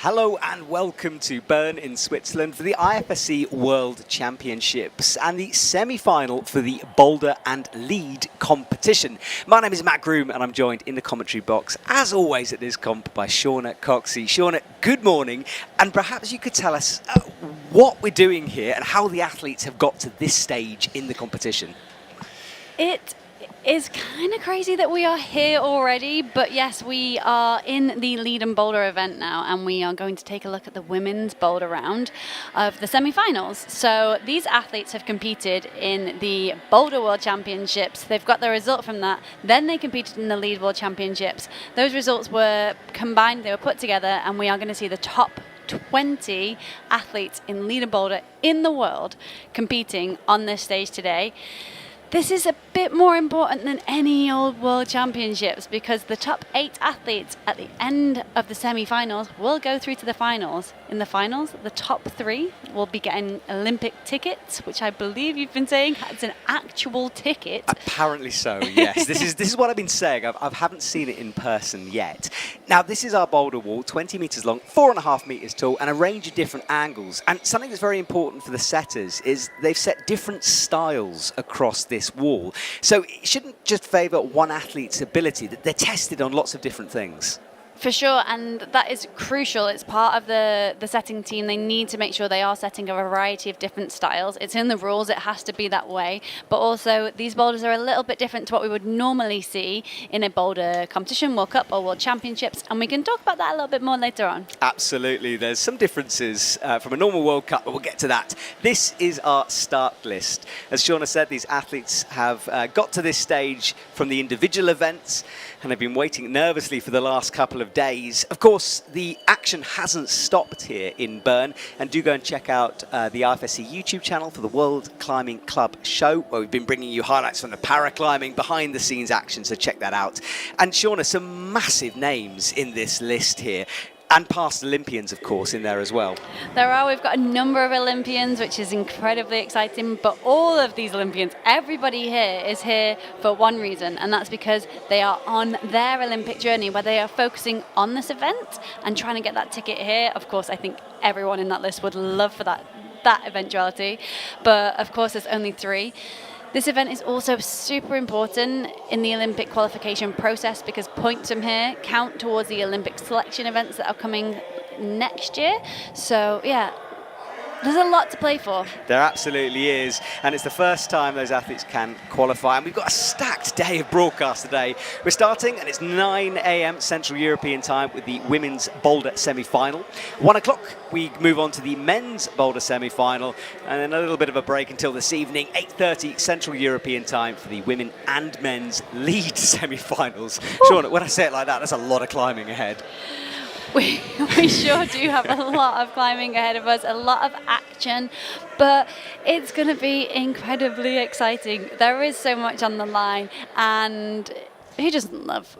Hello and welcome to Bern in Switzerland for the IFSC World Championships and the semi-final for the boulder and lead competition. My name is Matt Groom and I'm joined in the commentary box, as always at this comp, by Shauna Coxey. Shauna, good morning, and perhaps you could tell us what we're doing here and how the athletes have got to this stage in the competition. It is kind of crazy that we are here already, but yes, we are in the lead and boulder event now, and we are going to take a look at the women's boulder round of the semi-finals. So these athletes have competed in the Boulder World Championships. They've got the result from that. Then they competed in the lead World Championships. Those results were combined, they were put together, and we are going to see the top 20 athletes in lead and boulder in the world competing on this stage today. This is a bit more important than any old World Championships because the top 8 athletes at the end of the semi-finals will go through to the finals. In the finals, the top 3 will be getting Olympic tickets, which I believe you've been saying it's an actual ticket. Apparently so, yes. This is what I've been saying. I haven't seen it in person yet. Now, this is our boulder wall, 20 metres long, 4.5 metres tall, and a range of different angles. And something that's very important for the setters is they've set different styles across this wall. So it shouldn't just favour one athlete's ability, that they're tested on lots of different things. For sure, and that is crucial. It's part of the setting team. They need to make sure they are setting a variety of different styles. It's in the rules, it has to be that way. But also, these boulders are a little bit different to what we would normally see in a boulder competition, World Cup or World Championships, and we can talk about that a little bit more later on. Absolutely, there's some differences from a normal World Cup, but we'll get to that. This is our start list. As Shauna said, these athletes have got to this stage from the individual events, and they've been waiting nervously for the last couple of days. Of course, the action hasn't stopped here in Bern, and do go and check out the IFSC YouTube channel for the World Climbing Club show, where we've been bringing you highlights from the paraclimbing, behind-the-scenes action, so check that out. And Shauna, some massive names in this list here. And past Olympians, of course, in there as well. There are. We've got a number of Olympians, which is incredibly exciting. But all of these Olympians, everybody here is here for one reason, and that's because they are on their Olympic journey, where they are focusing on this event and trying to get that ticket here. Of course, I think everyone in that list would love for that eventuality. But, of course, there's only 3. This event is also super important in the Olympic qualification process because points from here count towards the Olympic selection events that are coming next year. So, yeah, there's a lot to play for. There absolutely is, and it's the first time those athletes can qualify, and we've got a stacked day of broadcast today. We're starting, and it's 9 a.m. Central European time with the women's boulder semi-final. 1 o'clock, we move on to the men's boulder semi-final, and then a little bit of a break until this evening, 8:30 Central European time for the women and men's lead semi-finals. Shauna, when I say it like that, that's a lot of climbing ahead. We sure do have a lot of climbing ahead of us, a lot of action, but it's going to be incredibly exciting. There is so much on the line, and who doesn't love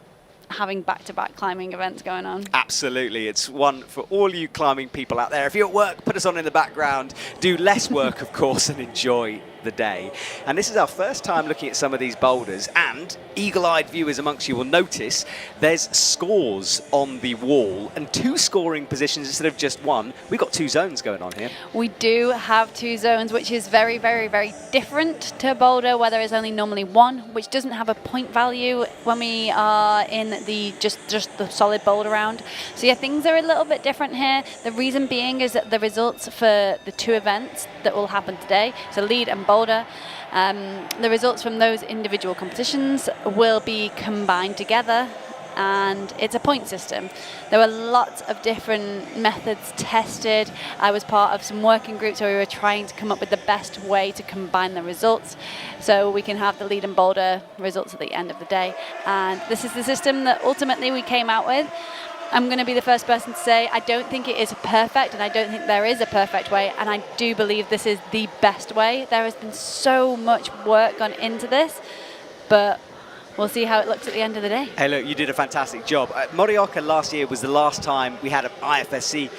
having back-to-back climbing events going on? Absolutely. It's one for all you climbing people out there. If you're at work, put us on in the background. Do less work, of course, and enjoy the day. And this is our first time looking at some of these boulders, and eagle-eyed viewers amongst you will notice there's scores on the wall and 2 scoring positions instead of just 1. We've got 2 zones going on here. We do have 2 zones, which is very, very, very different to boulder, where there is only normally 1, which doesn't have a point value when we are in the just the solid boulder round. So yeah, things are a little bit different here. The reason being is that the results for the 2 events that will happen today, so lead and boulder, the results from those individual competitions will be combined together, and it's a point system. There were lots of different methods tested. I was part of some working groups where we were trying to come up with the best way to combine the results so we can have the lead and boulder results at the end of the day. And this is the system that ultimately we came out with. I'm going to be the first person to say I don't think it is perfect, and I don't think there is a perfect way, and I do believe this is the best way. There has been so much work gone into this, but we'll see how it looks at the end of the day. Hey, look, you did a fantastic job. Morioka last year was the last time we had an IFSC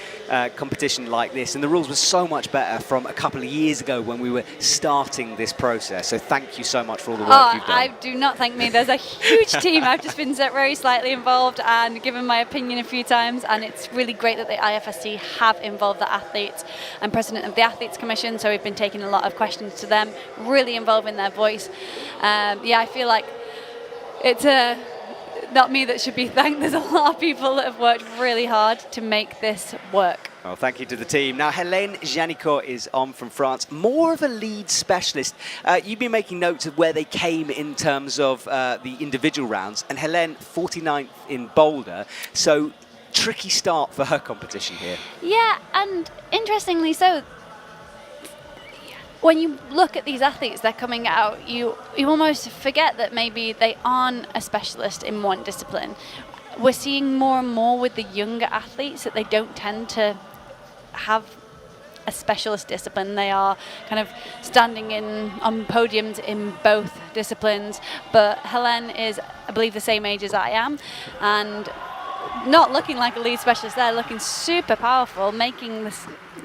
competition like this, and the rules were so much better from a couple of years ago when we were starting this process. So thank you so much for all the work you've done. I do not thank me. There's a huge team. I've just been very slightly involved and given my opinion a few times, and it's really great that the IFSC have involved the athletes. I'm president of the Athletes Commission, so we've been taking a lot of questions to them, really involving their voice. I feel like it's not me that should be thanked. There's a lot of people that have worked really hard to make this work. Well, thank you to the team. Now, Helene Janicot is on from France, more of a lead specialist. You've been making notes of where they came in terms of the individual rounds, and Helene 49th in Boulder, so tricky start for her competition here. Yeah, and interestingly so, when you look at these athletes, they're coming out, you almost forget that maybe they aren't a specialist in one discipline. We're seeing more and more with the younger athletes that they don't tend to have a specialist discipline. They are kind of standing on podiums in both disciplines. But Helene is, I believe, the same age as I am, and not looking like a lead specialist there, looking super powerful, making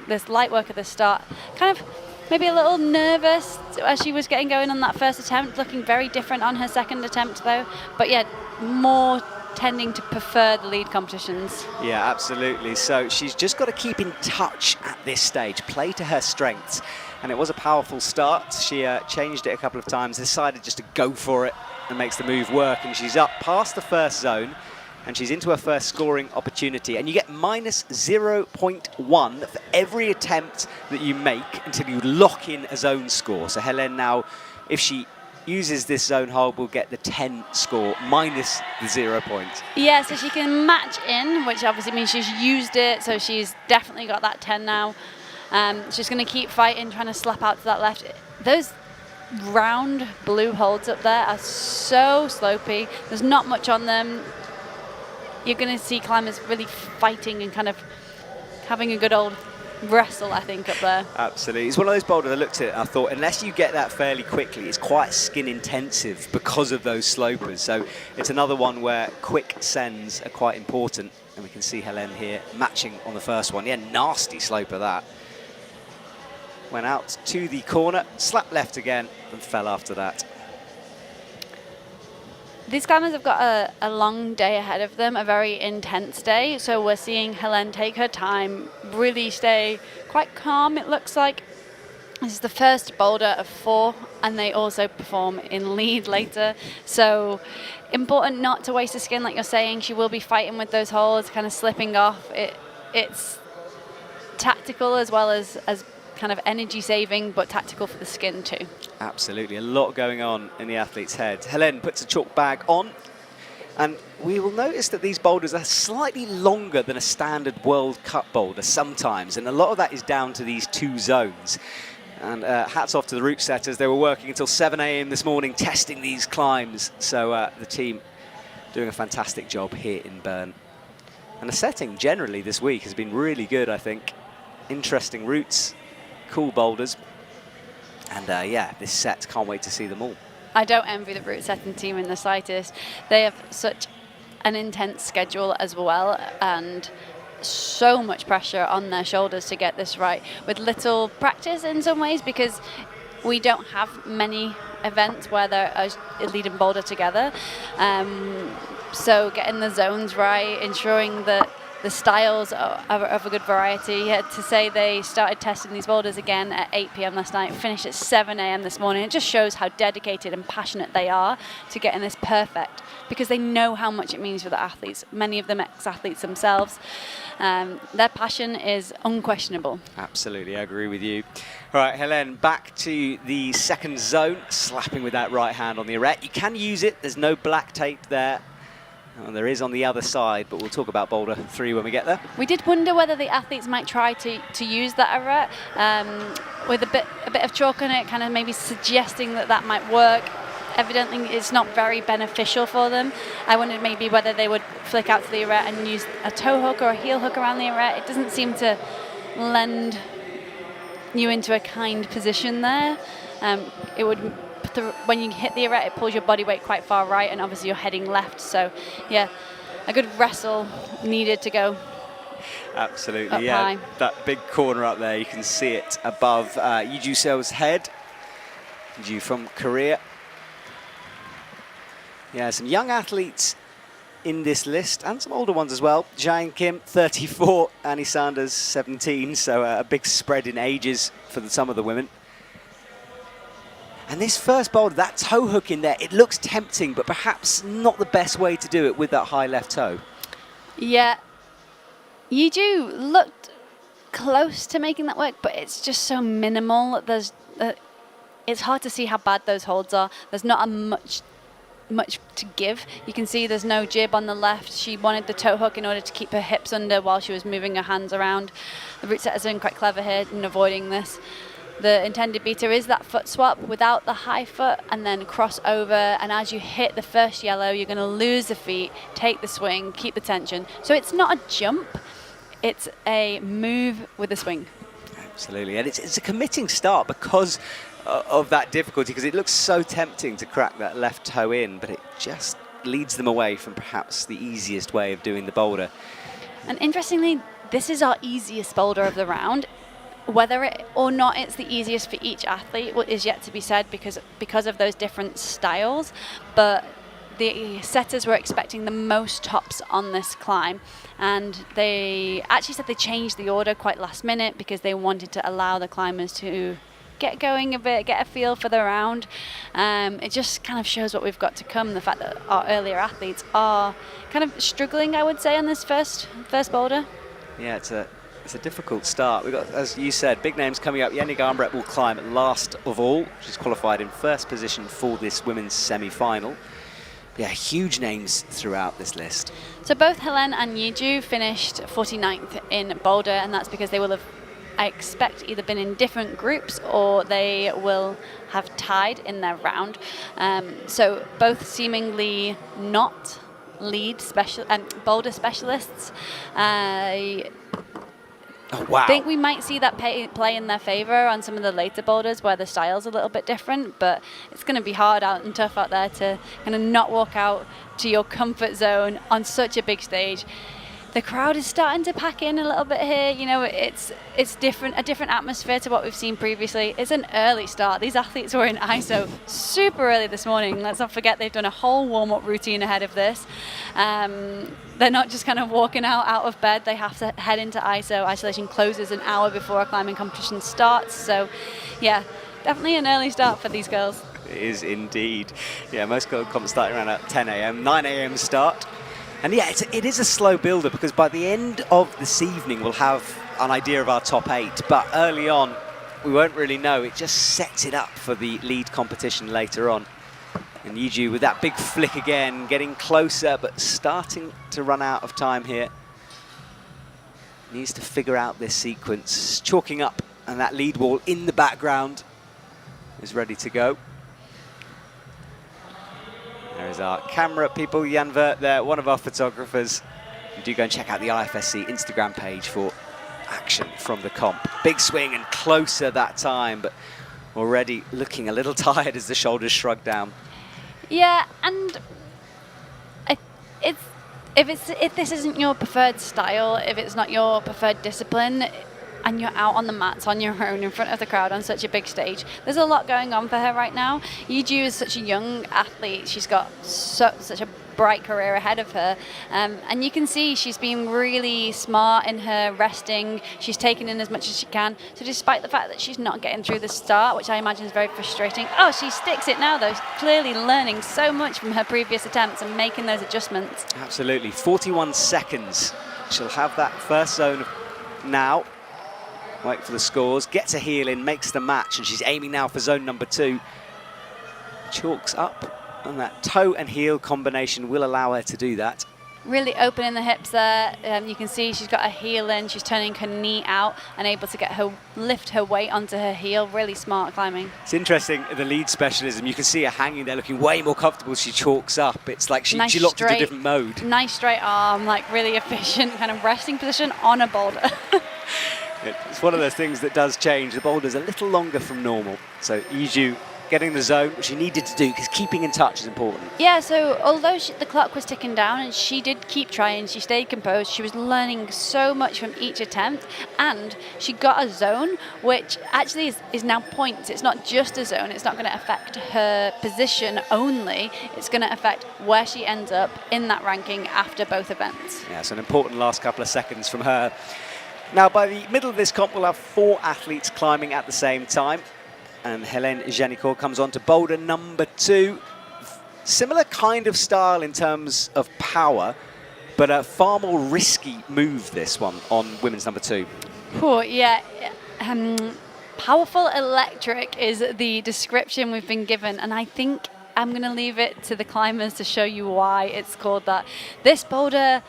this light work at the start, kind of maybe a little nervous as she was getting going on that first attempt, looking very different on her second attempt though. But yeah, more tending to prefer the lead competitions. Yeah, absolutely. So she's just got to keep in touch at this stage, play to her strengths. And it was a powerful start. She changed it a couple of times, decided just to go for it and makes the move work. And she's up past the first zone, and she's into her first scoring opportunity. And you get minus 0.1 for every attempt that you make until you lock in a zone score. So Helene now, if she uses this zone hold, will get the 10 score minus the 0 points. Yeah, so she can match in, which obviously means she's used it, so she's definitely got that 10 now. She's going to keep fighting, trying to slap out to that left. Those round blue holds up there are so slopey. There's not much on them. You're going to see climbers really fighting and kind of having a good old wrestle, I think, up there. Absolutely. It's one of those boulders I looked at and I thought, unless you get that fairly quickly, it's quite skin intensive because of those slopers. So it's another one where quick sends are quite important. And we can see Helene here matching on the first one. Yeah, nasty sloper that. Went out to the corner, slapped left again, and fell after that. These climbers have got a long day ahead of them, a very intense day. So we're seeing Helene take her time, really stay quite calm, it looks like. This is the first boulder of 4, and they also perform in lead later. So important not to waste the skin, like you're saying. She will be fighting with those holds, kind of slipping off. It's tactical as well as kind of energy saving, but tactical for the skin too. Absolutely, a lot going on in the athlete's head. Helene puts a chalk bag on, and we will notice that these boulders are slightly longer than a standard World Cup boulder sometimes, and a lot of that is down to these 2 zones. And hats off to the route setters. They were working until 7 a.m. this morning testing these climbs. So the team doing a fantastic job here in Bern. And the setting generally this week has been really good, I think. Interesting routes, cool boulders. And yeah, this set, can't wait to see them all. I don't envy the route setting team in the slightest. They have such an intense schedule as well, and so much pressure on their shoulders to get this right, with little practice in some ways, because we don't have many events where they're a lead and boulder together. So getting the zones right, ensuring that the styles are of a good variety. To say they started testing these boulders again at 8 p.m. last night, finished at 7 a.m. this morning. It just shows how dedicated and passionate they are to getting this perfect, because they know how much it means for the athletes, many of them ex-athletes themselves. Their passion is unquestionable. Absolutely, I agree with you. All right, Helene, back to the second zone, slapping with that right hand on the arete. You can use it, there's no black tape there. And there is on the other side, but we'll talk about Boulder 3 when we get there. We did wonder whether the athletes might try to use that arete with a bit of chalk on it, kind of maybe suggesting that might work. Evidently, it's not very beneficial for them. I wondered maybe whether they would flick out to the arete and use a toe hook or a heel hook around the arete. It doesn't seem to lend you into a kind position there. It would when you hit the arete, it pulls your body weight quite far right, and obviously you're heading left. So, yeah, a good wrestle needed to go. Absolutely, yeah. High. That big corner up there, you can see it above Yoo Seo's head. Yoo from Korea. Yeah, some young athletes in this list, and some older ones as well. Jain Kim, 34, Annie Sanders, 17, so a big spread in ages for some of the women. And this first boulder, that toe hook in there, it looks tempting, but perhaps not the best way to do it with that high left toe. Yeah. Yoo looked close to making that work, but it's just so minimal. It's hard to see how bad those holds are. There's not much to give. You can see there's no jib on the left. She wanted the toe hook in order to keep her hips under while she was moving her hands around. The root setters are been quite clever here in avoiding this. The intended beater is that foot swap without the high foot and then cross over, and as you hit the first yellow, you're going to lose the feet, take the swing, keep the tension. So it's not a jump, it's a move with a swing. Absolutely, and it's a committing start because of that difficulty, because it looks so tempting to crack that left toe in, but it just leads them away from perhaps the easiest way of doing the boulder. And interestingly, this is our easiest boulder of the round. Whether it or not it's the easiest for each athlete is yet to be said because of those different styles, but the setters were expecting the most tops on this climb, and they actually said they changed the order quite last minute because they wanted to allow the climbers to get going a bit, get a feel for the round. It just kind of shows what we've got to come, the fact that our earlier athletes are kind of struggling, I would say, on this first boulder. Yeah, it's a difficult start. We've got, as you said, big names coming up. Janja Garnbret will climb last of all. She's qualified in first position for this women's semi-final. Yeah, huge names throughout this list. So both Helene and Yoo finished 49th in Boulder, and that's because they will have, I expect, either been in different groups or they will have tied in their round. So both seemingly not lead boulder specialists. Oh, wow. I think we might see that play in their favour on some of the later boulders where the style's a little bit different, but it's going to be hard out and tough out there to kind of not walk out to your comfort zone on such a big stage. The crowd is starting to pack in a little bit here. You know, it's different, a different atmosphere to what we've seen previously. It's an early start. These athletes were in ISO super early this morning. Let's not forget they've done a whole warm-up routine ahead of this. They're not just kind of walking out of bed. They have to head into ISO. Isolation closes an hour before a climbing competition starts. So, yeah, definitely an early start for these girls. It is indeed. Yeah, most girls come starting around at 10 a.m., 9 a.m. start. And yeah, it is a slow builder because by the end of this evening, we'll have an idea of our top 8. But early on, we won't really know. It just sets it up for the lead competition later on. And Yoo with that big flick again, getting closer, but starting to run out of time here. Needs to figure out this sequence. Chalking up, and that lead wall in the background is ready to go. There's our camera people, Jan Vert there, one of our photographers. And do go and check out the IFSC Instagram page for action from the comp. Big swing and closer that time, but already looking a little tired as the shoulders shrug down. Yeah, and if this isn't your preferred style, if it's not your preferred discipline, and you're out on the mats on your own in front of the crowd on such a big stage, there's a lot going on for her right now. Yoo is such a young athlete. She's got such a bright career ahead of her. And you can see she's been really smart in her resting. She's taken in as much as she can. So despite the fact that she's not getting through the start, which I imagine is very frustrating, oh, she sticks it now, though. Clearly learning so much from her previous attempts and making those adjustments. Absolutely. 41 seconds. She'll have that first zone now. Wait for the scores, gets a heel in, makes the match, and she's aiming now for zone number 2. Chalks up, and that toe and heel combination will allow her to do that. Really opening the hips there. You can see she's got a heel in, she's turning her knee out and able to lift her weight onto her heel. Really smart climbing. It's interesting, the lead specialism, you can see her hanging there looking way more comfortable as she chalks up. It's like she locked into a different mode. Nice straight arm, like really efficient kind of resting position on a boulder. It's one of those things that does change. The boulder's a little longer from normal. So Yoo getting the zone, which she needed to do because keeping in touch is important. Yeah, so although the clock was ticking down and she did keep trying, she stayed composed, she was learning so much from each attempt, and she got a zone, which actually is now points. It's not just a zone, it's not going to affect her position only, it's going to affect where she ends up in that ranking after both events. Yeah, so an important last couple of seconds from her. Now, by the middle of this comp, we'll have 4 athletes climbing at the same time. And Helene Janicot comes on to boulder number 2. Similar kind of style in terms of power, but a far more risky move, this one, on women's number 2. Oh, yeah. Powerful electric is the description we've been given, and I think I'm going to leave it to the climbers to show you why it's called that. This boulder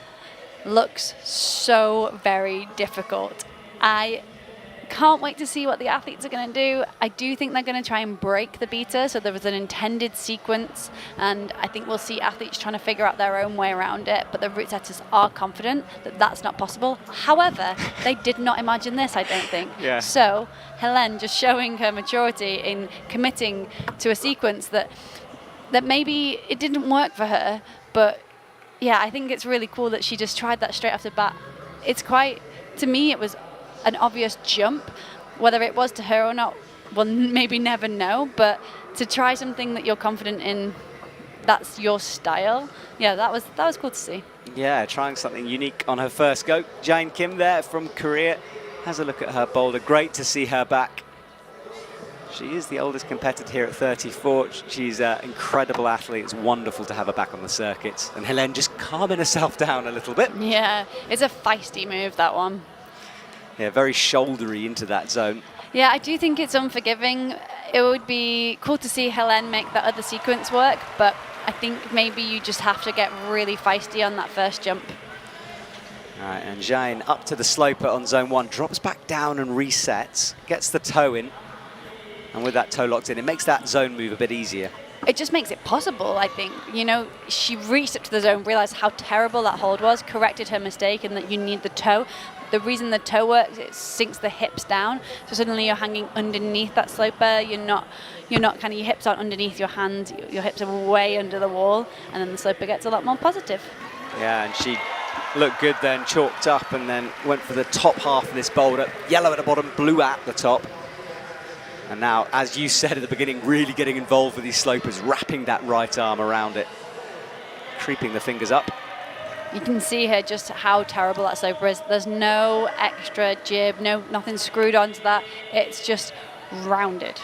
looks so very difficult. I can't wait to see what the athletes are going to do. I do think they're going to try and break the beta, so there was an intended sequence, and I think we'll see athletes trying to figure out their own way around it, but the route setters are confident that that's not possible. However, they did not imagine this, I don't think. Yeah. So Helene just showing her maturity in committing to a sequence that maybe it didn't work for her, but yeah, I think it's really cool that she just tried that straight off the bat. It's quite, to me, it was an obvious jump. Whether it was to her or not, we'll maybe never know, but to try something that you're confident in, that's your style. Yeah, that was cool to see. Yeah, trying something unique on her first go. Jain Kim there from Korea has a look at her boulder. Great to see her back. She is the oldest competitor here at 34. She's an incredible athlete. It's wonderful to have her back on the circuit. And Helene just calming herself down a little bit. Yeah, it's a feisty move, that one. Yeah, very shouldery into that zone. Yeah, I do think it's unforgiving. It would be cool to see Helene make that other sequence work, but I think maybe you just have to get really feisty on that first jump. All right, and Jain up to the sloper on zone 1, drops back down and resets, gets the toe in. And with that toe locked in, it makes that zone move a bit easier. It just makes it possible, I think. You know, she reached up to the zone, realized how terrible that hold was, corrected her mistake, and that you need the toe. The reason the toe works, it sinks the hips down. So suddenly you're hanging underneath that sloper. You're not kind of, your hips aren't underneath your hands. Your hips are way under the wall, and then the sloper gets a lot more positive. Yeah, and she looked good then, chalked up, and then went for the top half of this boulder. Yellow at the bottom, blue at the top. And now, as you said at the beginning, really getting involved with these slopers, wrapping that right arm around it, creeping the fingers up. You can see here just how terrible that sloper is. There's no extra jib, nothing screwed onto that. It's just rounded.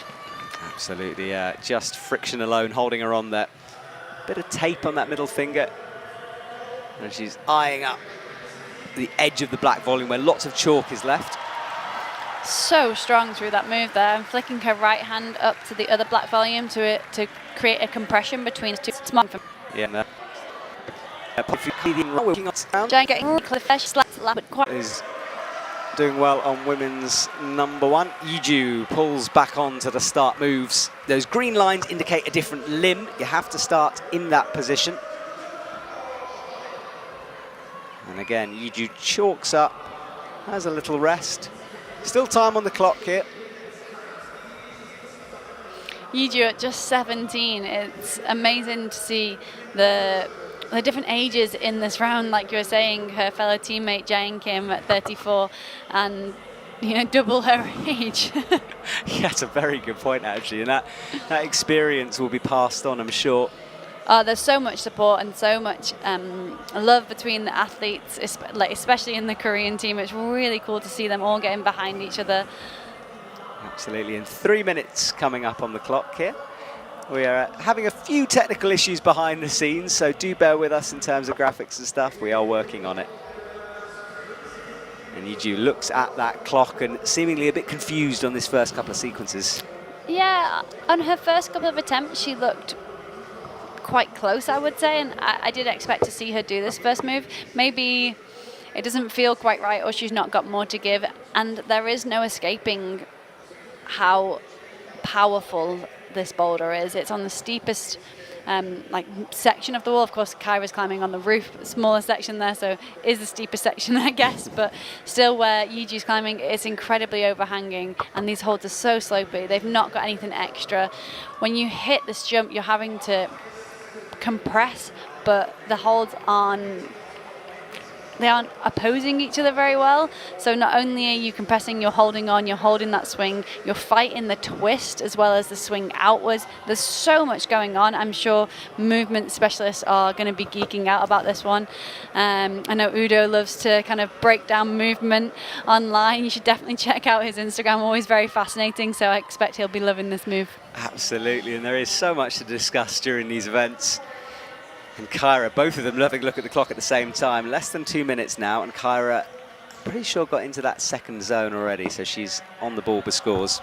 Absolutely, yeah. Just friction alone holding her on there. Bit of tape on that middle finger. And she's eyeing up the edge of the black volume where lots of chalk is left. So strong through that move there, and flicking her right hand up to the other black volume to create a compression between two. Yeah, no. Jain getting clear, she slaps the lap, but quite is doing well on women's number 1. Yiju pulls back on to the start moves. Those green lines indicate a different limb. You have to start in that position. And again, Yiju chalks up, has a little rest. Still time on the clock here. Yiju at just 17. It's amazing to see the different ages in this round. Like you were saying, her fellow teammate Jain Kim at 34, and double her age. Yeah, it's a very good point actually, and that experience will be passed on, I'm sure. There's so much support and so much love between the athletes, especially in the Korean team. It's really cool to see them all getting behind each other. Absolutely, and 3 minutes coming up on the clock here. We are having a few technical issues behind the scenes, so do bear with us in terms of graphics and stuff. We are working on it. And Yiju looks at that clock and seemingly a bit confused on this first couple of sequences. Yeah, on her first couple of attempts, she looked quite close, I would say, and I did expect to see her do this first move. Maybe it doesn't feel quite right, or she's not got more to give, and there is no escaping how powerful this boulder is. It's on the steepest like section of the wall. Of course, Kyra's climbing on the roof, a smaller section there, so is the steeper section, I guess. But still, where Yiji's climbing, it's incredibly overhanging, and these holds are so slopey. They've not got anything extra. When you hit this jump, you're having to compress, but the holds they aren't opposing each other very well. So not only are you compressing, you're holding on, you're holding that swing, you're fighting the twist as well as the swing outwards. There's so much going on. I'm sure movement specialists are going to be geeking out about this one. I know Udo loves to kind of break down movement online. You should definitely check out his Instagram, always very fascinating. So I expect he'll be loving this move. Absolutely, and there is so much to discuss during these events. And Kyra, both of them loving a look at the clock at the same time. Less than 2 minutes now, and Kyra, pretty sure, got into that second zone already, so she's on the ball for scores.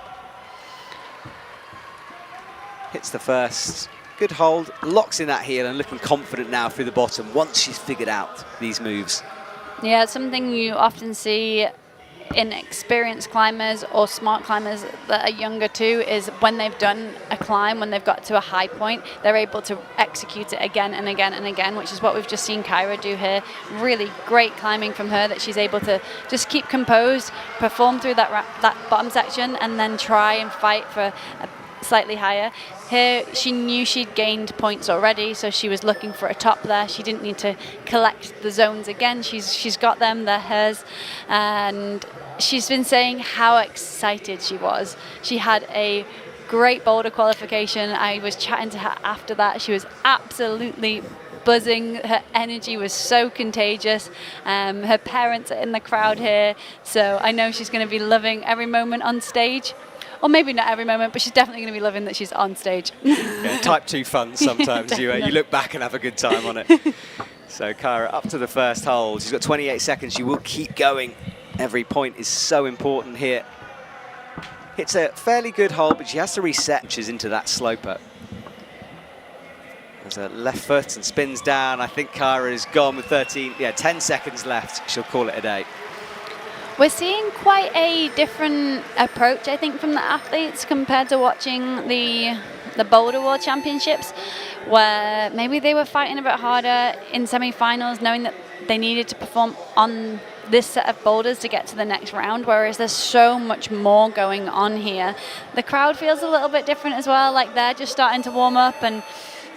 Hits the first, good hold, locks in that heel and looking confident now through the bottom once she's figured out these moves. Yeah, it's something you often see in experienced climbers or smart climbers that are younger too, is when they've done a climb, when they've got to a high point, they're able to execute it again and again and again, which is what we've just seen Kyra do here. Really great climbing from her, that she's able to just keep composed, perform through that bottom section, and then try and fight for a slightly higher. Here, she knew she'd gained points already, so she was looking for a top there. She didn't need to collect the zones again. She's got them, they're hers. And she's been saying how excited she was. She had a great boulder qualification. I was chatting to her after that. She was absolutely buzzing. Her energy was so contagious. Her parents are in the crowd here, so I know she's going to be loving every moment on stage. Or maybe not every moment, but she's definitely going to be loving that she's on stage. Yeah, type 2 fun sometimes. You look back and have a good time on it. So Kyra up to the first hold. She's got 28 seconds. She will keep going. Every point is so important here. Hits a fairly good hold, but she has to reset. She's into that sloper. There's a left foot and spins down. I think Kyra is gone with 10 seconds left. She'll call it a day. We're seeing quite a different approach, I think, from the athletes compared to watching the Boulder World Championships, where maybe they were fighting a bit harder in semi-finals, knowing that they needed to perform on this set of boulders to get to the next round, whereas there's so much more going on here. The crowd feels a little bit different as well, like they're just starting to warm up, and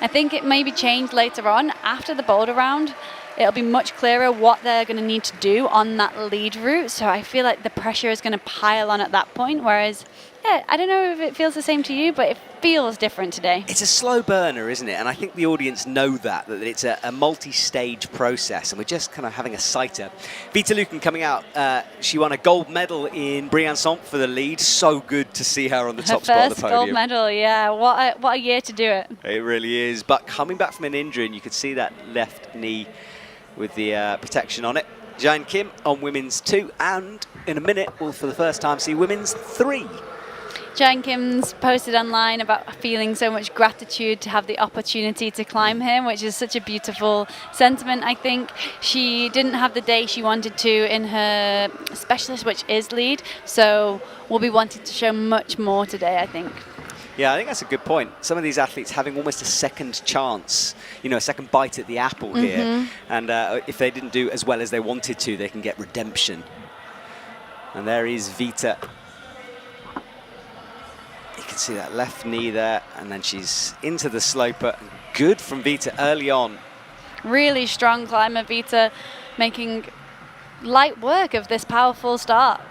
I think it maybe changed later on after the boulder round. It'll be much clearer what they're going to need to do on that lead route. So I feel like the pressure is going to pile on at that point. Whereas, yeah, I don't know if it feels the same to you, but it feels different today. It's a slow burner, isn't it? And I think the audience know that it's a multi-stage process, and we're just kind of having a sighter. Vita Lukan coming out. She won a gold medal in Briançon for the lead. So good to see her on the top spot of the podium. First gold medal, yeah. What a year to do it. It really is. But coming back from an injury, and you could see that left knee with the protection on it. Jain Kim on women's 2, and in a minute we'll for the first time see women's 3. Jain Kim's posted online about feeling so much gratitude to have the opportunity to climb here, which is such a beautiful sentiment, I think. She didn't have the day she wanted to in her specialist, which is lead, so we'll be wanting to show much more today, I think. Yeah, I think that's a good point. Some of these athletes having almost a second chance, a second bite at the apple here. And if they didn't do as well as they wanted to, they can get redemption. And there is Vita. You can see that left knee there, and then she's into the sloper. Good from Vita early on. Really strong climber, Vita, making light work of this powerful start.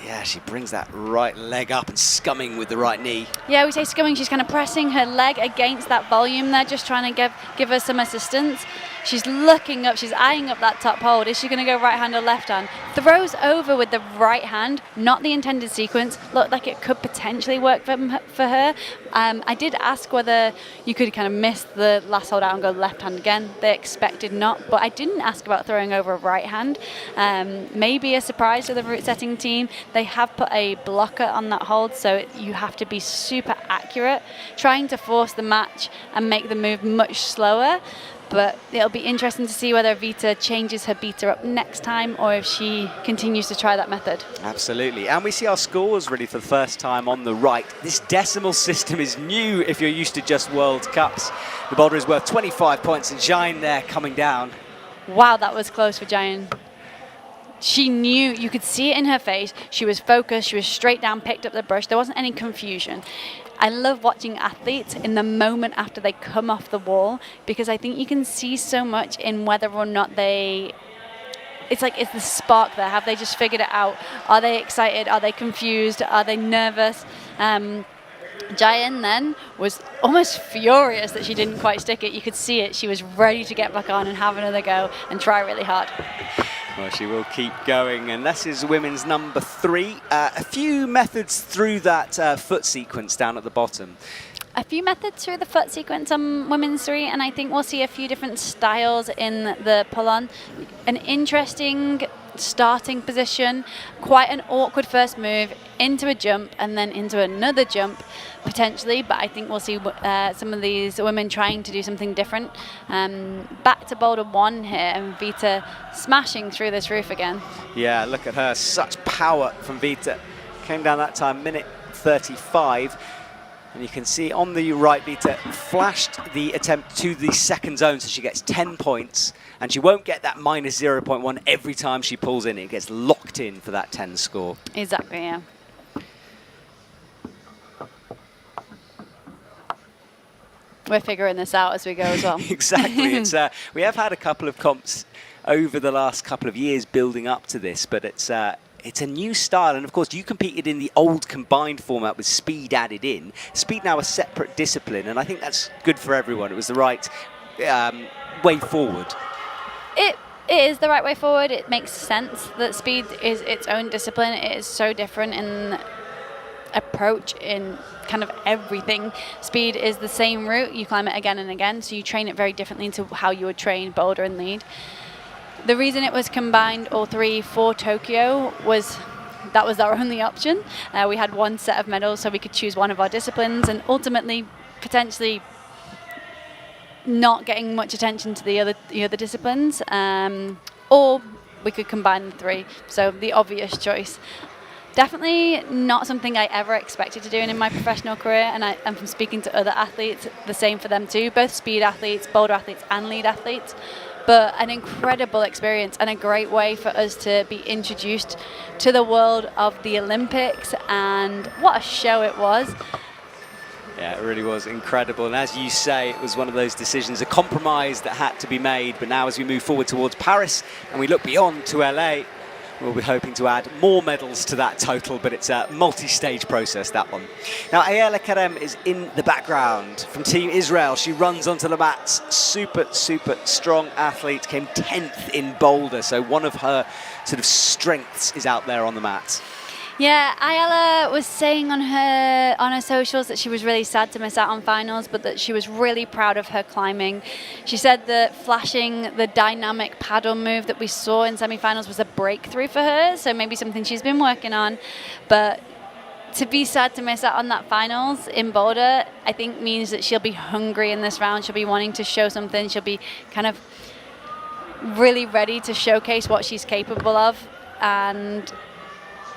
Yeah, she brings that right leg up and scumming with the right knee. Yeah, we say scumming. She's kind of pressing her leg against that volume there, just trying to give her some assistance. She's looking up. She's eyeing up that top hold. Is she going to go right hand or left hand? Throws over with the right hand, not the intended sequence. Looked like it could potentially work for her. I did ask whether you could kind of miss the last hold out and go left hand again. They expected not, but I didn't ask about throwing over a right hand. Maybe a surprise to the route setting team. They have put a blocker on that hold, so you have to be super accurate, trying to force the match and make the move much slower. But it'll be interesting to see whether Vita changes her beater up next time or if she continues to try that method. Absolutely. And we see our scores really for the first time on the right. This decimal system is new if you're used to just World Cups. The boulder is worth 25 points, and Jain there coming down. Wow, that was close for Jain. She knew, you could see it in her face. She was focused, she was straight down, picked up the brush. There wasn't any confusion. I love watching athletes in the moment after they come off the wall, because I think you can see so much in whether or not it's the spark there. Have they just figured it out? Are they excited? Are they confused? Are they nervous? Jain then was almost furious that she didn't quite stick it. You could see it. She was ready to get back on and have another go and try really hard. Well, she will keep going, and this is women's number 3. A few methods through that foot sequence down at the bottom. A few methods through the foot sequence on women's 3, and I think we'll see a few different styles in the pull-on. An interesting starting position, quite an awkward first move, into a jump and then into another jump potentially, but I think we'll see some of these women trying to do something different. Back to boulder 1 here, and Vita smashing through this roof again. Yeah, look at her, such power from Vita. Came down that time, minute 35. And you can see on the right, Vita flashed the attempt to the second zone, so she gets 10 points. And she won't get that minus 0.1 every time she pulls in. It gets locked in for that 10 score. Exactly, yeah. We're figuring this out as we go as well. Exactly. We have had a couple of comps over the last couple of years building up to this, but it's a new style, and of course you competed in the old combined format with speed added in. Speed now a separate discipline, and I think that's good for everyone. It was the right way forward. It is the right way forward. It makes sense that speed is its own discipline. It is so different in approach in kind of everything. Speed is the same route. You climb it again and again, so you train it very differently to how you would train boulder and lead. The reason it was combined all 3 for Tokyo was that was our only option. We had one set of medals, so we could choose one of our disciplines, and ultimately potentially not getting much attention to the other disciplines, or we could combine the 3. So the obvious choice. Definitely not something I ever expected to do in my professional career, and from speaking to other athletes, the same for them too, both speed athletes, boulder athletes and lead athletes. But an incredible experience and a great way for us to be introduced to the world of the Olympics, and what a show it was. Yeah, it really was incredible. And as you say, it was one of those decisions, a compromise that had to be made. But now as we move forward towards Paris and we look beyond to LA, we'll be hoping to add more medals to that total, but it's a multi-stage process, that one. Now, Ayala Kerem is in the background from Team Israel. She runs onto the mats. Super, super strong athlete. Came 10th in boulder, so one of her sort of strengths is out there on the mats. Yeah, Ayala was saying on her socials that she was really sad to miss out on finals, but that she was really proud of her climbing. She said that flashing the dynamic paddle move that we saw in semi-finals was a breakthrough for her, so maybe something she's been working on. But to be sad to miss out on that finals in boulder, I think means that she'll be hungry in this round. She'll be wanting to show something. She'll be kind of really ready to showcase what she's capable of, and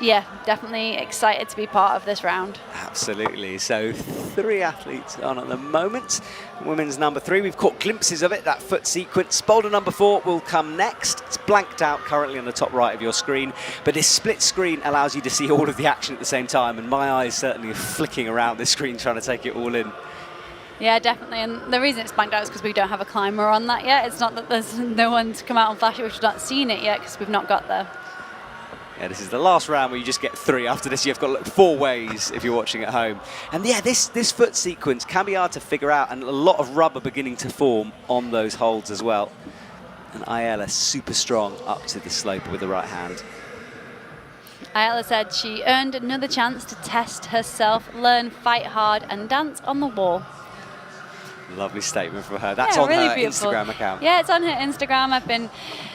yeah, definitely excited to be part of this round. Absolutely. So 3 athletes on at the moment. Women's number 3, we've caught glimpses of it, that foot sequence. Boulder number 4 will come next. It's blanked out currently on the top right of your screen, but this split screen allows you to see all of the action at the same time, and my eyes certainly are flicking around this screen trying to take it all in. Yeah, definitely. And the reason it's blanked out is because we don't have a climber on that yet. It's not that there's no one to come out and flash it. We've not seen it yet because we've not got there. Yeah, this is the last round where you just get 3. After this, you've got to look 4 ways if you're watching at home. And yeah, this foot sequence can be hard to figure out, and a lot of rubber beginning to form on those holds as well. And Ayala super strong up to the slope with the right hand. Ayala said she earned another chance to test herself, learn, fight hard, and dance on the wall. Lovely statement from her. That's Yeah, on really her beautiful. Instagram account. Yeah, it's on her Instagram. I've been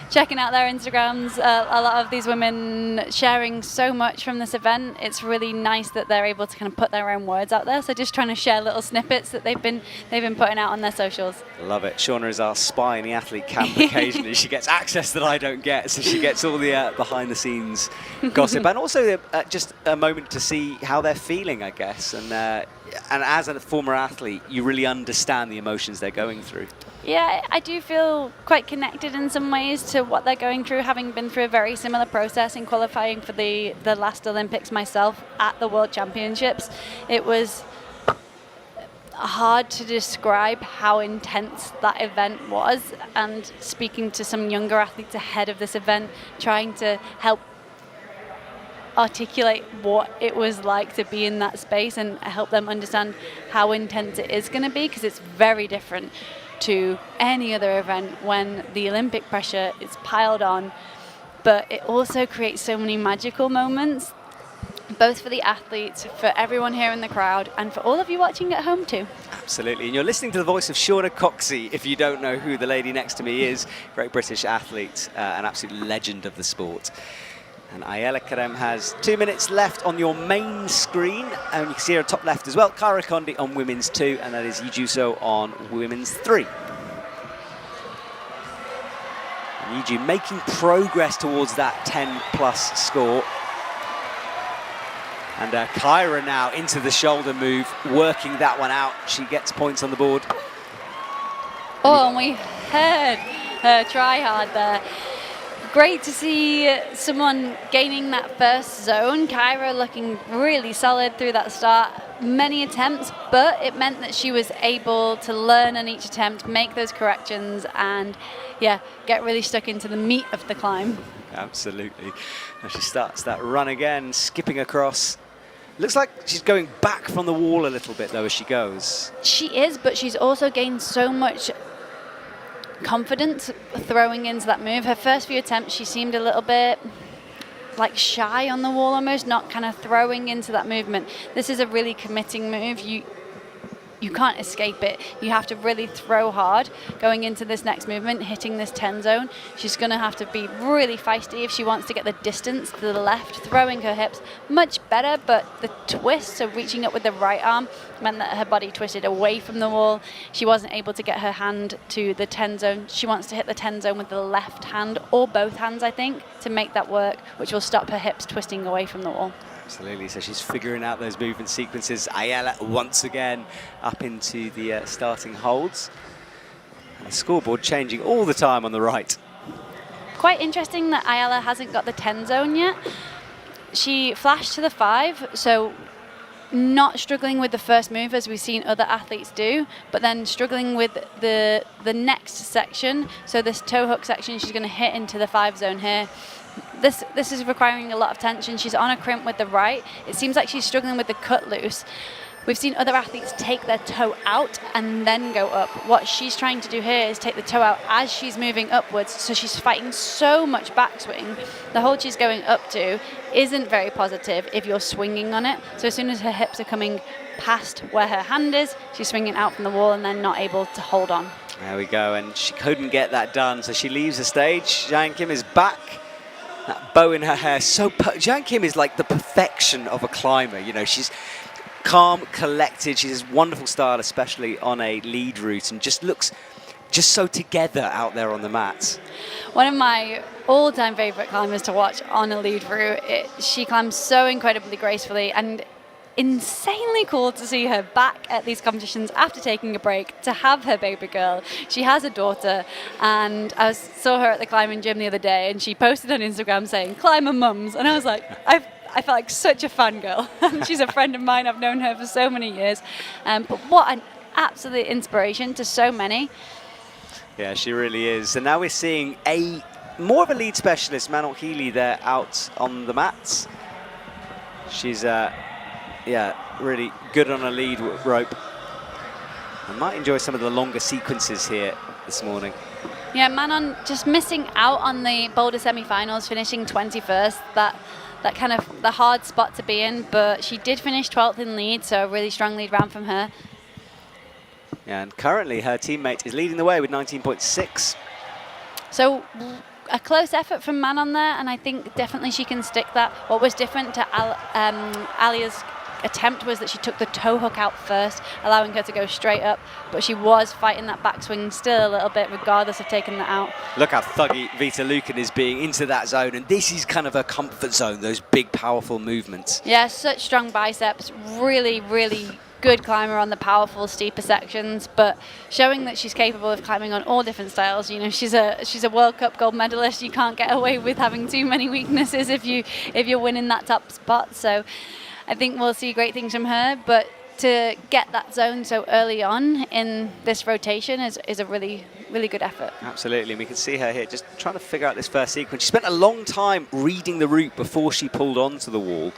checking out their Instagrams. A lot of these women sharing so much from this event. It's really nice that they're able to kind of put their own words out there. So just trying to share little snippets that they've been putting out on their socials. Love it. Shauna is our spy in the athlete camp occasionally. She gets access that I don't get, so she gets all the behind-the-scenes gossip, and also just a moment to see how they're feeling, I guess. And as a former athlete, you really understand the emotions they're going through. Yeah, I do feel quite connected in some ways to what they're going through, having been through a very similar process in qualifying for the last Olympics myself at the World Championships. It was hard to describe how intense that event was, and speaking to some younger athletes ahead of this event, trying to help articulate what it was like to be in that space and help them understand how intense it is going to be, because it's very different to any other event when the Olympic pressure is piled on, but it also creates so many magical moments, both for the athletes, for everyone here in the crowd, and for all of you watching at home too. Absolutely, and you're listening to the voice of Shauna Coxey, if you don't know who the lady next to me is. Great British athlete, an absolute legend of the sport. And Ayala Karem has 2 minutes left on your main screen, and you can see her top left as well. Kyra Condie on women's 2, and that is Yijuso on women's 3. And Yiju making progress towards that 10+ score. And Kyra now into the shoulder move, working that one out. She gets points on the board. Oh, and we heard her try hard there. Great to see someone gaining that first zone. Kyra looking really solid through that start. Many attempts, but it meant that she was able to learn on each attempt, make those corrections, and yeah, get really stuck into the meat of the climb. Absolutely. And she starts that run again, skipping across. Looks like she's going back from the wall a little bit, though, as she goes. She is, but she's also gained so much confidence throwing into that move. Her first few attempts, she seemed a little bit like shy on the wall almost, not kind of throwing into that movement. This is a really committing move. You can't escape it. You have to really throw hard going into this next movement, hitting this 10 zone. She's going to have to be really feisty if she wants to get the distance to the left, throwing her hips much better, but the twist, so reaching up with the right arm, meant that her body twisted away from the wall. She wasn't able to get her hand to the 10 zone. She wants to hit the 10 zone with the left hand, or both hands, I think, to make that work, which will stop her hips twisting away from the wall. Absolutely, so she's figuring out those movement sequences. Ayala once again up into the starting holds. And the scoreboard changing all the time on the right. Quite interesting that Ayala hasn't got the 10 zone yet. She flashed to the 5, so not struggling with the first move as we've seen other athletes do, but then struggling with the next section. So this toe hook section, she's going to hit into the 5 zone here. This is requiring a lot of tension. She's on a crimp with the right. It seems like she's struggling with the cut loose. We've seen other athletes take their toe out and then go up. What she's trying to do here is take the toe out as she's moving upwards, so she's fighting so much backswing. The hold she's going up to isn't very positive if you're swinging on it. So as soon as her hips are coming past where her hand is, she's swinging out from the wall and then not able to hold on. There we go, and she couldn't get that done, so she leaves the stage. Jain Kim is back. That bow in her hair, Jain Kim is like the perfection of a climber. You know, she's calm, collected. She has wonderful style, especially on a lead route, and just looks just so together out there on the mats. One of my all-time favorite climbers to watch on a lead route. She climbs so incredibly gracefully, and insanely cool to see her back at these competitions after taking a break, to have her baby girl. She has a daughter, and I saw her at the climbing gym the other day, and she posted on Instagram saying, "Climber mums," and I was like, I felt like such a fangirl. She's a friend of mine. I've known her for so many years, but what an absolute inspiration to so many. Yeah, she really is. And now we're seeing more of a lead specialist, Manon Healy, there out on the mats. She's really good on a lead rope. I might enjoy some of the longer sequences here this morning. Yeah, Manon just missing out on the Boulder semi-finals, finishing 21st. That kind of the hard spot to be in, but she did finish 12th in lead, so a really strong lead round from her. Yeah, and currently her teammate is leading the way with 19.6. So a close effort from Manon there, and I think definitely she can stick that. What was different to Alia's attempt was that she took the toe hook out first, allowing her to go straight up, but she was fighting that backswing still a little bit, regardless of taking that out. Look how thuggy Vita Lukan is being into that zone, and this is kind of her comfort zone, those big, powerful movements. Yeah, such strong biceps, really, really good climber on the powerful, steeper sections, but showing that she's capable of climbing on all different styles. You know, she's a World Cup gold medalist. You can't get away with having too many weaknesses if you're winning that top spot. So I think we'll see great things from her, but to get that zone so early on in this rotation is a really, really good effort. Absolutely, and we can see her here just trying to figure out this first sequence. She spent a long time reading the route before she pulled onto the wall.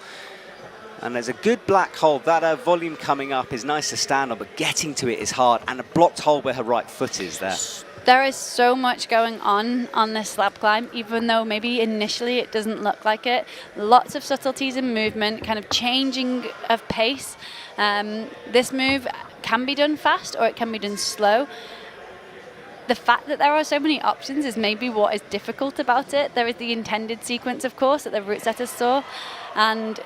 And there's a good black hole. That volume coming up is nice to stand on, but getting to it is hard. And a blocked hole where her right foot is there. There is so much going on this slab climb, even though maybe initially it doesn't look like it. Lots of subtleties in movement, kind of changing of pace. This move can be done fast or it can be done slow. The fact that there are so many options is maybe what is difficult about it. There is the intended sequence, of course, that the route setters saw. And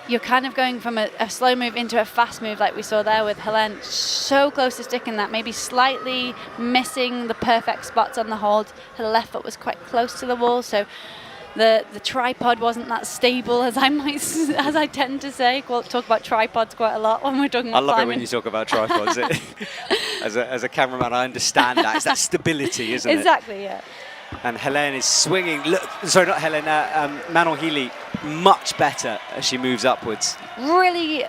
you're kind of going from a slow move into a fast move like we saw there with Helene, so close to sticking that, maybe slightly missing the perfect spots on the hold. Her left foot was quite close to the wall, so the tripod wasn't that stable as I tend to say. We'll talk about tripods quite a lot when we're talking about climbing. I love climbing. it when you talk about tripods. As a cameraman, I understand that. It's that stability, isn't it? Exactly, yeah. And Helene is swinging. Look, sorry, not Helene. Manon Healy, much better as she moves upwards. Really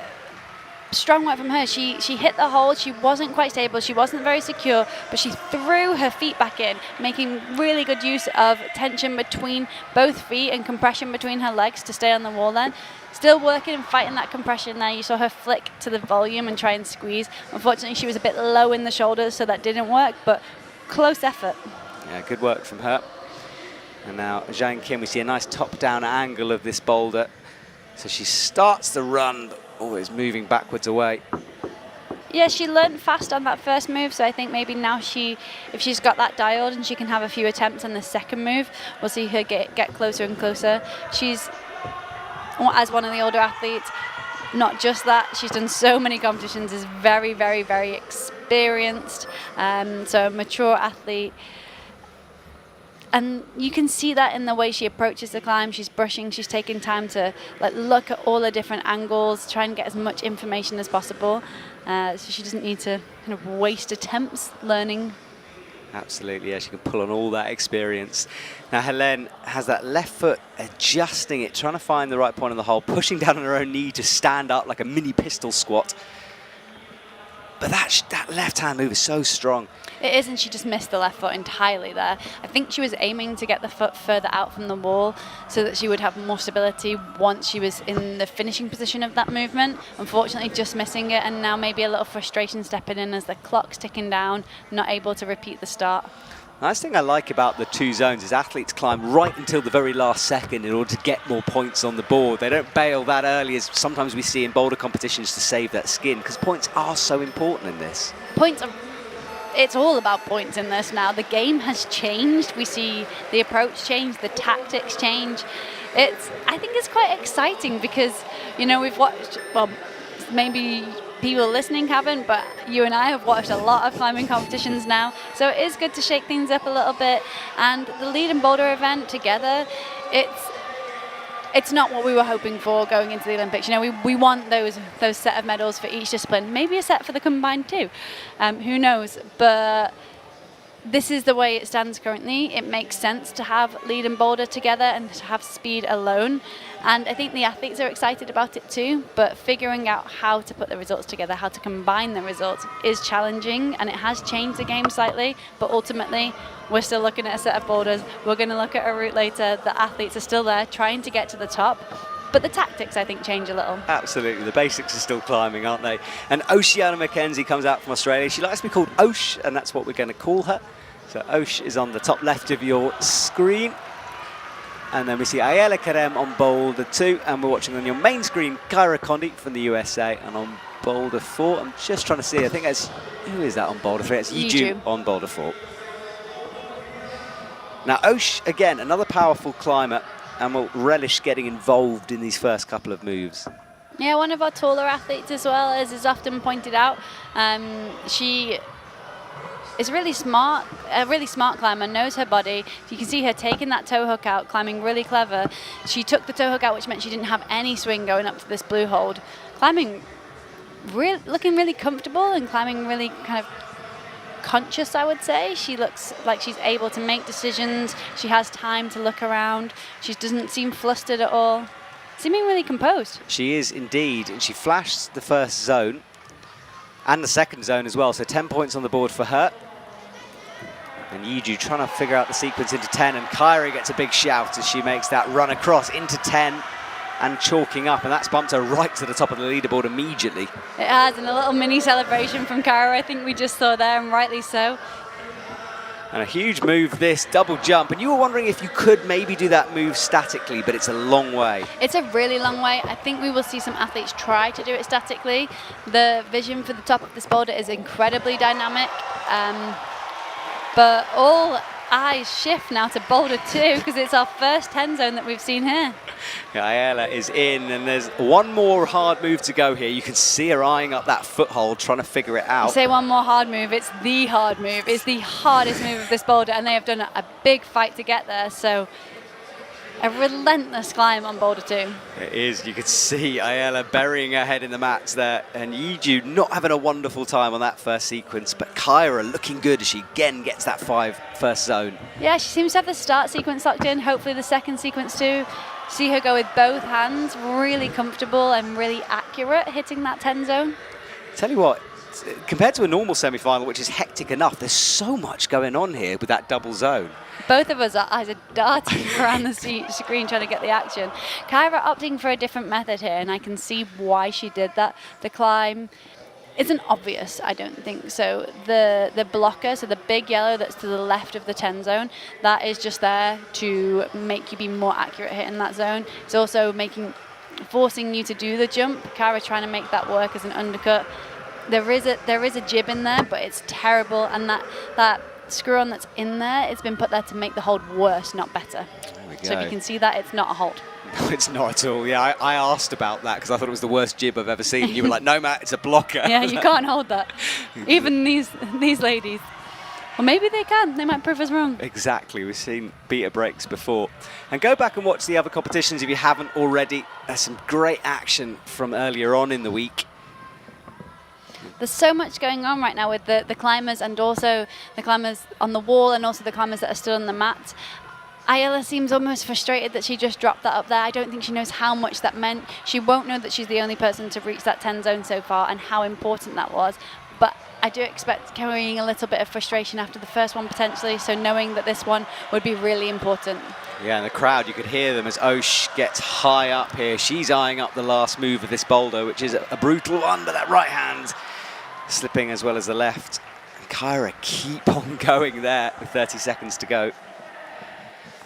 strong work from her. She hit the hold. She wasn't quite stable. She wasn't very secure, but she threw her feet back in, making really good use of tension between both feet and compression between her legs to stay on the wall then. Still working and fighting that compression there. You saw her flick to the volume and try and squeeze. Unfortunately, she was a bit low in the shoulders, so that didn't work, but close effort. Yeah, good work from her. And now Jain Kim, we see a nice top-down angle of this boulder. So she starts the run, but always moving backwards away. Yeah, she learned fast on that first move, so I think maybe now if she's got that dialed and she can have a few attempts on the second move, we'll see her get closer and closer. She's, as one of the older athletes, not just that, she's done so many competitions, is very, very, very experienced, so a mature athlete. And you can see that in the way she approaches the climb. She's brushing, she's taking time to look at all the different angles, try and get as much information as possible. So she doesn't need to kind of waste attempts learning. Absolutely, yeah, she can pull on all that experience. Now Helene has that left foot adjusting it, trying to find the right point on the hole, pushing down on her own knee to stand up like a mini pistol squat. But that left-hand move is so strong. It is, and she just missed the left foot entirely there. I think she was aiming to get the foot further out from the wall so that she would have more stability once she was in the finishing position of that movement. Unfortunately, just missing it, and now maybe a little frustration stepping in as the clock's ticking down, not able to repeat the start. The nice thing I like about the two zones is athletes climb right until the very last second in order to get more points on the board. They don't bail that early as sometimes we see in boulder competitions to save that skin, because points are so important in this. Points are, it's all about points in this now. The game has changed. We see the approach change, the tactics change. I think it's quite exciting because, you know, we've watched, well, maybe people listening haven't, but you and I have watched a lot of climbing competitions now, so it is good to shake things up a little bit. And the lead and boulder event together, it's not what we were hoping for going into the Olympics. You know, we want those set of medals for each discipline, maybe a set for the combined too. Who knows? But this is the way it stands currently. It makes sense to have lead and boulder together and to have speed alone. And I think the athletes are excited about it too, but figuring out how to put the results together, how to combine the results is challenging, and it has changed the game slightly, but ultimately we're still looking at a set of boulders. We're going to look at a route later. The athletes are still there trying to get to the top, but the tactics, I think, change a little. Absolutely. The basics are still climbing, aren't they? And Oceana Mackenzie comes out from Australia. She likes to be called Osh, and that's what we're going to call her. So Osh is on the top left of your screen. And then we see Ayala Karem on boulder 2, and we're watching on your main screen Kyra Condie from the USA, and on boulder 4, I'm just trying to see, I think that's, who is that on boulder 3? It's Yeju on boulder 4. Now Osh, again, another powerful climber, and will relish getting involved in these first couple of moves. Yeah, one of our taller athletes as well, as is often pointed out. She is really smart, a really smart climber, knows her body. You can see her taking that toe hook out, climbing really clever. She took the toe hook out, which meant she didn't have any swing going up to this blue hold. Climbing, looking really comfortable and climbing really kind of conscious, I would say. She looks like she's able to make decisions. She has time to look around. She doesn't seem flustered at all. Seeming really composed. She is indeed, and she flashed the first zone and the second zone as well, so 10 points on the board for her. And Yeju trying to figure out the sequence into 10, and Kyra gets a big shout as she makes that run across into 10 and chalking up, and that's bumped her right to the top of the leaderboard immediately. It has, and a little mini celebration from Kyra, I think we just saw there, and rightly so. And a huge move, this double jump. And you were wondering if you could maybe do that move statically, but it's a long way. It's a really long way. I think we will see some athletes try to do it statically. The vision for the top of this boulder is incredibly dynamic. But all eyes shift now to boulder 2 because it's our first 10 zone that we've seen here. Yeah, Ayala is in, and there's one more hard move to go here. You can see her eyeing up that foothold, trying to figure it out. You say one more hard move, it's the hard move. It's the hardest move of this boulder, and they have done a big fight to get there. So a relentless climb on boulder 2. It is. You could see Ayala burying her head in the mats there, and Yeju not having a wonderful time on that first sequence, but Kyra looking good as she again gets that first zone. Yeah, she seems to have the start sequence locked in, hopefully the second sequence too. See her go with both hands, really comfortable and really accurate hitting that 10 zone. Tell you what, compared to a normal semi-final, which is hectic enough, there's so much going on here with that double zone. Both of us, our eyes are darting around the screen trying to get the action. Kyra opting for a different method here, and I can see why she did that. The climb isn't obvious, I don't think. So the blocker, so the big yellow that's to the left of the 10 zone, that is just there to make you be more accurate hitting that zone. It's also forcing you to do the jump. Kyra trying to make that work as an undercut. There is a jib in there, but it's terrible, and that screw-on that's in there, it's been put there to make the hold worse, not better. There we go. So if you can see that, it's not a hold. No, it's not at all. Yeah, I asked about that because I thought it was the worst jib I've ever seen. You were like, no, Matt, it's a blocker. Yeah, you can't hold that. Even these ladies. Well, maybe they can. They might prove us wrong. Exactly. We've seen beta breaks before. And go back and watch the other competitions if you haven't already. There's some great action from earlier on in the week. There's so much going on right now with the climbers, and also the climbers on the wall, and also the climbers that are still on the mat. Ayala seems almost frustrated that she just dropped that up there. I don't think she knows how much that meant. She won't know that she's the only person to reach that 10 zone so far and how important that was. But I do expect carrying a little bit of frustration after the first one potentially, so knowing that this one would be really important. Yeah, and the crowd, you could hear them as Osh gets high up here. She's eyeing up the last move of this boulder, which is a brutal one, but that right hand slipping as well as the left. And Kyra keep on going there with 30 seconds to go.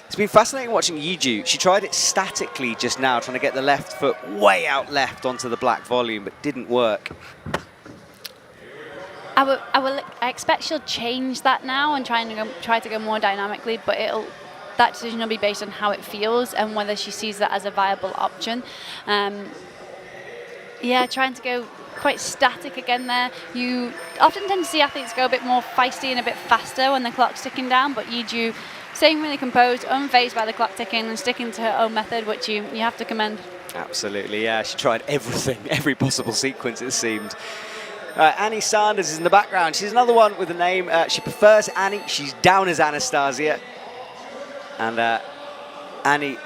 It's been fascinating watching Yeju. She tried it statically just now, trying to get the left foot way out left onto the black volume, but didn't work. I expect she'll change that now and try to go more dynamically, but that decision will be based on how it feels and whether she sees that as a viable option. Yeah, trying to go quite static again there. You often tend to see athletes go a bit more feisty and a bit faster when the clock's ticking down, but Yeju staying really composed, unfazed by the clock ticking and sticking to her own method, which you have to commend. Absolutely, yeah. She tried everything, every possible sequence it seemed. Annie Sanders is in the background. She's another one with a name. She prefers Annie. She's down as Anastasia. And Annie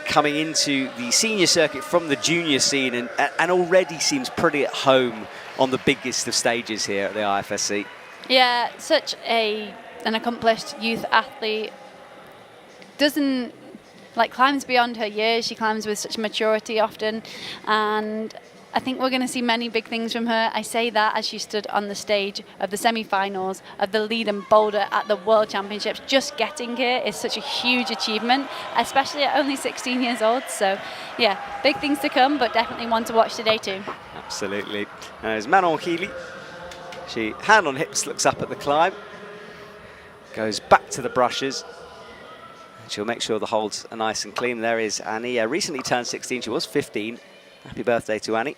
coming into the senior circuit from the junior scene and already seems pretty at home on the biggest of stages here at the IFSC. Yeah, such an accomplished youth athlete. Climbs beyond her years. She climbs with such maturity often, and I think we're going to see many big things from her. I say that as she stood on the stage of the semi-finals of the lead in Boulder at the World Championships. Just getting here is such a huge achievement, especially at only 16 years old. So, yeah, big things to come, but definitely one to watch today too. Absolutely. There's Manon Healy. She, hand on hips, looks up at the climb, goes back to the brushes. She'll make sure the holds are nice and clean. There is Annie, recently turned 16. She was 15. Happy birthday to Annie.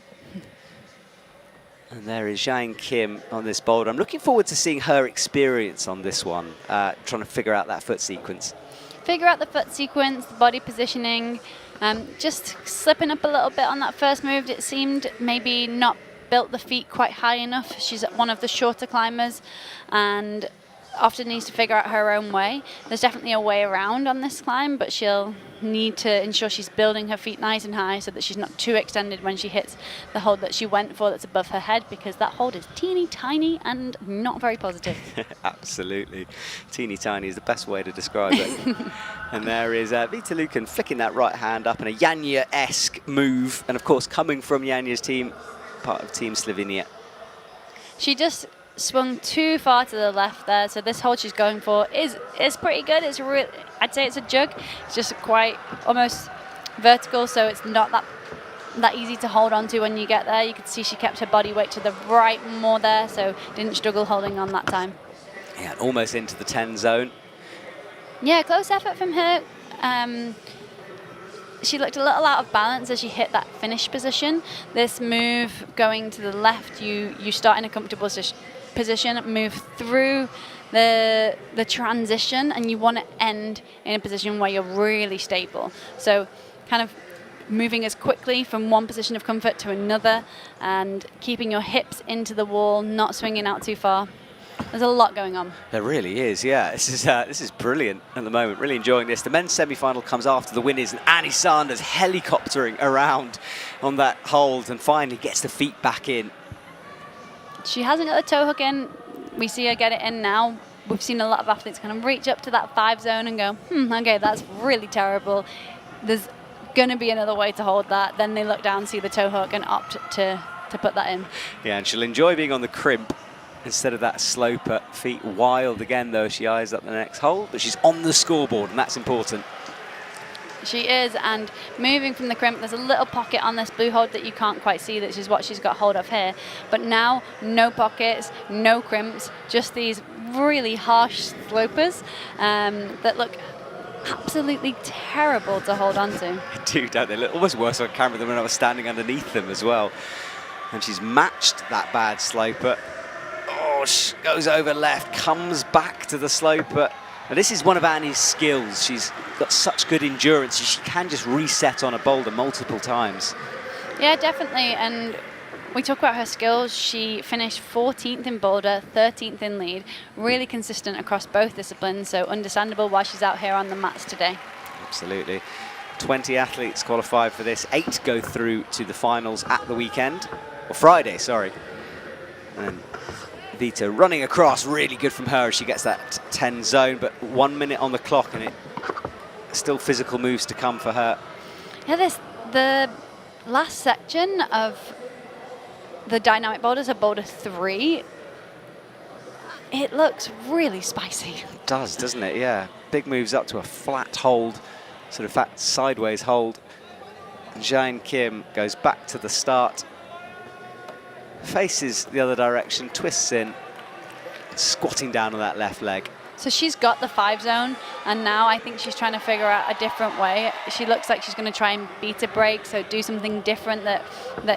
And there is Jain Kim on this boulder. I'm looking forward to seeing her experience on this one, trying to figure out that foot sequence. Figure out the foot sequence, the body positioning, just slipping up a little bit on that first move. It seemed maybe not built the feet quite high enough. She's one of the shorter climbers and often needs to figure out her own way. There's definitely a way around on this climb, but she'll need to ensure she's building her feet nice and high so that she's not too extended when she hits the hold that she went for that's above her head, because that hold is teeny tiny and not very positive. Absolutely. Teeny tiny is the best way to describe it. And there is Vita Lukan flicking that right hand up in a Janja-esque move. And of course, coming from Janja's team, part of Team Slovenia. She just swung too far to the left there, so this hold she's going for is pretty good. It's really, I'd say it's a jug. It's just quite almost vertical, so it's not that easy to hold on to when you get there. You could see she kept her body weight to the right more there, so didn't struggle holding on that time. Yeah, almost into the 10 zone. Yeah, close effort from her. She looked a little out of balance as she hit that finish position. This move going to the left, you start in a comfortable position, move through the transition, and you want to end in a position where you're really stable. So kind of moving as quickly from one position of comfort to another and keeping your hips into the wall, not swinging out too far. There's a lot going on. There really is, yeah. This is brilliant at the moment. Really enjoying this. The men's semi-final comes after the winners, and Annie Sanders helicoptering around on that hold and finally gets the feet back in. She hasn't got the toe hook in. We see her get it in now. We've seen a lot of athletes kind of reach up to that 5 zone and go, okay, that's really terrible. There's going to be another way to hold that. Then they look down, see the toe hook, and opt to put that in. Yeah, and she'll enjoy being on the crimp instead of that sloper. Feet wild again, though. She eyes up the next hole, but she's on the scoreboard, and that's important. She is, and moving from the crimp, there's a little pocket on this blue hold that you can't quite see, which is what she's got hold of here. But now, no pockets, no crimps, just these really harsh slopers that look absolutely terrible to hold on to. They do, don't they? Look almost worse on camera than when I was standing underneath them as well. And she's matched that bad sloper. Oh, she goes over left, comes back to the sloper. And this is one of Annie's skills. She's got such good endurance. She can just reset on a boulder multiple times. Yeah, definitely. And we talk about her skills. She finished 14th in Boulder, 13th in lead. Really consistent across both disciplines. So understandable why she's out here on the mats today. Absolutely. 20 athletes qualified for this. 8 go through to the finals at the weekend. Or Friday, sorry. And Vita running across, really good from her as she gets that 10 zone, but 1 minute on the clock and it still physical moves to come for her. Yeah, the last section of the dynamic boulders of Boulder 3, it looks really spicy. It does, doesn't it? Yeah. Big moves up to a flat hold, sort of flat sideways hold. And Jain Kim goes back to the start. Faces the other direction, twists in, squatting down on that left leg. So she's got the 5 zone, and now I think she's trying to figure out a different way. She looks like she's going to try and beat a break, so do something different that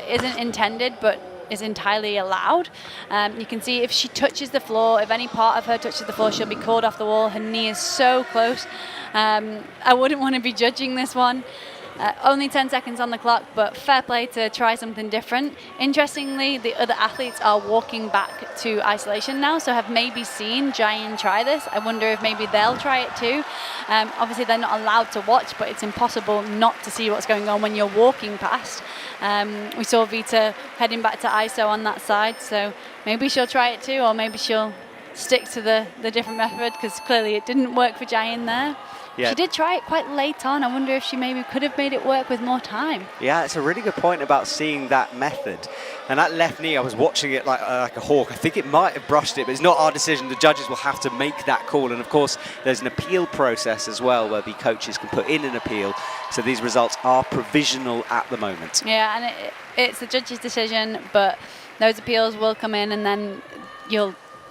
isn't intended but is entirely allowed. You can see if she touches the floor, if any part of her touches the floor, she'll be called off the wall. Her knee is so close. I wouldn't want to be judging this one. Only 10 seconds on the clock, but fair play to try something different. Interestingly, the other athletes are walking back to isolation now, so have maybe seen Jain try this. I wonder if maybe they'll try it too. Obviously, they're not allowed to watch, but it's impossible not to see what's going on when you're walking past. We saw Vita heading back to ISO on that side, so maybe she'll try it too, or maybe she'll stick to the different method, because clearly it didn't work for Jain there. Yeah. She did try it quite late on. I wonder if she maybe could have made it work with more time. Yeah, it's a really good point about seeing that method. And that left knee, I was watching it like a hawk. I think it might have brushed it, but it's not our decision. The judges will have to make that call. And of course, there's an appeal process as well where the coaches can put in an appeal. So these results are provisional at the moment. Yeah, and it's the judge's decision, but those appeals will come in, and then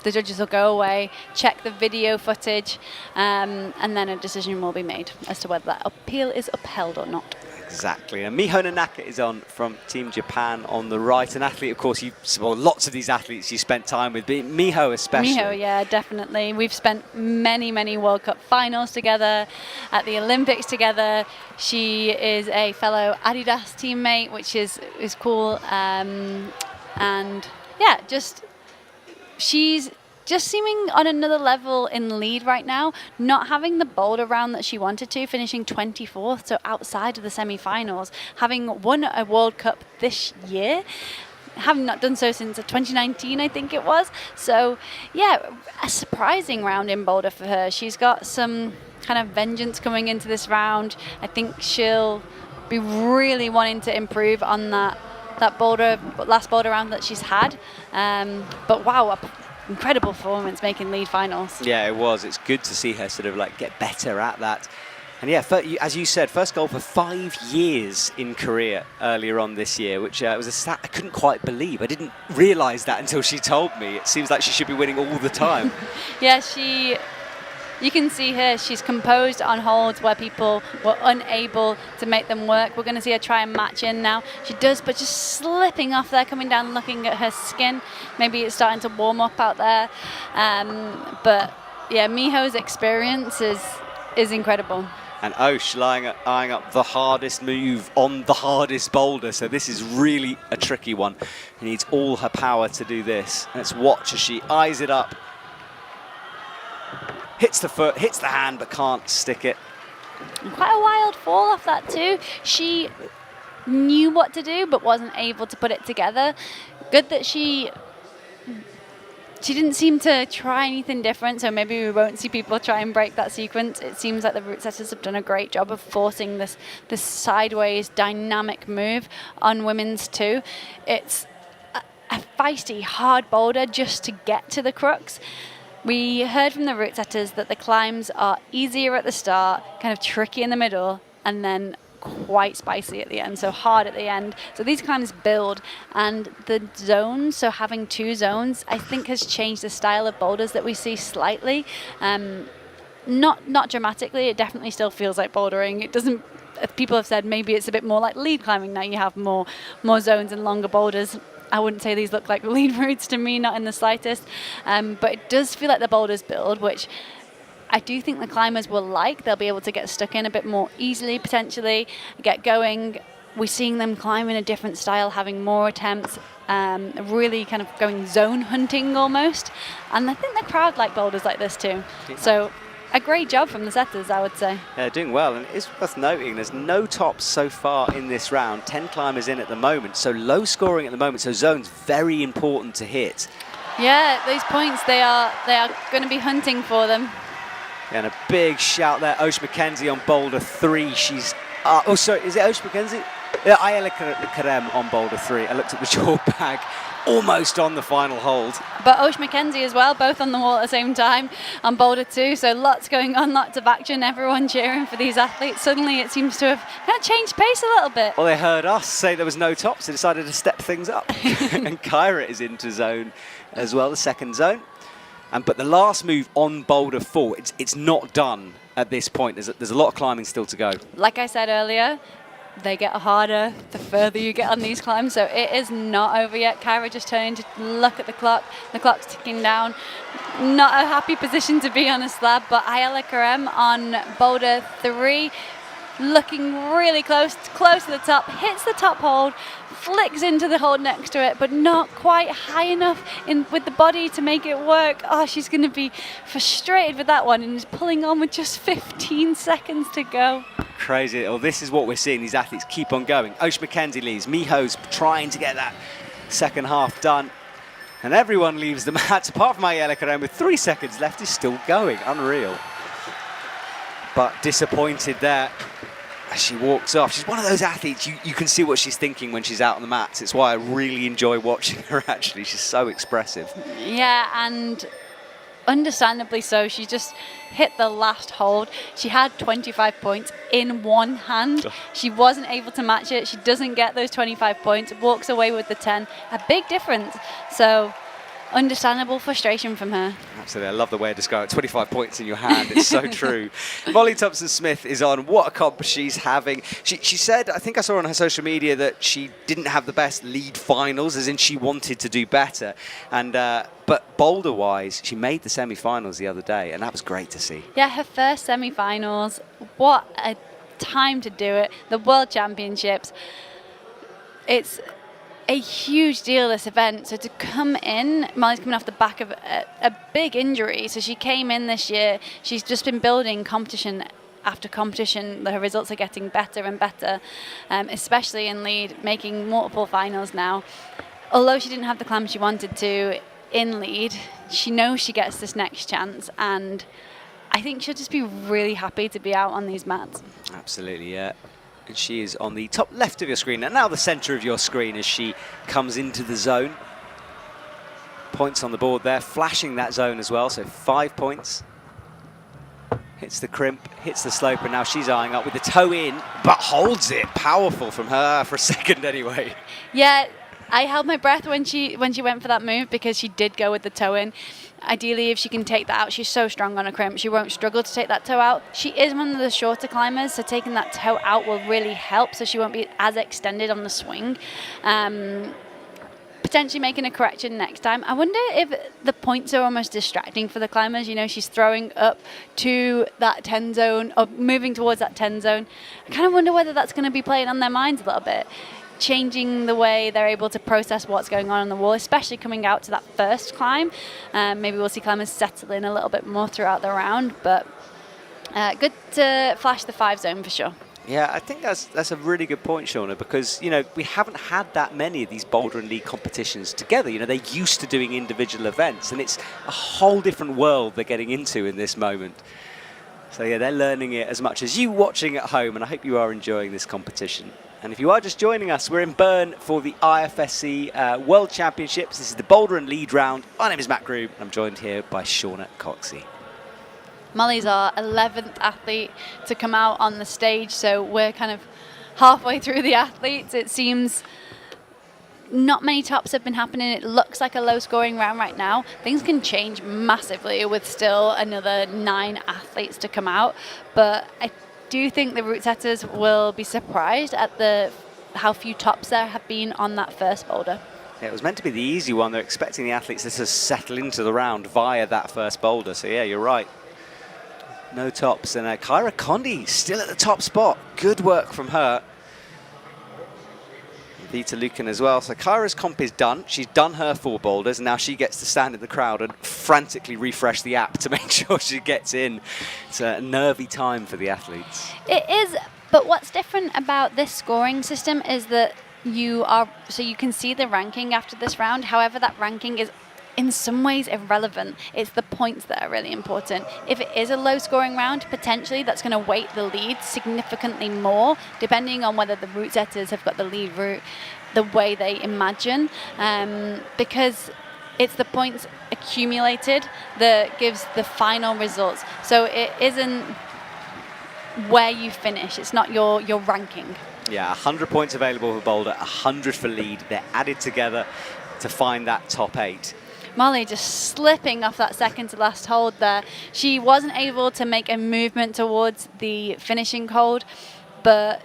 the judges will go away, check the video footage, and then a decision will be made as to whether that appeal is upheld or not. Exactly. And Miho Nonaka is on from Team Japan on the right. An athlete, of course, lots of these athletes you spent time with, but Miho especially. Miho, yeah, definitely. We've spent many, many World Cup finals together, at the Olympics together. She is a fellow Adidas teammate, which is cool. And yeah, she's just seeming on another level in lead right now, not having the boulder round that she wanted to, finishing 24th, so outside of the semi-finals, having won a World Cup this year, having not done so since 2019, I think it was. So, yeah, a surprising round in boulder for her. She's got some kind of vengeance coming into this round. I think she'll be really wanting to improve on that last boulder round that she's had. But wow, incredible performance making lead finals. Yeah, it was. It's good to see her sort of like get better at that. And yeah, as you said, first goal for 5 years in Korea earlier on this year, which was a stat I couldn't quite believe. I didn't realise that until she told me. It seems like she should be winning all the time. Yeah, you can see her, she's composed on holds where people were unable to make them work. We're going to see her try and match in now. She does, but just slipping off there, coming down, looking at her skin. Maybe it's starting to warm up out there. But yeah, Miho's experience is incredible. And Osh eyeing up the hardest move on the hardest boulder. So this is really a tricky one. She needs all her power to do this. Let's watch as she eyes it up. Hits the foot, hits the hand, but can't stick it. Quite a wild fall off that too. She knew what to do, but wasn't able to put it together. Good that she didn't seem to try anything different, so maybe we won't see people try and break that sequence. It seems like the route setters have done a great job of forcing this sideways dynamic move on women's too. It's a feisty, hard boulder just to get to the crux. We heard from the route setters that the climbs are easier at the start, kind of tricky in the middle, and then quite spicy at the end, so hard at the end. So these climbs build, and the zones, so having 2 zones, I think has changed the style of boulders that we see slightly. Not dramatically, it definitely still feels like bouldering. It doesn't, people have said maybe it's a bit more like lead climbing now, you have more zones and longer boulders. I wouldn't say these look like lead routes to me, not in the slightest. But it does feel like the boulders build, which I do think the climbers will like. They'll be able to get stuck in a bit more easily, potentially, get going. We're seeing them climb in a different style, having more attempts, really kind of going zone hunting almost. And I think the crowd like boulders like this too. So a great job from the setters, I would say. Yeah, doing well, and it's worth noting there's no tops so far in this round. 10 climbers in at the moment, so low scoring at the moment, so zones very important to hit. Yeah, these points, they are going to be hunting for them. And a big shout there, Oceana Mackenzie on boulder 3. She's, oh sorry, is it Oceana Mackenzie? Yeah, Ayala Karem on boulder 3. I looked at the short bag, almost on the final hold. But Oceana Mackenzie as well, both on the wall at the same time on boulder 2. So lots going on, lots of action, everyone cheering for these athletes. Suddenly it seems to have kind of changed pace a little bit. Well, they heard us say there was no tops, they decided to step things up. And Kyra is into zone as well, the second zone. But the last move on boulder 4, it's not done at this point. There's a lot of climbing still to go. Like I said earlier, they get harder the further you get on these climbs, so it is not over yet. Kyra just turning to look at the clock. The clock's ticking down. Not a happy position to be on a slab, but Ayala Karem on boulder 3, looking really close to the top, hits the top hold, flicks into the hold next to it, but not quite high enough with the body to make it work. Oh, she's going to be frustrated with that one and is pulling on with just 15 seconds to go. Crazy. Well, this is what we're seeing. These athletes keep on going. Osh Mackenzie leaves. Miho's trying to get that second half done. And everyone leaves the mats, apart from Ayala Karem with 3 seconds left, is still going. Unreal. but disappointed there as she walks off. She's one of those athletes, you can see what she's thinking when she's out on the mats. It's why I really enjoy watching her, actually. She's so expressive. Yeah, and understandably so. She just hit the last hold. She had 25 points in one hand. She wasn't able to match it. She doesn't get those 25 points, walks away with the 10. A big difference. So understandable frustration from her. Absolutely, I love the way I describe it. 25 points in your hand, it's so true. Molly Thompson-Smith is on. What a comp she's having. She said, I think I saw on her social media, that she didn't have the best lead finals, as in she wanted to do better. And but boulder-wise, she made the semi-finals the other day, and that was great to see. Yeah, her first semi-finals. What a time to do it. The World Championships. It's a huge deal, this event. So to come in, Molly's coming off the back of a big injury. So she came in this year. She's just been building competition after competition. Her results are getting better and better, especially in lead, making multiple finals now. Although she didn't have the climb she wanted to in lead, she knows she gets this next chance, and I think she'll just be really happy to be out on these mats. Absolutely, yeah. And she is on the top left of your screen, and now the centre of your screen as she comes into the zone. Points on the board there, flashing that zone as well, so 5 points. Hits the crimp, hits the slope, and now she's eyeing up with the toe in, but holds it. Powerful from her for a second anyway. Yeah, I held my breath when she went for that move, because she did go with the toe in. Ideally, if she can take that out, she's so strong on a crimp, she won't struggle to take that toe out. She is one of the shorter climbers, so taking that toe out will really help, so she won't be as extended on the swing. Potentially making a correction next time. I wonder if the points are almost distracting for the climbers. You know, she's throwing up to that 10 zone, or moving towards that 10 zone. I kind of wonder whether that's going to be playing on their minds a little bit, changing the way they're able to process what's going on the wall, especially coming out to that first climb. Maybe we'll see climbers settle in a little bit more throughout the round, but good to flash the 5 zone for sure. Yeah, I think that's a really good point, Shauna, because, you know, we haven't had that many of these boulder and league competitions together. You know, they're used to doing individual events, and it's a whole different world they're getting into in this moment. So yeah, they're learning it as much as you watching at home, and I hope you are enjoying this competition. And if you are just joining us, we're in Bern for the IFSC World Championships. This is the boulder and lead round. My name is Matt Groom, and I'm joined here by Shauna Coxey. Molly's our 11th athlete to come out on the stage, so we're kind of halfway through the athletes. It seems not many tops have been happening. It looks like a low-scoring round right now. Things can change massively with still another 9 athletes to come out, but I do think the route setters will be surprised at how few tops there have been on that first boulder. Yeah, it was meant to be the easy one. They're expecting the athletes to settle into the round via that first boulder, so yeah, you're right. No tops, and Kyra Condie still at the top spot. Good work from her. Vita Lukan as well. So Kyra's comp is done. She's done her 4 boulders, and now she gets to stand in the crowd and frantically refresh the app to make sure she gets in. It's a nervy time for the athletes. It is, but what's different about this scoring system is that you can see the ranking after this round. However, that ranking is in some ways irrelevant. It's the points that are really important. If it is a low scoring round, potentially that's going to weight the lead significantly more, depending on whether the route setters have got the lead route the way they imagine, because it's the points accumulated that gives the final results. So it isn't where you finish, it's not your ranking. Yeah, 100 points available for boulder, 100 for lead. They're added together to find that top 8. Molly just slipping off that second to last hold there. She wasn't able to make a movement towards the finishing hold, but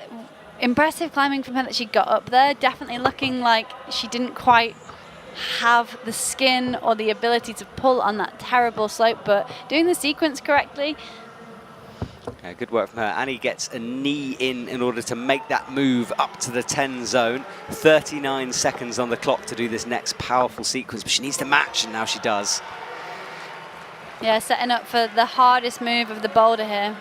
impressive climbing from her that she got up there. Definitely looking like she didn't quite have the skin or the ability to pull on that terrible slope, but doing the sequence correctly. Good work from her. Annie gets a knee in order to make that move up to the 10 zone. 39 seconds on the clock to do this next powerful sequence, but she needs to match, and now she does. Yeah, setting up for the hardest move of the boulder here.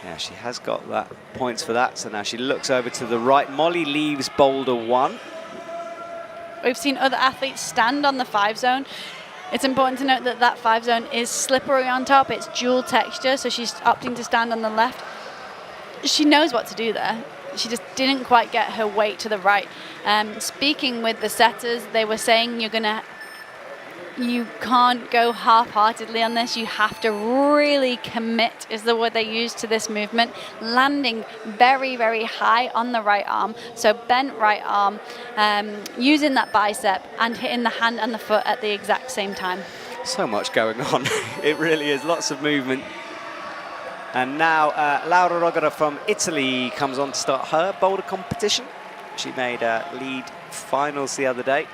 Yeah, she has got that points for that, so now she looks over to the right. Molly leaves boulder 1. We've seen other athletes stand on the 5 zone. It's important to note that that 5 zone is slippery on top. It's dual texture, so she's opting to stand on the left. She knows what to do there. She just didn't quite get her weight to the right. Speaking with the setters, they were saying you can't go half-heartedly on this. You have to really commit, is the word they use, to this movement. Landing very, very high on the right arm. So bent right arm, using that bicep and hitting the hand and the foot at the exact same time. So much going on. It really is. Lots of movement. And now Laura Rogara from Italy comes on to start her boulder competition. She made lead finals the other day.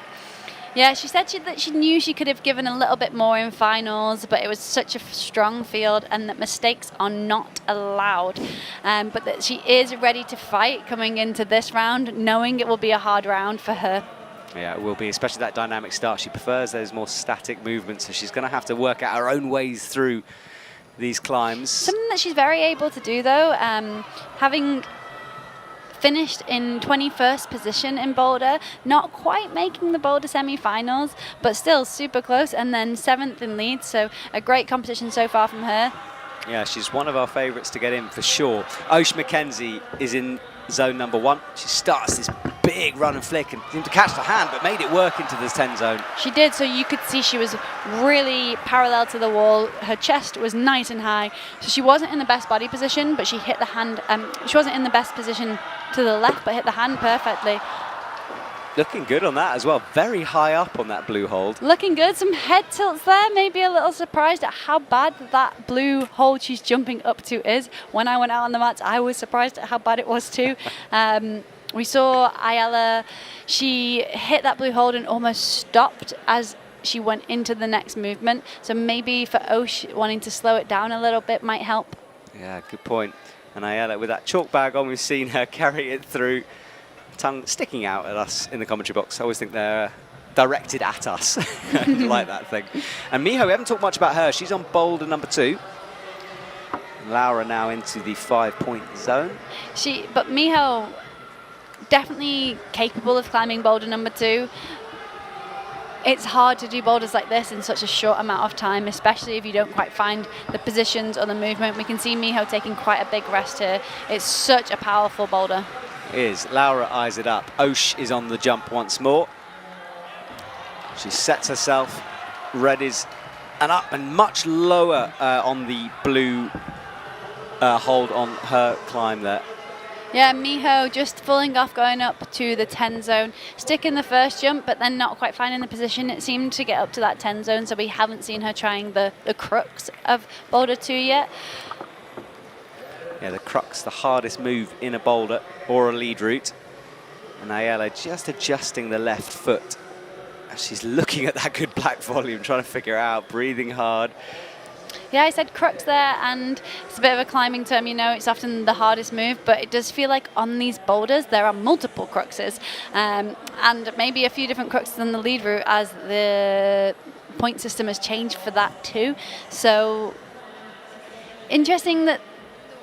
Yeah, she said that she knew she could have given a little bit more in finals, but it was such a strong field and that mistakes are not allowed. But that she is ready to fight coming into this round, knowing it will be a hard round for her. Yeah, it will be, especially that dynamic start. She prefers those more static movements, so she's going to have to work out her own ways through these climbs. Something that she's very able to do, though, having finished in 21st position in Boulder, not quite making the Boulder semi-finals, but still super close, and then 7th in lead, so a great competition so far from her. Yeah, she's one of our favourites to get in for sure. Oceana Mackenzie is in zone number 1. She starts this big run and flick and seemed to catch the hand, but made it work into the 10 zone. She did, so you could see she was really parallel to the wall. Her chest was nice and high, so she wasn't in the best body position, but she hit the hand. She wasn't in the best position to the left, but hit the hand perfectly. Looking good on that as well. Very high up on that blue hold. Looking good. Some head tilts there. Maybe a little surprised at how bad that blue hold she's jumping up to is. When I went out on the mats, I was surprised at how bad it was too. We saw Ayala. She hit that blue hold and almost stopped as she went into the next movement. So maybe for Osh, wanting to slow it down a little bit might help. Yeah, good point. And Ayala, with that chalk bag on, we've seen her carry it through. Tongue sticking out at us in the commentary box. I always think they're directed at us. I like that thing. And Miho, we haven't talked much about her. She's on boulder number 2. Laura now into the 5-point zone. But Miho, definitely capable of climbing boulder number 2. It's hard to do boulders like this in such a short amount of time, especially if you don't quite find the positions or the movement. We can see Miho taking quite a big rest here. It's such a powerful boulder. Is. Laura eyes it up. Osh is on the jump once more. She sets herself, readies, and up and much lower on the blue hold on her climb there. Yeah, Miho just falling off, going up to the 10 zone, sticking the first jump, but then not quite finding the position. It seemed to get up to that 10 zone, so we haven't seen her trying the crux of boulder 2 yet. Yeah, the crux, the hardest move in a boulder or a lead route. And Ayala just adjusting the left foot as she's looking at that good black volume, trying to figure out, breathing hard. Yeah, I said crux there, and it's a bit of a climbing term, you know, it's often the hardest move, but it does feel like on these boulders there are multiple cruxes, and maybe a few different cruxes than the lead route as the point system has changed for that too. So interesting that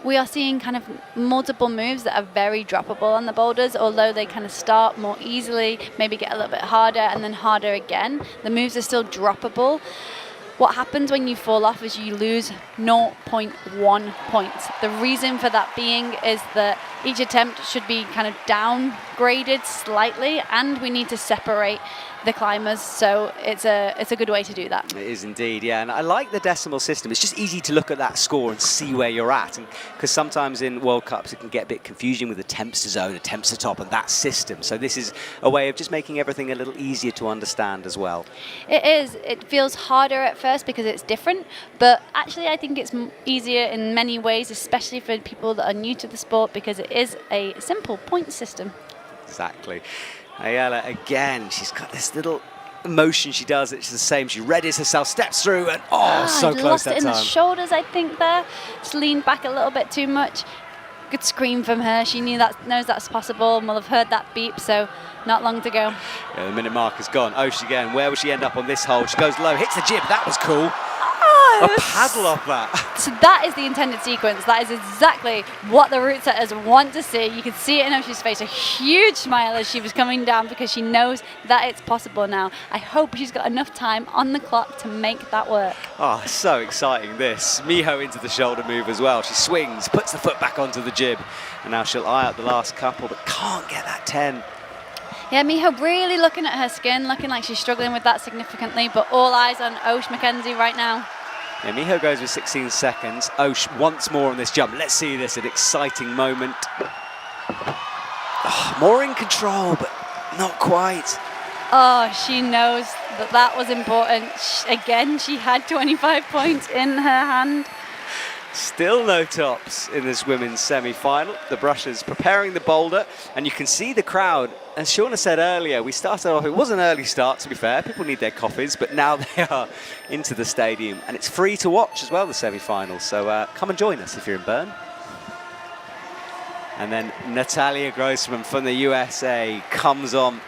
we are seeing kind of multiple moves that are very droppable on the boulders, although they kind of start more easily, maybe get a little bit harder and then harder again. The moves are still droppable. What happens when you fall off is you lose 0.1 points. The reason for that being is that each attempt should be kind of downgraded slightly, and we need to separate the climbers, so it's a good way to do that. It is indeed, yeah, and I like the decimal system. It's just easy to look at that score and see where you're at, because sometimes in World Cups it can get a bit confusing with attempts to zone, attempts to top, and that system. So this is a way of just making everything a little easier to understand as well. It is. It feels harder at first because it's different, but actually I think it's easier in many ways, especially for people that are new to the sport, because it is a simple point system. Exactly. Ayala again, she's got this little motion she does, it's the same. She readies herself, steps through, and so close that time. Lost it in the shoulders, I think, there. Just leaned back a little bit too much. Good scream from her. She knows that's possible, and will have heard that beep, so not long to go. Yeah, the minute mark is gone. Osh again, where will she end up on this hole? She goes low, hits the jib, that was cool. Oh, A paddle off that. So that is the intended sequence. That is exactly what the route setters want to see. You could see it in Oce's face, a huge smile as she was coming down because she knows that it's possible now. I hope she's got enough time on the clock to make that work. Oh, so exciting this. Miho into the shoulder move as well. She swings, puts the foot back onto the jib, and now she'll eye out the last couple, but can't get that 10. Yeah, Miho really looking at her skin, looking like she's struggling with that significantly, but all eyes on Oceana Mackenzie right now. Yeah, Miho goes with 16 seconds. Osh once more on this jump. Let's see this, an exciting moment. Oh, more in control, but not quite. Oh, she knows that that was important. Again, she had 25 points in her hand. Still no tops in this women's semi-final. The brushers preparing the boulder, and you can see the crowd. As Shauna said earlier, we started off, it was an early start to be fair, people need their coffees, but now they are into the stadium, and it's free to watch as well, the semi-finals, so come and join us if you're in Bern. And then Natalia Grossman from the USA comes on.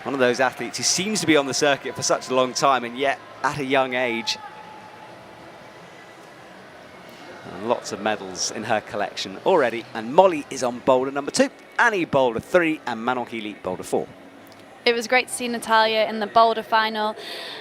One of those athletes who seems to be on the circuit for such a long time, and yet at a young age. And lots of medals in her collection already. And Molly is on boulder number 2, Annie boulder 3, and Manon Healy boulder 4. It was great to see Natalia in the boulder final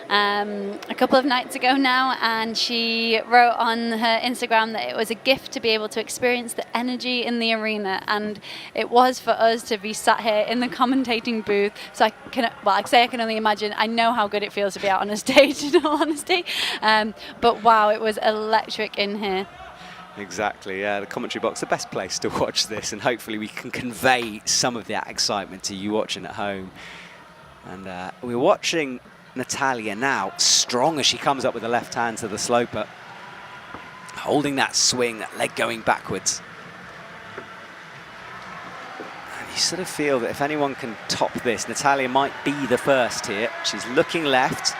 a couple of nights ago now, and she wrote on her Instagram that it was a gift to be able to experience the energy in the arena, and it was for us to be sat here in the commentating booth. So I can only imagine. I know how good it feels to be out on a stage, in all honesty, but wow, it was electric in here. Exactly, yeah, the commentary box, the best place to watch this, and hopefully we can convey some of that excitement to you watching at home. And we're watching Natalia now, strong as she comes up with the left hand to the sloper, holding that swing, that leg going backwards. And you sort of feel that if anyone can top this, Natalia might be the first here. She's looking left.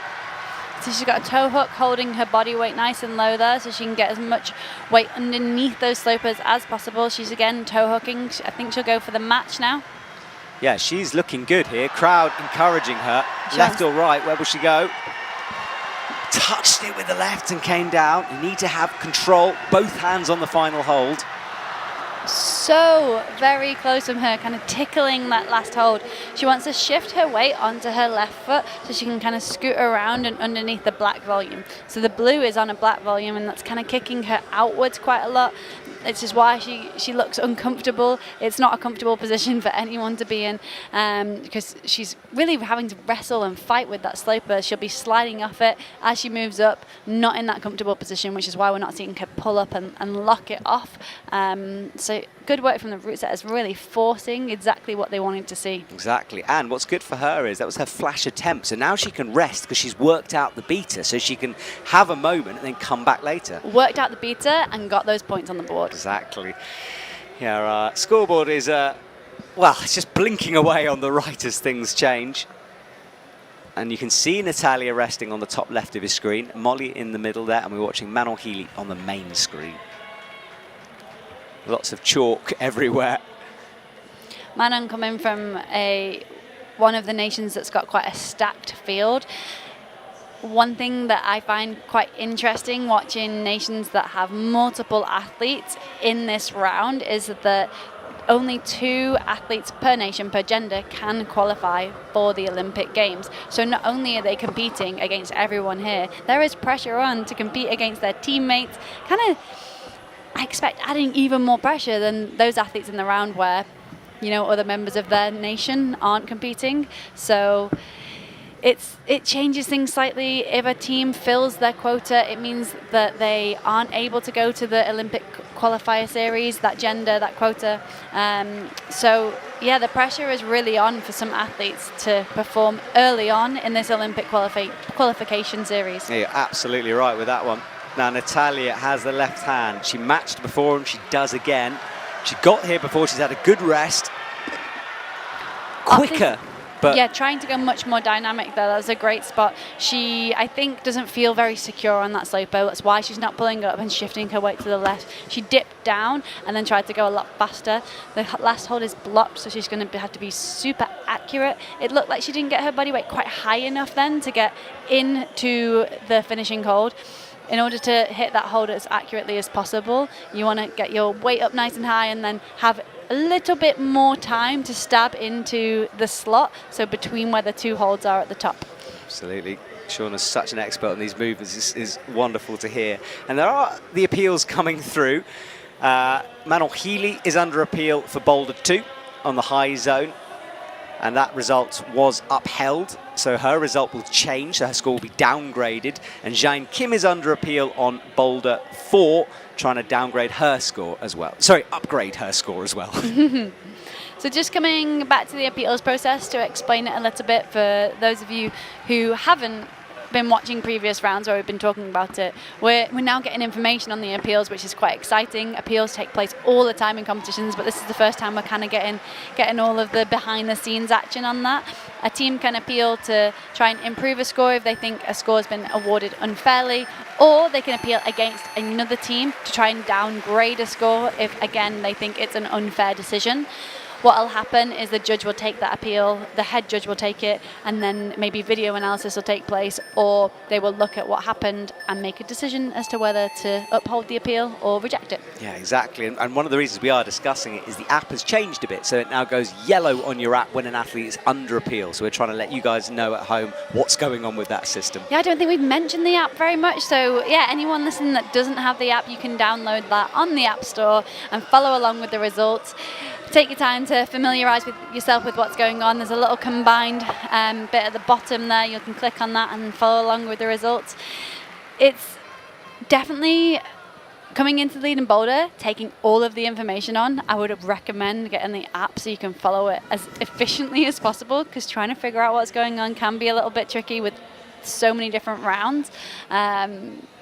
So she's got a toe hook holding her body weight nice and low there, so she can get as much weight underneath those slopers as possible. She's again toe hooking. I think she'll go for the match now. Yeah, she's looking good here. Crowd encouraging her. Left or right, where will she go? Touched it with the left and came down. You need to have control, both hands on the final hold. So very close from her, kind of tickling that last hold. She wants to shift her weight onto her left foot so she can kind of scoot around and underneath the black volume. So the blue is on a black volume, and that's kind of kicking her outwards quite a lot. It's just why she looks uncomfortable. It's not a comfortable position for anyone to be in, because she's really having to wrestle and fight with that sloper. She'll be sliding off it as she moves up, not in that comfortable position, which is why we're not seeing her pull up and lock it off. So good work from the route setters, really forcing exactly what they wanted to see. Exactly, and what's good for her is that was her flash attempt, so now she can rest because she's worked out the beater, so she can have a moment and then come back later. Worked out the beater and got those points on the board. Exactly. Yeah, our scoreboard is, well, it's just blinking away on the right as things change. And you can see Natalia resting on the top left of his screen, Molly in the middle there, and we're watching Manon Healy on the main screen. Lots of chalk everywhere. Manon coming from one of the nations that's got quite a stacked field. One thing that I find quite interesting watching nations that have multiple athletes in this round is that only 2 athletes per nation, per gender, can qualify for the Olympic Games. So not only are they competing against everyone here, there is pressure on to compete against their teammates. Kind of, I expect, adding even more pressure than those athletes in the round where, you know, other members of their nation aren't competing. So it changes things slightly. If a team fills their quota, it means that they aren't able to go to the Olympic qualifier series, that gender, that quota. So yeah, the pressure is really on for some athletes to perform early on in this Olympic qualification series. Yeah, you're absolutely right with that one. Now Natalia has the left hand. She matched before and she does again. She got here before, she's had a good rest. Quicker But yeah, trying to go much more dynamic there. That was a great spot. She, I think, doesn't feel very secure on that slope. That's why she's not pulling up and shifting her weight to the left. She dipped down and then tried to go a lot faster. The last hold is blocked, so she's going to have to be super accurate. It looked like she didn't get her body weight quite high enough then to get into the finishing hold. In order to hit that hold as accurately as possible, you want to get your weight up nice and high and then have a little bit more time to stab into the slot, so between where the two holds are at the top. Absolutely. Shauna's such an expert on these movements. This is wonderful to hear. And there are the appeals coming through. Manon Healy is under appeal for Boulder 2 on the high zone, and that result was upheld. So her result will change, so her score will be downgraded. And Jain Kim is under appeal on Boulder 4, trying to downgrade her score as well. Sorry, upgrade her score as well. So just coming back to the appeals process to explain it a little bit for those of you who haven't been watching previous rounds where we've been talking about it, we're now getting information on the appeals, which is quite exciting. Appeals take place all the time in competitions, but this is the first time we're kind of getting all of the behind the scenes action on that. A team can appeal to try and improve a score if they think a score has been awarded unfairly, or they can appeal against another team to try and downgrade a score if, again, they think it's an unfair decision. What will happen is the judge will take that appeal, the head judge will take it, and then maybe video analysis will take place, or they will look at what happened and make a decision as to whether to uphold the appeal or reject it. Yeah, exactly. And one of the reasons we are discussing it is the app has changed a bit, so it now goes yellow on your app when an athlete is under appeal. So we're trying to let you guys know at home what's going on with that system. Yeah, I don't think we've mentioned the app very much. So yeah, anyone listening that doesn't have the app, you can download that on the App Store and follow along with the results. Take your time to familiarise with yourself with what's going on. There's a little combined bit at the bottom there. You can click on that and follow along with the results. It's definitely coming into the lead in Boulder, taking all of the information on. I would recommend getting the app so you can follow it as efficiently as possible, because trying to figure out what's going on can be a little bit tricky with so many different rounds,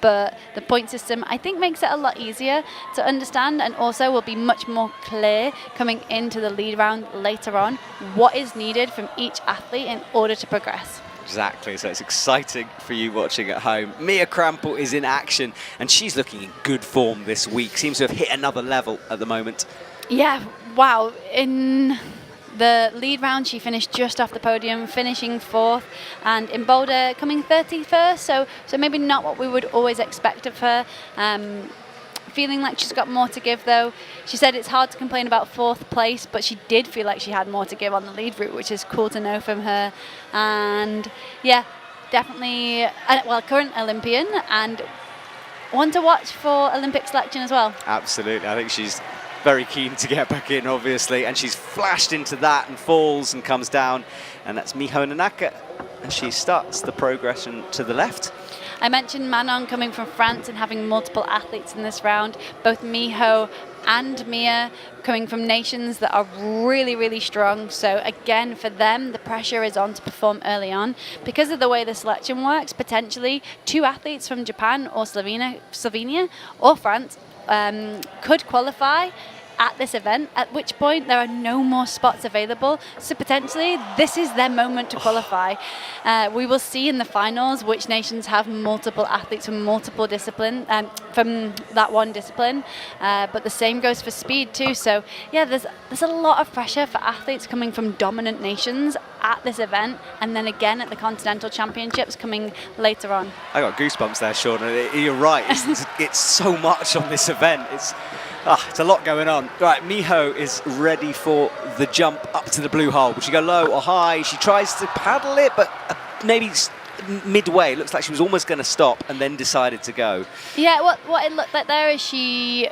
but the point system I think makes it a lot easier to understand, and also will be much more clear coming into the lead round later on what is needed from each athlete in order to progress. Exactly, so it's exciting for you watching at home. Mia Krampel is in action, and she's looking in good form this week. Seems to have hit another level at the moment. Yeah, wow. In the lead round, she finished just off the podium, finishing 4th, and in Boulder coming 31st, so maybe not what we would always expect of her. Feeling like she's got more to give, though. She said it's hard to complain about 4th place, but she did feel like she had more to give on the lead route, which is cool to know from her. And yeah, definitely, current Olympian, and one to watch for Olympic selection as well. Absolutely, I think she's very keen to get back in, obviously, and she's flashed into that and falls and comes down, and that's Miho Nonaka, and she starts the progression to the left. I mentioned Manon coming from France and having multiple athletes in this round. Both Miho and Mia coming from nations that are really, really strong. So again, for them, the pressure is on to perform early on. Because of the way the selection works, potentially 2 athletes from Japan or Slovenia or France could qualify at this event, at which point there are no more spots available. So potentially this is their moment to qualify. We will see in the finals which nations have multiple athletes from multiple disciplines, from that one discipline, but the same goes for speed too. So yeah, there's a lot of pressure for athletes coming from dominant nations at this event, and then again at the Continental Championships coming later on. I got goosebumps there, Shauna. You're right, it's so much on this event. It's a lot going on. Right, Miho is ready for the jump up to the blue hole. Will she go low or high? She tries to paddle it, but maybe midway. It looks like she was almost going to stop and then decided to go. Yeah, what it looked like there is she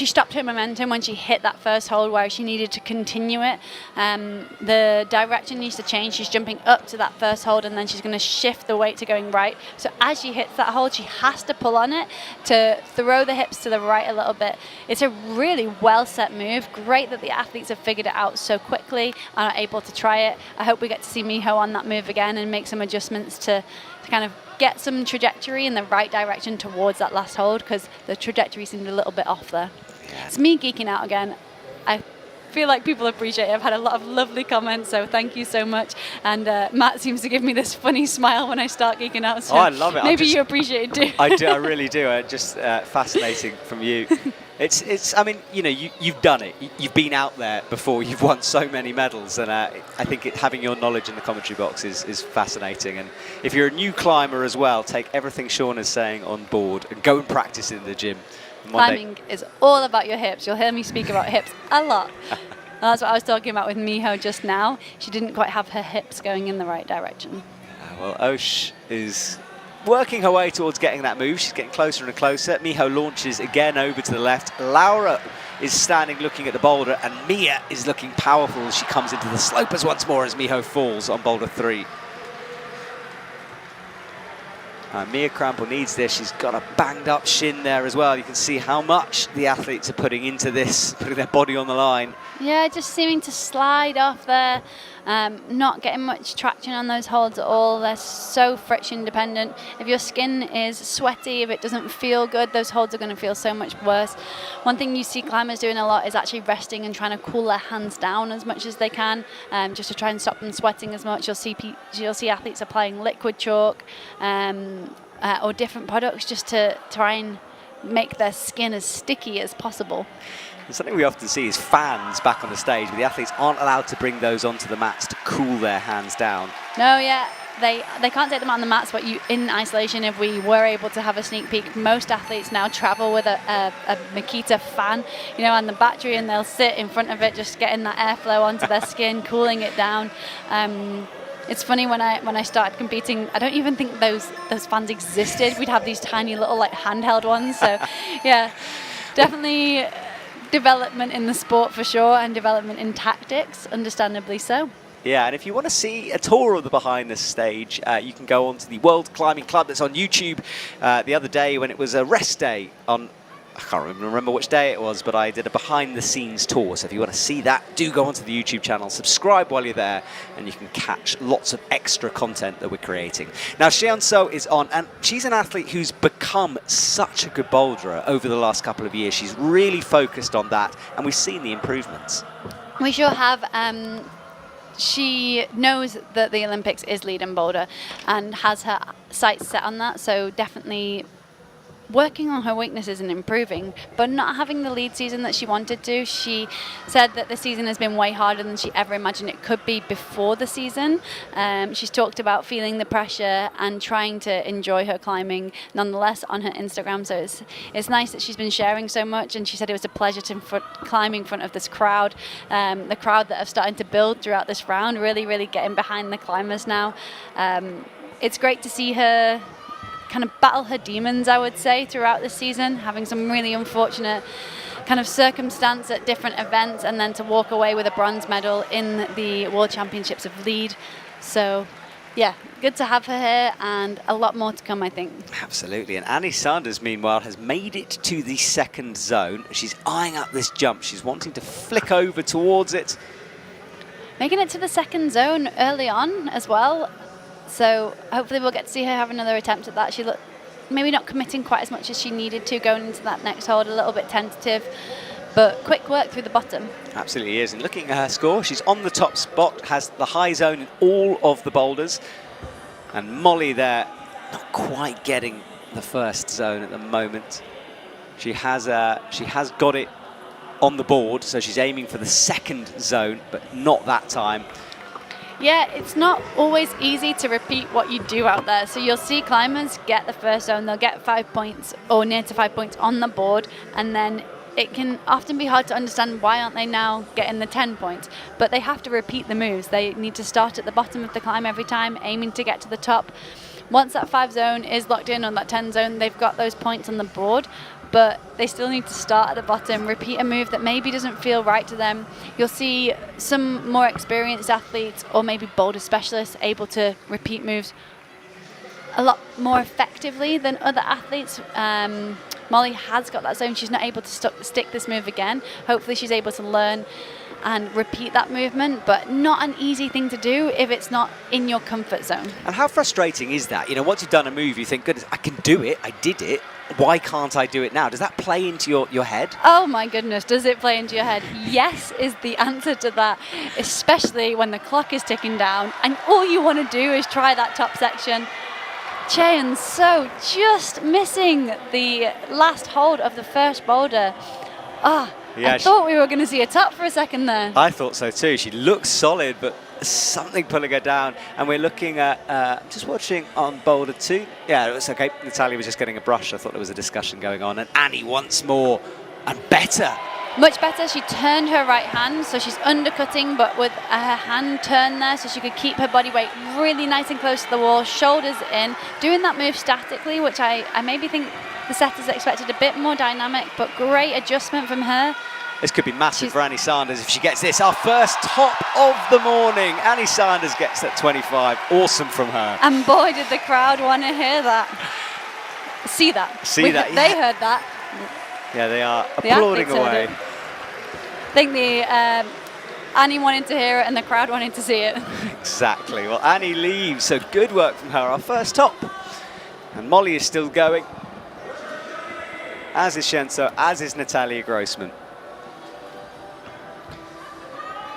stopped her momentum when she hit that first hold where she needed to continue it. The direction needs to change. She's jumping up to that first hold, and then she's going to shift the weight to going right. So as she hits that hold, she has to pull on it to throw the hips to the right a little bit. It's a really well set move. Great that the athletes have figured it out so quickly and are able to try it. I hope we get to see Miho on that move again and make some adjustments to kind of get some trajectory in the right direction towards that last hold, because the trajectory seemed a little bit off there. Yeah. It's me geeking out again. I feel like people appreciate it. I've had a lot of lovely comments, so thank you so much. And Matt seems to give me this funny smile when I start geeking out. So I love it. Maybe you appreciate it too. I do. I really do. Just fascinating from you. It's. I mean, you know, you've done it. You've been out there before. You've won so many medals, and I think having your knowledge in the commentary box is fascinating. And if you're a new climber as well, take everything Sean is saying on board and go and practice in the gym. Climbing is all about your hips. You'll hear me speak about hips a lot. That's what I was talking about with Miho just now. She didn't quite have her hips going in the right direction. Well, Osh is working her way towards getting that move. She's getting closer and closer. Miho launches again over to the left. Laura is standing looking at the boulder, and Mia is looking powerful as she comes into the slopers once more as Miho falls on boulder 3. Mia Krampel needs this. She's got a banged up shin there as well. You can see how much the athletes are putting into this, putting their body on the line. Yeah, just seeming to slide off there, not getting much traction on those holds at all. They're so friction dependent. If your skin is sweaty, if it doesn't feel good, those holds are going to feel so much worse. One thing you see climbers doing a lot is actually resting and trying to cool their hands down as much as they can, just to try and stop them sweating as much. You'll see athletes applying liquid chalk or different products just to try and make their skin as sticky as possible. And something we often see is fans back on the stage, but the athletes aren't allowed to bring those onto the mats to cool their hands down. No, yeah, they can't take them on the mats, but in isolation, if we were able to have a sneak peek, most athletes now travel with a Makita fan, you know, on the battery, and they'll sit in front of it, just getting that airflow onto their skin, cooling it down. It's funny, when I started competing, I don't even think those fans existed. We'd have these tiny little like handheld ones. So yeah, definitely development in the sport for sure, and development in tactics, understandably so. Yeah, and if you want to see a tour of the behind the stage, you can go on to the World Climbing Club that's on YouTube. The other day when it was a rest day on, I can't remember which day it was, but I did a behind-the-scenes tour. So if you want to see that, do go onto the YouTube channel, subscribe while you're there, and you can catch lots of extra content that we're creating. Now, Xian So is on, and she's an athlete who's become such a good boulderer over the last couple of years. She's really focused on that, and we've seen the improvements. We sure have. She knows that the Olympics is lead in boulder and has her sights set on that, so definitely working on her weaknesses and improving, but not having the lead season that she wanted to. She said that the season has been way harder than she ever imagined it could be before the season. She's talked about feeling the pressure and trying to enjoy her climbing nonetheless on her Instagram, so it's nice that she's been sharing so much, and she said it was a pleasure to climb in front of this crowd, the crowd that have started to build throughout this round, really getting behind the climbers now. It's great to see her kind of battle her demons, I would say, throughout this season, having some really unfortunate kind of circumstance at different events, and then to walk away with a bronze medal in the World Championships of lead. So yeah, good to have her here, and a lot more to come, I think. Absolutely. And Annie Sanders, meanwhile, has made it to the second zone. She's eyeing up this jump. She's wanting to flick over towards it. Making it to the second zone early on as well. So hopefully we'll get to see her have another attempt at that. She looked maybe not committing quite as much as she needed to going into that next hold, a little bit tentative, but quick work through the bottom. Absolutely is. And looking at her score, she's on the top spot, has the high zone in all of the boulders. And Molly there, not quite getting the first zone at the moment. She has got it on the board, so she's aiming for the second zone, but not that time. Yeah, it's not always easy to repeat what you do out there. So you'll see climbers get the first zone, they'll get 5 points or near to 5 points on the board, and then it can often be hard to understand why aren't they now getting the 10 points. But they have to repeat the moves. They need to start at the bottom of the climb every time, aiming to get to the top. Once that 5 zone is locked in on that 10 zone, they've got those points on the board, but they still need to start at the bottom, repeat a move that maybe doesn't feel right to them. You'll see some more experienced athletes or maybe boulder specialists able to repeat moves a lot more effectively than other athletes. Molly has got that zone. She's not able to stick this move again. Hopefully she's able to learn and repeat that movement, but not an easy thing to do if it's not in your comfort zone. And how frustrating is that? You know, once you've done a move, you think, goodness, I can do it, I did it, why can't I do it now? Does that play into your head? Oh my goodness, does it play into your head? Yes is the answer to that, especially when the clock is ticking down and all you want to do is try that top section. Jain So just missing the last hold of the first boulder. I thought we were going to see a top for a second there. I thought so too. She looks solid, but something pulling her down. And we're looking at, just watching on boulder 2. Yeah, it was okay. Natalia was just getting a brush. I thought there was a discussion going on. And Annie once more, and better. Much better. She turned her right hand, so she's undercutting, but with her hand turned there, so she could keep her body weight really nice and close to the wall, shoulders in, doing that move statically, which I maybe think the setters expected a bit more dynamic, but great adjustment from her. This could be massive for Annie Sanders if she gets this. Our first top of the morning. Annie Sanders gets that 25. Awesome from her. And boy, did the crowd want to hear that. See that. See that, They heard that. Yeah, they are applauding away. I think Annie wanted to hear it and the crowd wanted to see it. Exactly. Well, Annie leaves, so good work from her. Our first top. And Molly is still going. As is Shenso, as is Natalia Grossman.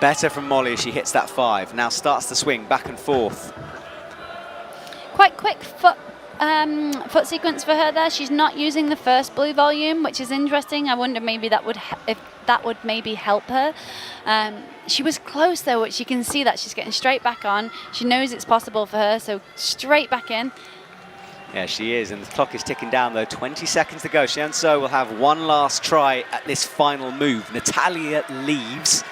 Better from Molly as she hits that 5. Now starts to swing back and forth. Quite quick foot sequence for her there. She's not using the first blue volume, which is interesting. I wonder maybe that would if that would maybe help her. She was close though, which you can see that she's getting straight back on. She knows it's possible for her, so straight back in. Yeah, she is, and the clock is ticking down though. 20 seconds to go. Shenso will have one last try at this final move. Natalia leaves.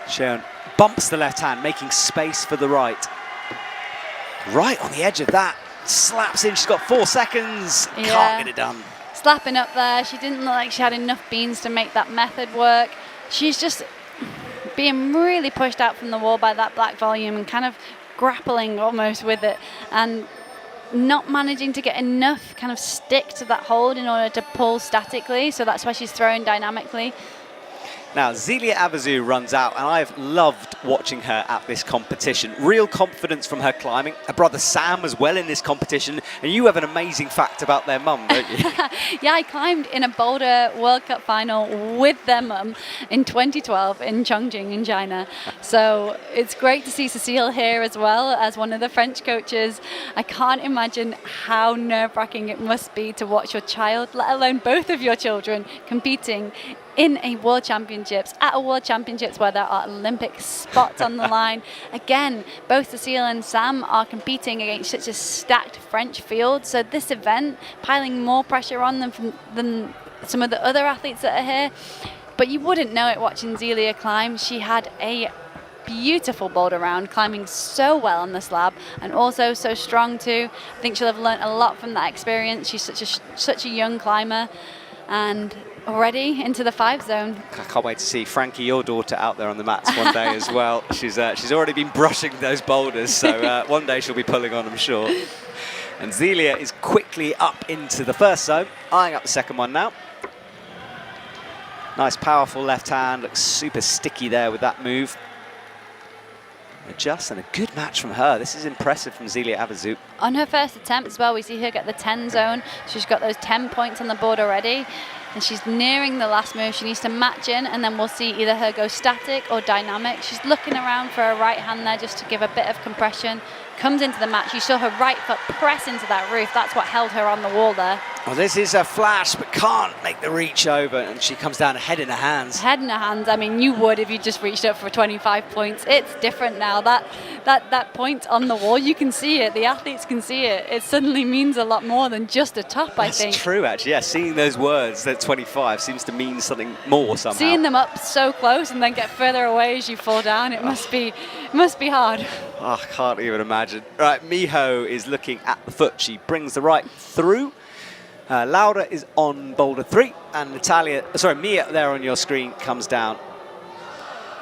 Sharon bumps the left hand, making space for the right. Right on the edge of that. Slaps in. She's got 4 seconds. Yeah. Can't get it done. Slapping up there. She didn't look like she had enough beans to make that method work. She's just being really pushed out from the wall by that black volume and kind of grappling almost with it. And not managing to get enough kind of stick to that hold in order to pull statically. So that's why she's throwing dynamically. Now, Zelia Avezou runs out, and I've loved watching her at this competition. Real confidence from her climbing. Her brother Sam as well in this competition. And you have an amazing fact about their mum, don't you? Yeah, I climbed in a Boulder World Cup final with their mum in 2012 in Chongqing in China. So it's great to see Cecile here as well as one of the French coaches. I can't imagine how nerve-wracking it must be to watch your child, let alone both of your children, competing in a World Championships, at a World Championships where there are Olympic spots on the line. Again, both Cecile and Sam are competing against such a stacked French field, so this event piling more pressure on them than some of the other athletes that are here. But you wouldn't know it watching Zelia climb. She had a beautiful boulder round, climbing so well on the slab and also so strong too. I think she'll have learnt a lot from that experience. She's such a young climber, and already into the 5 zone. I can't wait to see Frankie, your daughter, out there on the mats one day as well. She's already been brushing those boulders, so one day she'll be pulling on, I'm sure. And Zelia is quickly up into the first zone, eyeing up the second one now. Nice, powerful left hand, looks super sticky there with that move. Adjust, and a good match from her. This is impressive from Zelia Avezou. On her first attempt as well, we see her get the 10 zone. She's got those 10 points on the board already. And she's nearing the last move. She needs to match in, and then we'll see either her go static or dynamic. She's looking around for a right hand there just to give a bit of compression. Comes into the match. You saw her right foot press into that roof. That's what held her on the wall there. Well, this is a flash, but can't make the reach over, and she comes down head in her hands. Head in her hands. I mean, you would if you just reached up for 25 points. It's different now. That point on the wall, you can see it. The athletes can see it. It suddenly means a lot more than just a top, I think. That's true, actually. Yeah, seeing those words, that 25, seems to mean something more somehow. Seeing them up so close and then get further away as you fall down, it must be hard. Oh, I can't even imagine. Right, Miho is looking at the foot. She brings the right through. Laura is on boulder 3, and Mia there on your screen comes down.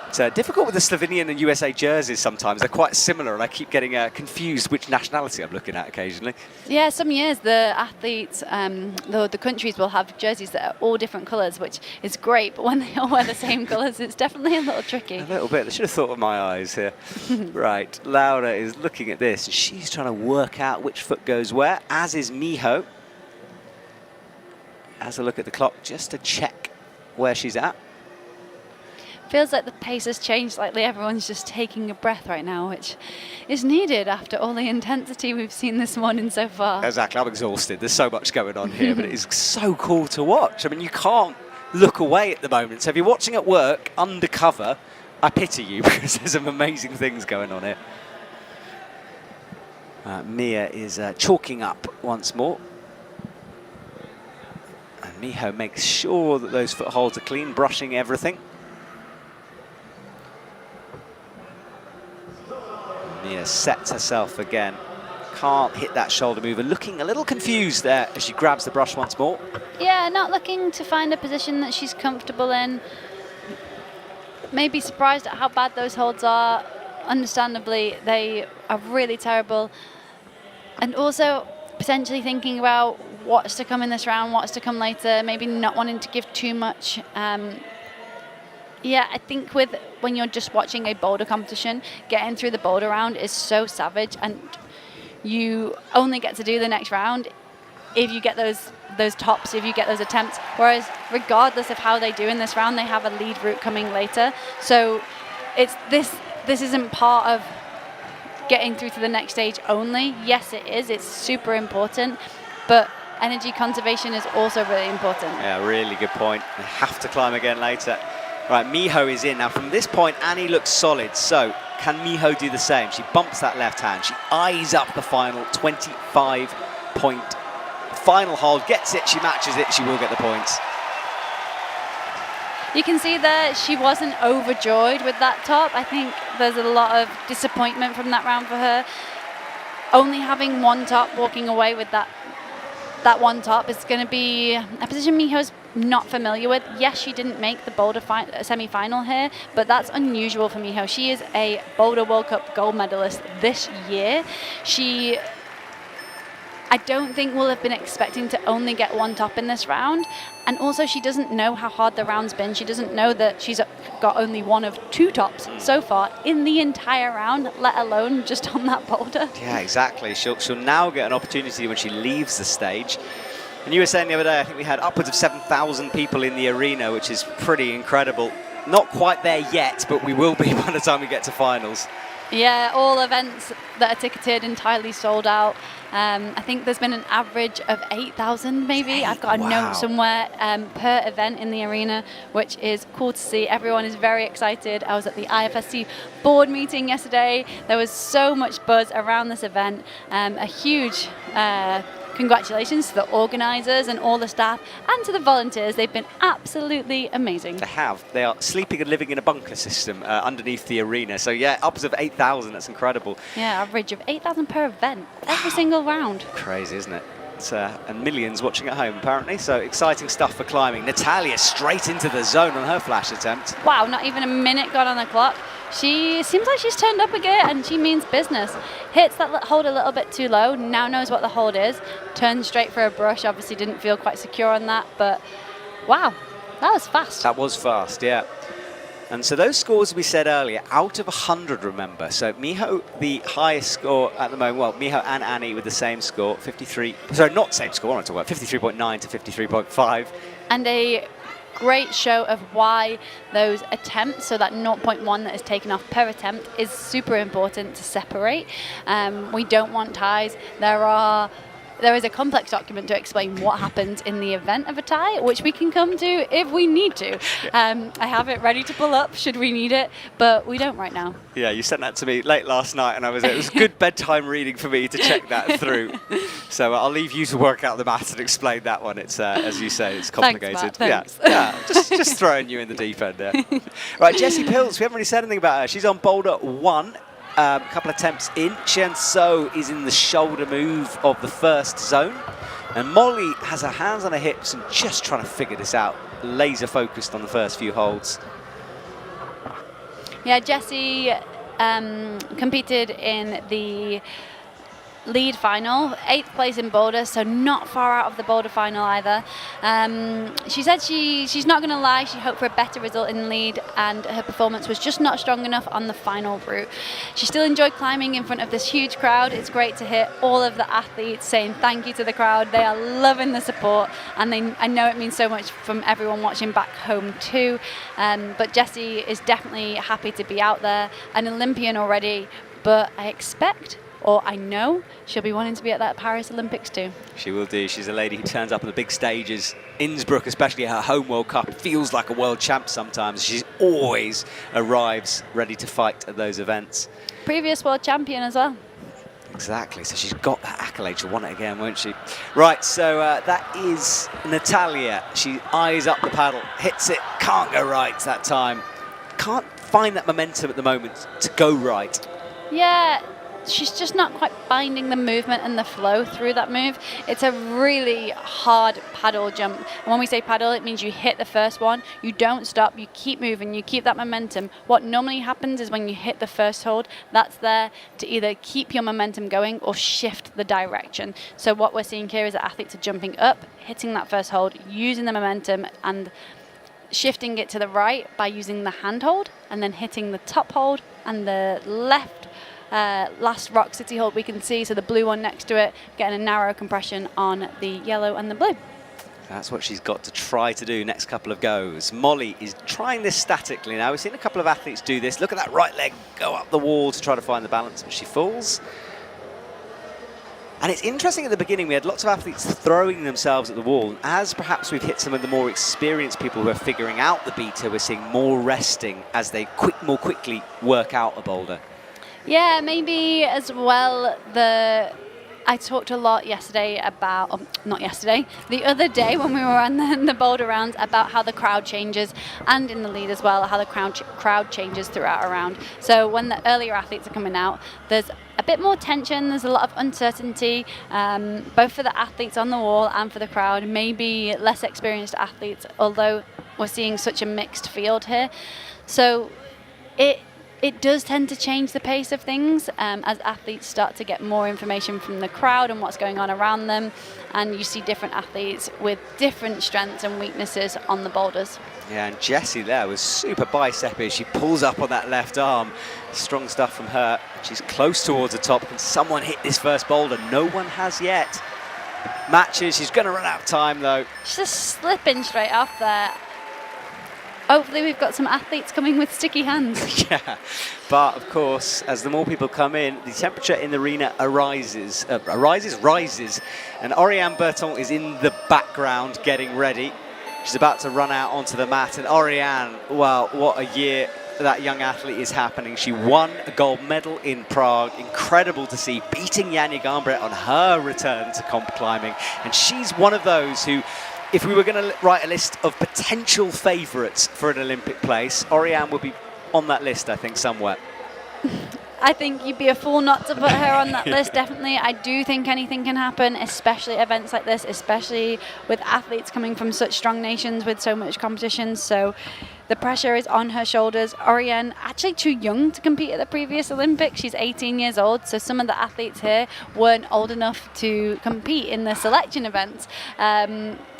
It's difficult with the Slovenian and USA jerseys sometimes. They're quite similar, and I keep getting confused which nationality I'm looking at occasionally. Yeah, some years the athletes, the countries will have jerseys that are all different colours, which is great, but when they all wear the same colours, it's definitely a little tricky. A little bit. I should have thought of my eyes here. Right, Laura is looking at this. She's trying to work out which foot goes where, as is Miho. has a look at the clock just to check where she's at. Feels like the pace has changed slightly. Everyone's just taking a breath right now, which is needed after all the intensity we've seen this morning so far. Exactly. I'm exhausted. There's so much going on here, but it is so cool to watch. I mean, you can't look away at the moment. So if you're watching at work undercover, I pity you because there's some amazing things going on here. Mia is chalking up once more. And Miho makes sure that those footholds are clean, brushing everything. Mia sets herself again. Can't hit that shoulder mover. Looking a little confused there as she grabs the brush once more. Yeah, not looking to find a position that she's comfortable in. Maybe surprised at how bad those holds are. Understandably, they are really terrible. And also potentially thinking about what's to come in this round, what's to come later, maybe not wanting to give too much. Yeah, I think when you're just watching a boulder competition, getting through the boulder round is so savage, and you only get to do the next round if you get those tops, if you get those attempts. Whereas regardless of how they do in this round, they have a lead route coming later. So it's this isn't part of getting through to the next stage only. Yes, it is. It's super important, but energy conservation is also really important. Yeah, really good point. They have to climb again later. Right, Miho is in. Now, from this point, Annie looks solid. So, can Miho do the same? She bumps that left hand. She eyes up the final 25-point final hold. Gets it. She matches it. She will get the points. You can see that she wasn't overjoyed with that top. I think there's a lot of disappointment from that round for her. Only having one top, walking away with that one top is going to be a position Miho's not familiar with. Yes, she didn't make the Boulder semi-final here, but that's unusual for Miho. She is a Boulder World Cup gold medalist this year. I don't think we'll have been expecting to only get one top in this round. And also she doesn't know how hard the round's been. She doesn't know that she's got only one of two tops so far in the entire round, let alone just on that boulder. Yeah, exactly. She'll now get an opportunity when she leaves the stage. And you were saying the other day, I think we had upwards of 7,000 people in the arena, which is pretty incredible. Not quite there yet, but we will be by the time we get to finals. Yeah, all events that are ticketed entirely sold out. I think there's been an average of 8,000 maybe. I've got a note somewhere per event in the arena, which is cool to see. Everyone is very excited. I was at the IFSC board meeting yesterday. There was so much buzz around this event. A huge congratulations to the organisers and all the staff and to the volunteers. They've been absolutely amazing. They have. They are sleeping and living in a bunker system underneath the arena. So yeah, upwards of 8,000. That's incredible. Yeah, average of 8,000 per event, every single round. Crazy, isn't it? It's, and millions watching at home apparently. So exciting stuff for climbing. Natalia straight into the zone on her flash attempt. Wow, not even a minute gone on the clock. She seems like she's turned up again, and she means business. Hits that hold a little bit too low, now knows what the hold is. Turns straight for a brush, obviously didn't feel quite secure on that, but wow, that was fast. That was fast, yeah. And so those scores we said earlier, out of 100, remember. So Miho, the highest score at the moment, well, Miho and Annie with the same score, 53, sorry, not same score, I'm talking about 53.9 to 53.5. And a great show of why those attempts, so that 0.1 that is taken off per attempt, is super important to separate. We don't want ties. There is a complex document to explain what happens in the event of a tie, which we can come to if we need to. I have it ready to pull up should we need it, but we don't right now. Yeah, you sent that to me late last night, and it was good bedtime reading for me to check that through. So I'll leave you to work out the maths and explain that one. It's as you say, it's complicated. Thanks, Matt, thanks. Yeah, just throwing you in the deep end there. Right, Jessie Pills, we haven't really said anything about her. She's on Boulder 1. A couple attempts in. Chen So is in the shoulder move of the first zone. And Molly has her hands on her hips and just trying to figure this out. Laser focused on the first few holds. Yeah, Jessie competed in the lead final, 8th place in Boulder, so not far out of the Boulder final either. She said she's not going to lie, she hoped for a better result in lead, and her performance was just not strong enough on the final route. She still enjoyed climbing in front of this huge crowd. It's great to hear all of the athletes saying thank you to the crowd. They are loving the support, and I know it means so much from everyone watching back home too. But Jessie is definitely happy to be out there, an Olympian already, but I expect, or I know, she'll be wanting to be at that Paris Olympics too. She will do. She's a lady who turns up on the big stages. Innsbruck, especially her home World Cup, feels like a world champ sometimes. She always arrives ready to fight at those events. Previous world champion as well. Exactly, so she's got that accolade. She'll want it again, won't she? Right, so that is Natalia. She eyes up the paddle, hits it, can't go right that time. Can't find that momentum at the moment to go right. Yeah, she's just not quite finding the movement and the flow through that move. It's a really hard paddle jump. And when we say paddle, it means you hit the first one, you don't stop, you keep moving, you keep that momentum. What normally happens is when you hit the first hold, that's there to either keep your momentum going or shift the direction. So what we're seeing here is that athletes are jumping up, hitting that first hold, using the momentum and shifting it to the right by using the hand hold, and then hitting the top hold and the left last Rock City hold we can see, so the blue one next to it, getting a narrow compression on the yellow and the blue. That's what she's got to try to do next couple of goes. Molly is trying this statically now. We've seen a couple of athletes do this. Look at that right leg go up the wall to try to find the balance, but she falls. And it's interesting at the beginning, we had lots of athletes throwing themselves at the wall. As perhaps we've hit some of the more experienced people who are figuring out the beta, we're seeing more resting as they more quickly work out a boulder. Yeah, maybe as well I talked a lot yesterday about, not yesterday, the other day when we were on the Boulder rounds about how the crowd changes, and in the lead as well, how the crowd changes throughout a round. So when the earlier athletes are coming out, there's a bit more tension, there's a lot of uncertainty, both for the athletes on the wall and for the crowd, maybe less experienced athletes, although we're seeing such a mixed field here. So it does tend to change the pace of things as athletes start to get more information from the crowd and what's going on around them, and you see different athletes with different strengths and weaknesses on the boulders. Yeah, and Jessie there was super biceppy. She pulls up on that left arm. Strong stuff from her. She's close towards the top. Can someone hit this first boulder? No one has yet. Matches. She's going to run out of time, though. She's just slipping straight off there. Hopefully we've got some athletes coming with sticky hands. Yeah, but of course, as the more people come in, the temperature in the arena rises, and Oriane Bertone is in the background getting ready. She's about to run out onto the mat, and Oriane, well, what a year that young athlete is happening. She won a gold medal in Prague. Incredible to see, beating Janja Garnbret on her return to comp climbing, and she's one of those who, if we were going to write a list of potential favourites for an Olympic place, Oriane would be on that list, I think, somewhere. I think you'd be a fool not to put her on that list, definitely. I do think anything can happen, especially at events like this, especially with athletes coming from such strong nations with so much competition. So the pressure is on her shoulders. Oriane, actually too young to compete at the previous Olympics. She's 18 years old, so some of the athletes here weren't old enough to compete in the selection events,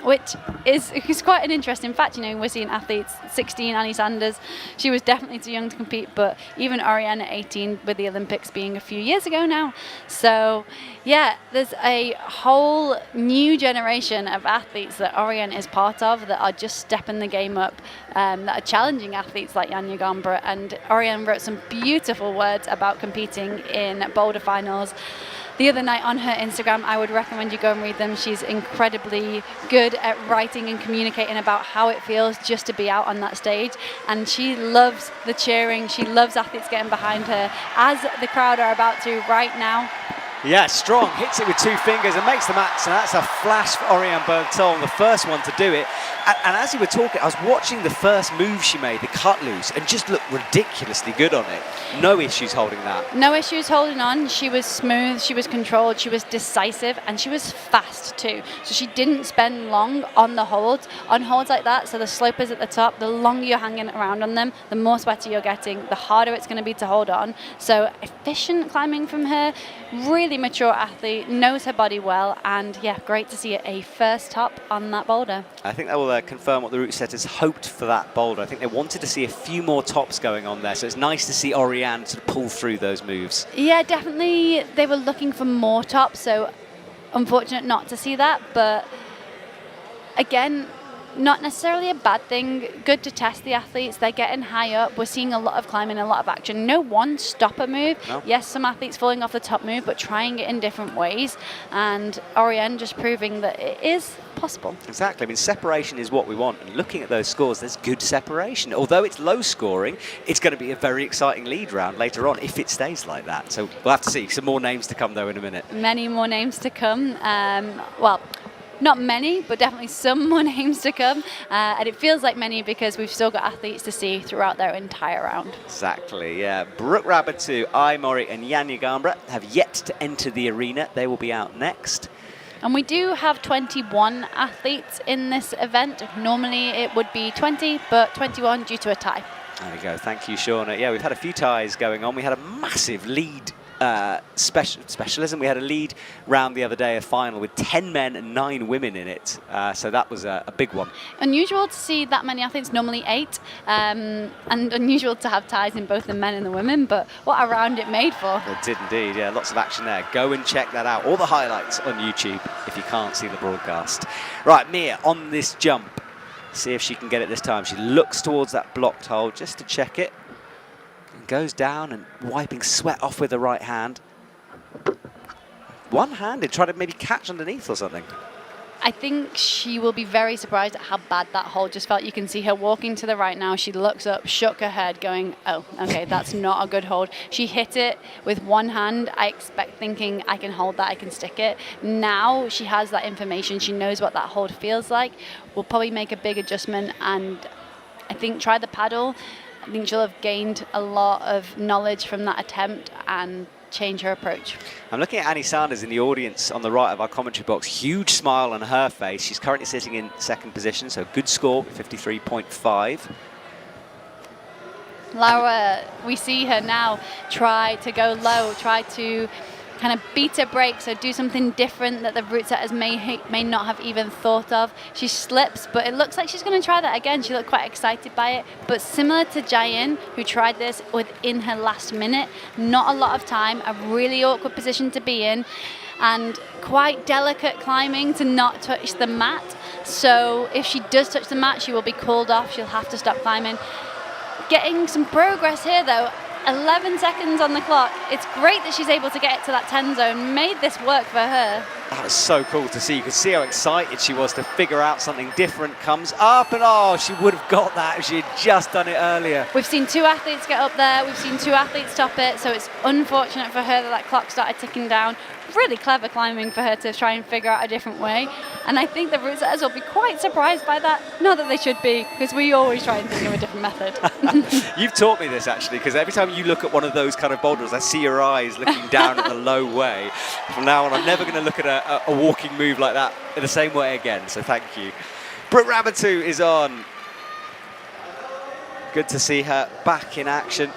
which is quite an interesting fact. You know, we're seeing athletes, 16, Annie Sanders, she was definitely too young to compete, but even Oriane at 18, with the Olympics being a few years ago now. So yeah, there's a whole new generation of athletes that Oriane is part of that are just stepping the game up, that are challenging athletes like Janja Garnbret. And Oriane wrote some beautiful words about competing in Boulder finals the other night on her Instagram. I would recommend you go and read them. She's incredibly good at writing and communicating about how it feels just to be out on that stage. And she loves the cheering. She loves athletes getting behind her, as the crowd are about to right now. Yeah, strong, hits it with two fingers and makes the match, and that's a flash for Oriane Bertone, the first one to do it. And as you were talking, I was watching the first move she made, the cut loose, and just looked ridiculously good on it. No issues holding that. No issues holding on. She was smooth, she was controlled, she was decisive, and she was fast too. So she didn't spend long on the holds. On holds like that, so the slope is at the top, the longer you're hanging around on them, the more sweaty you're getting, the harder it's going to be to hold on. So efficient climbing from her, really really mature athlete, knows her body well, and yeah, great to see a first top on that boulder. I think that will confirm what the route setters hoped for that boulder. I think they wanted to see a few more tops going on there, so it's nice to see Oriane sort of pull through those moves. Yeah, definitely they were looking for more tops, so unfortunate not to see that, but again, not necessarily a bad thing. Good to test the athletes. They're getting high up. We're seeing a lot of climbing, a lot of action. No one stopper move. No. Yes, some athletes falling off the top move, but trying it in different ways. And Oriane just proving that it is possible. Exactly. I mean, separation is what we want. And looking at those scores, there's good separation. Although it's low scoring, it's going to be a very exciting lead round later on if it stays like that. So we'll have to see. Some more names to come, though, in a minute. Many more names to come. Well, not many, but definitely some more names to come. And it feels like many because we've still got athletes to see throughout their entire round. Exactly, yeah. Brooke Raboutou, Mori and Janja Garnbret have yet to enter the arena. They will be out next. And we do have 21 athletes in this event. Normally it would be 20, but 21 due to a tie. There we go. Thank you, Shauna. Yeah, we've had a few ties going on. We had a massive lead specialism. We had a lead round the other day, a final with 10 men and 9 women in it. So that was a big one. Unusual to see that many athletes, normally 8, and unusual to have ties in both the men and the women, but what a round it made for. It did indeed, yeah, lots of action there. Go and check that out. All the highlights on YouTube if you can't see the broadcast. Right, Mia on this jump. See if she can get it this time. She looks towards that blocked hole just to check it. Goes down and wiping sweat off with the right hand. One-handed, try to maybe catch underneath or something. I think she will be very surprised at how bad that hold just felt. You can see her walking to the right now. She looks up, shook her head, going, oh, okay, that's not a good hold. She hit it with one hand, I expect, thinking, I can hold that, I can stick it. Now she has that information. She knows what that hold feels like. We'll probably make a big adjustment and I think try the paddle. I think she'll have gained a lot of knowledge from that attempt and change her approach. I'm looking at Annie Sanders in the audience on the right of our commentary box. Huge smile on her face. She's currently sitting in second position, so good score, 53.5. Laura, we see her now try to go low, try to kind of beat her break, so do something different that the route setters may not have even thought of. She slips, but it looks like she's going to try that again. She looked quite excited by it, but similar to Jain, who tried this within her last minute, not a lot of time, a really awkward position to be in, and quite delicate climbing to not touch the mat. So if she does touch the mat, she will be called off. She'll have to stop climbing. Getting some progress here, though. 11 seconds on the clock. It's great that she's able to get it to that 10 zone. Made this work for her. That was so cool to see. You could see how excited she was to figure out something different. Comes up and oh, she would have got that if she had just done it earlier. We've seen 2 athletes get up there. We've seen 2 athletes top it. So it's unfortunate for her that clock started ticking down. Really clever climbing for her to try and figure out a different way. And I think the route setters will be quite surprised by that. Not that they should be, because we always try and think of a different method. You've taught me this, actually, because every time you look at one of those kind of boulders, I see your eyes looking down at the low way. From now on, I'm never going to look at a walking move like that in the same way again, so thank you. Brooke Raboutou is on. Good to see her back in action.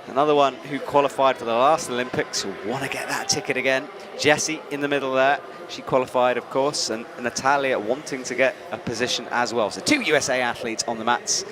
Another one who qualified for the last Olympics, who want to get that ticket again. Jessie in the middle there. She qualified, of course, and Natalia wanting to get a position as well. So 2 USA athletes on the mats.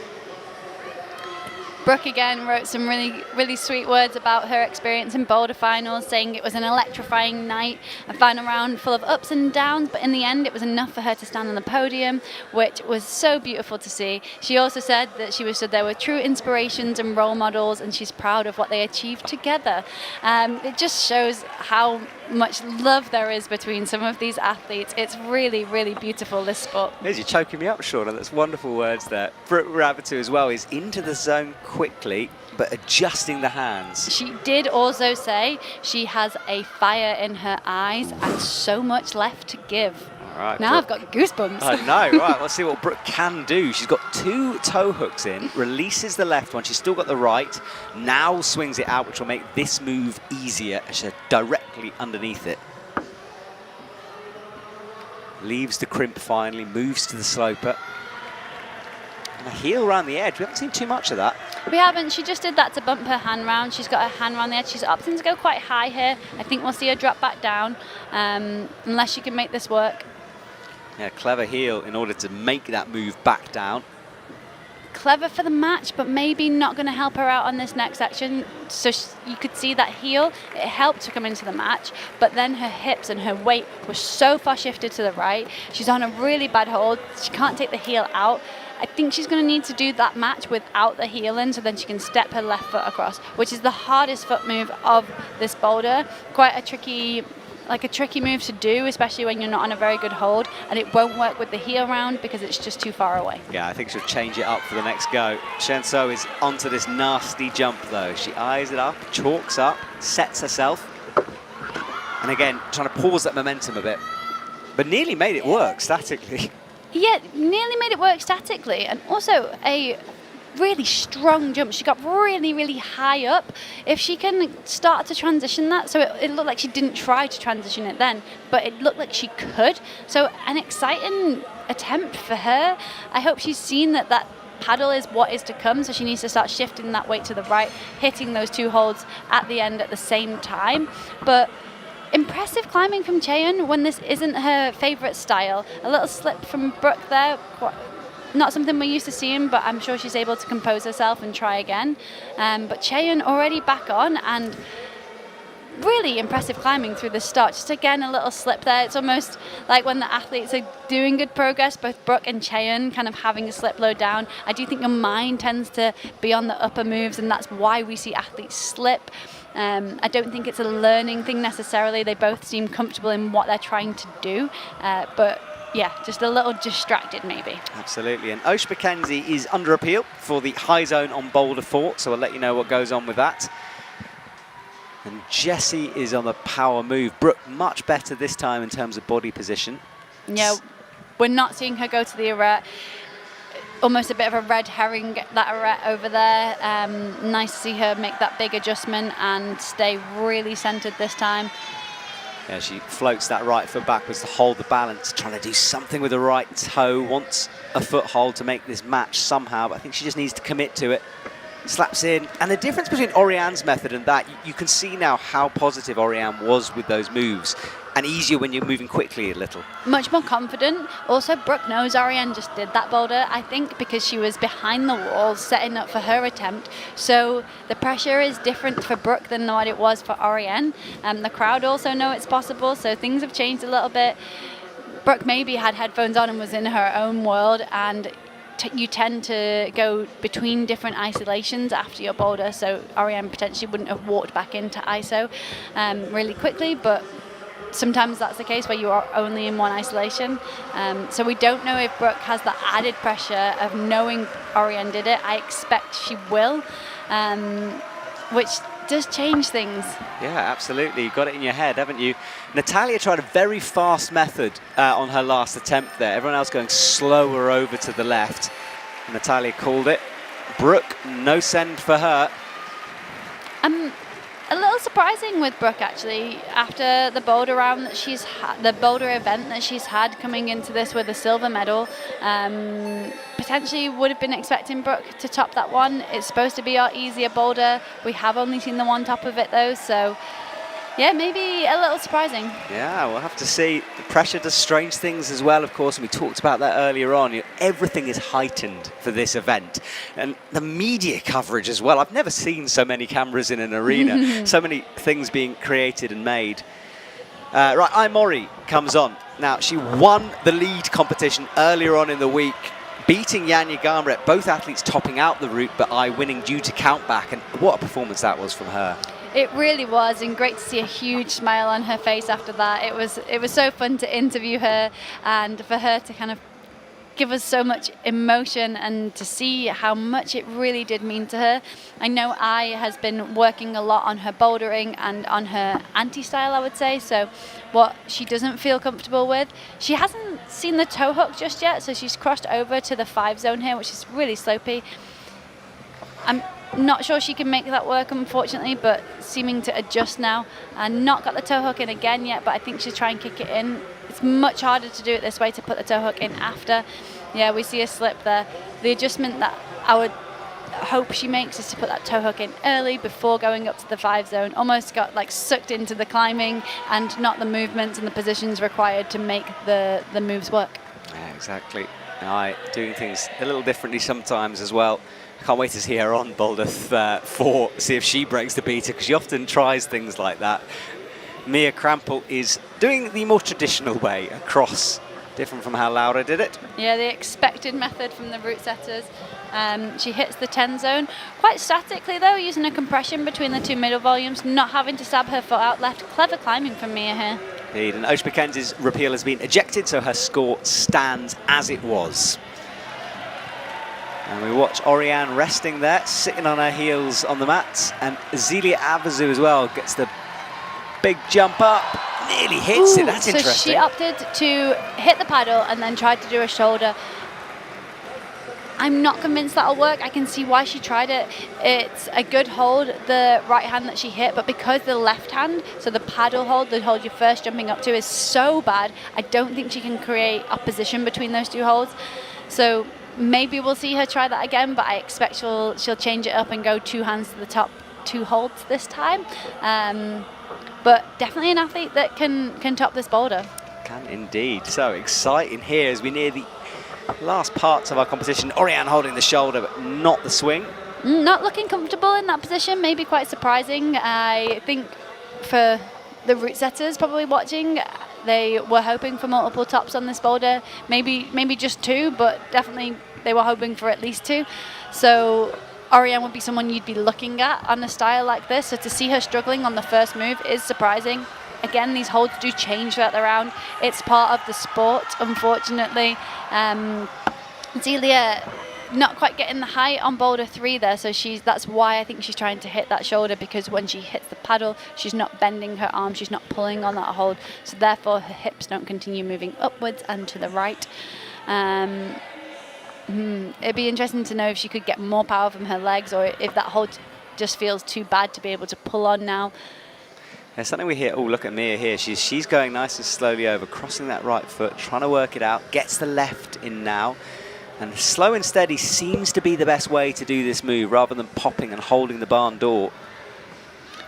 Brooke again wrote some really, really sweet words about her experience in Boulder finals, saying it was an electrifying night, a final round full of ups and downs, but in the end it was enough for her to stand on the podium, which was so beautiful to see. She also said that she was there were true inspirations and role models, and she's proud of what they achieved together. It just shows how much love there is between some of these athletes. It's really, really beautiful, this sport. You're choking me up, Shauna. That's wonderful words there. Brooke Raboutou as well is into the zone quickly, but adjusting the hands. She did also say she has a fire in her eyes and so much left to give. All right, now Brooke. I've got goosebumps. I know, right, let's see what Brooke can do. She's got 2 toe hooks in, releases the left one, she's still got the right, now swings it out, which will make this move easier as she's directly underneath it. Leaves the crimp finally, moves to the sloper. And a heel around the edge, we haven't seen too much of that. We haven't. She just did that to bump her hand round. She's got her hand round the edge. She's opting to go quite high here. I think we'll see her drop back down, unless she can make this work. Yeah, clever heel in order to make that move back down. Clever for the match, but maybe not going to help her out on this next section. So you could see that heel, it helped to come into the match, but then her hips and her weight were so far shifted to the right. She's on a really bad hold. She can't take the heel out. I think she's going to need to do that match without the heel in, so then she can step her left foot across, which is the hardest foot move of this boulder. Quite a tricky move to do, especially when you're not on a very good hold, and it won't work with the heel round because it's just too far away. Yeah, I think she'll change it up for the next go. Shen So is onto this nasty jump though. She eyes it up, chalks up, sets herself, and again, trying to pause that momentum a bit, but nearly made it work statically. Yeah, nearly made it work statically, and also a really strong jump. She got really, really high up. If she can start to transition that, so it looked like she didn't try to transition it then, but it looked like she could. So an exciting attempt for her. I hope she's seen that paddle is what is to come, so she needs to start shifting that weight to the right, hitting those two holds at the end at the same time. But impressive climbing from Jain when this isn't her favourite style. A little slip from Brooke there. Not something we're used to seeing, but I'm sure she's able to compose herself and try again. But Jain already back on, and really impressive climbing through the start. Just again, a little slip there. It's almost like when the athletes are doing good progress, both Brooke and Jain kind of having a slip low down. I do think your mind tends to be on the upper moves, and that's why we see athletes slip. I don't think it's a learning thing necessarily. They both seem comfortable in what they're trying to do, but yeah, just a little distracted maybe. Absolutely, and Oceana Mackenzie is under appeal for the high zone on Boulder Fort, so we'll let you know what goes on with that. And Jessie is on the power move. Brooke much better this time in terms of body position. Yeah, we're not seeing her go to the arete. Almost a bit of a red herring, that arete over there. Nice to see her make that big adjustment and stay really centered this time. Yeah, she floats that right foot backwards to hold the balance, trying to do something with the right toe, wants a foothold to make this match somehow, but I think she just needs to commit to it. Slaps in, and the difference between Oriane's method and that, you can see now how positive Oriane was with those moves, and easier when you're moving quickly a little. Much more confident. Also, Brooke knows Oriane just did that boulder, I think, because she was behind the wall setting up for her attempt. So the pressure is different for Brooke than what it was for Oriane. The crowd also know it's possible, so things have changed a little bit. Brooke maybe had headphones on and was in her own world, and you tend to go between different isolations after your boulder, so Oriane potentially wouldn't have walked back into ISO really quickly, but sometimes that's the case where you are only in one isolation. So we don't know if Brooke has the added pressure of knowing Oriane did it. I expect she will, which does change things. Yeah, absolutely. You've got it in your head, haven't you? Natalia tried a very fast method on her last attempt there. Everyone else going slower over to the left. Natalia called it. Brooke, no send for her. A little surprising with Brooke, actually, after the boulder round that she's had, the boulder event that she's had coming into this with a silver medal. Potentially would have been expecting Brooke to top that one. It's supposed to be our easier boulder. We have only seen the one top of it though, so yeah, maybe a little surprising. Yeah, we'll have to see. The pressure does strange things as well, of course, and we talked about that earlier on. Everything is heightened for this event. And the media coverage as well. I've never seen so many cameras in an arena, so many things being created and made. Right, Aimori comes on. Now, she won the lead competition earlier on in the week, beating Janja Garnbret, both athletes topping out the route, but I winning due to countback. And what a performance that was from her. It really was, and great to see a huge smile on her face after that. It was so fun to interview her, and for her to kind of give us so much emotion and to see how much it really did mean to her. I know Ai has been working a lot on her bouldering and on her anti-style, I would say, so what she doesn't feel comfortable with. She hasn't seen the toe hook just yet, so she's crossed over to the 5 zone here, which is really slopey. I'm not sure she can make that work, unfortunately, but seeming to adjust now. And not got the toe hook in again yet, but I think she'll try and kick it in. It's much harder to do it this way, to put the toe hook in after. Yeah, we see a slip there. The adjustment that hope she makes is to put that toe hook in early before going up to the 5 zone. Almost got like sucked into the climbing and not the movements and the positions required to make the moves work. Yeah, exactly. Doing things a little differently sometimes as well. I can't wait to see her on Boulder 4, see if she breaks the beater, because she often tries things like that. Mia Krampel is doing the more traditional way across, different from how Laura did it. Yeah, the expected method from the route setters. She hits the 10 zone quite statically though, using a compression between the 2 middle volumes, not having to stab her foot out left. Clever climbing from Mia here. Indeed, and Oceana Mackenzie's repeal has been ejected, so her score stands as it was. And we watch Oriane resting there, sitting on her heels on the mat, and Zelia Avezou as well gets the big jump up, nearly hits it. That's interesting. So she opted to hit the paddle and then tried to do a shoulder. I'm not convinced that'll work. I can see why she tried it. It's a good hold, the right hand that she hit, but because the left hand, so the paddle hold, the hold you're first jumping up to, is so bad, I don't think she can create opposition between those 2 holds. So maybe we'll see her try that again, but I expect she'll change it up and go 2 hands to the top 2 holds this time. But definitely an athlete that can top this boulder. Can indeed. So exciting here as we near the last parts of our competition. Oriane holding the shoulder, but not the swing. Not looking comfortable in that position, maybe quite surprising. I think for the route setters probably watching, they were hoping for multiple tops on this boulder, maybe just 2, but definitely they were hoping for at least 2. So Oriane would be someone you'd be looking at on a style like this. So to see her struggling on the first move is surprising. Again, these holds do change throughout the round. It's part of the sport, unfortunately. Zelia not quite getting the height on boulder 3 there, so that's why I think she's trying to hit that shoulder, because when she hits the paddle, she's not bending her arm, she's not pulling on that hold, so therefore her hips don't continue moving upwards and to the right. It'd be interesting to know if she could get more power from her legs, or if that hold just feels too bad to be able to pull on now. There's something we hear. Oh, look at Mia here. She's going nice and slowly over, crossing that right foot, trying to work it out, gets the left in now. And slow and steady seems to be the best way to do this move, rather than popping and holding the barn door.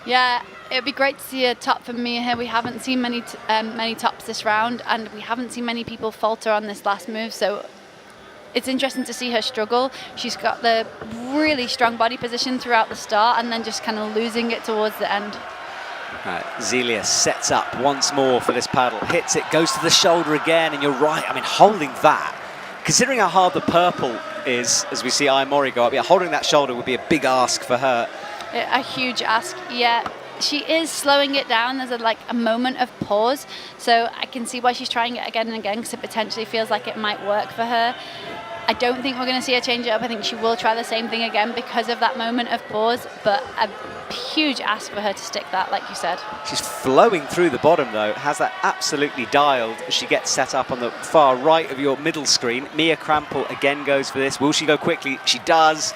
Yeah, it would be great to see a top from Mia here. We haven't seen many tops this round, and we haven't seen many people falter on this last move, so it's interesting to see her struggle. She's got the really strong body position throughout the start, and then just kind of losing it towards the end. Right, Zelia sets up once more for this paddle, hits it, goes to the shoulder again, and you're right, I mean, holding that, considering how hard the purple is, as we see Aimori go up, yeah, holding that shoulder would be a big ask for her. A huge ask, yeah. She is slowing it down. There's a moment of pause, so I can see why she's trying it again and again, because it potentially feels like it might work for her. I don't think we're going to see her change it up. I think she will try the same thing again because of that moment of pause, but a huge ask for her to stick that, like you said. She's flowing through the bottom, though, has that absolutely dialed as she gets set up on the far right of your middle screen. Mia Krampel again goes for this. Will she go quickly? She does.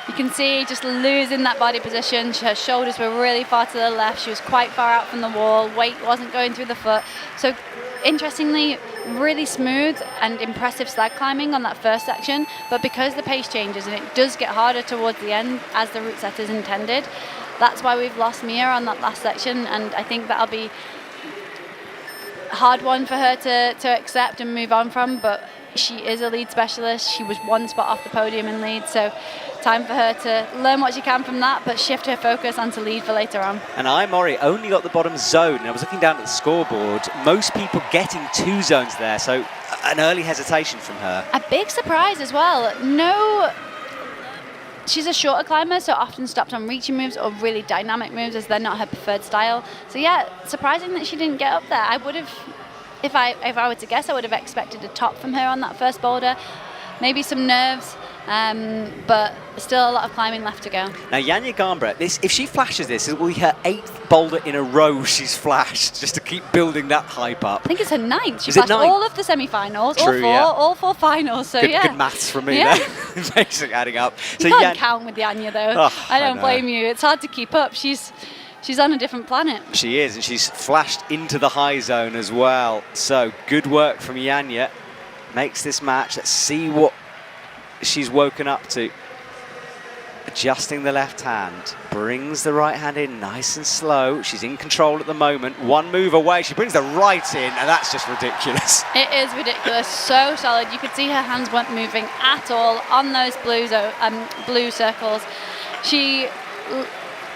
You can see just losing that body position. Her shoulders were really far to the left. She was quite far out from the wall. Weight wasn't going through the foot. So interestingly, really smooth and impressive slag climbing on that first section, but because the pace changes and it does get harder towards the end, as the route setters intended, that's why we've lost Mia on that last section, and I think that'll be a hard one for her to accept and move on from, but she is a lead specialist. She was 1 spot off the podium in lead, so time for her to learn what she can from that, but shift her focus onto lead for later on. And Aimori only got the bottom zone. I was looking down at the scoreboard. Most people getting 2 zones there, so an early hesitation from her. A big surprise as well. She's a shorter climber, so often stopped on reaching moves or really dynamic moves, as they're not her preferred style. So yeah, surprising that she didn't get up there. I would have, if I were to guess, I would have expected a top from her on that first boulder. Maybe some nerves, but still a lot of climbing left to go. Now, Janja Garnbret, if she flashes this, it will be her 8th boulder in a row she's flashed, just to keep building that hype up. I think it's her 9th. She flashed all of the semi-finals, True, all four finals. So good maths from me there. Basically adding up. You can't count with Janja though. Oh, I don't blame you. It's hard to keep up. She's on a different planet. She is, and she's flashed into the high zone as well. So good work from Janja. Makes this match. Let's see what she's woken up to. Adjusting the left hand, brings the right hand in nice and slow. She's in control at the moment. One move away, she brings the right in, and that's just ridiculous. It is ridiculous, so solid. You could see her hands weren't moving at all on those blue circles. She,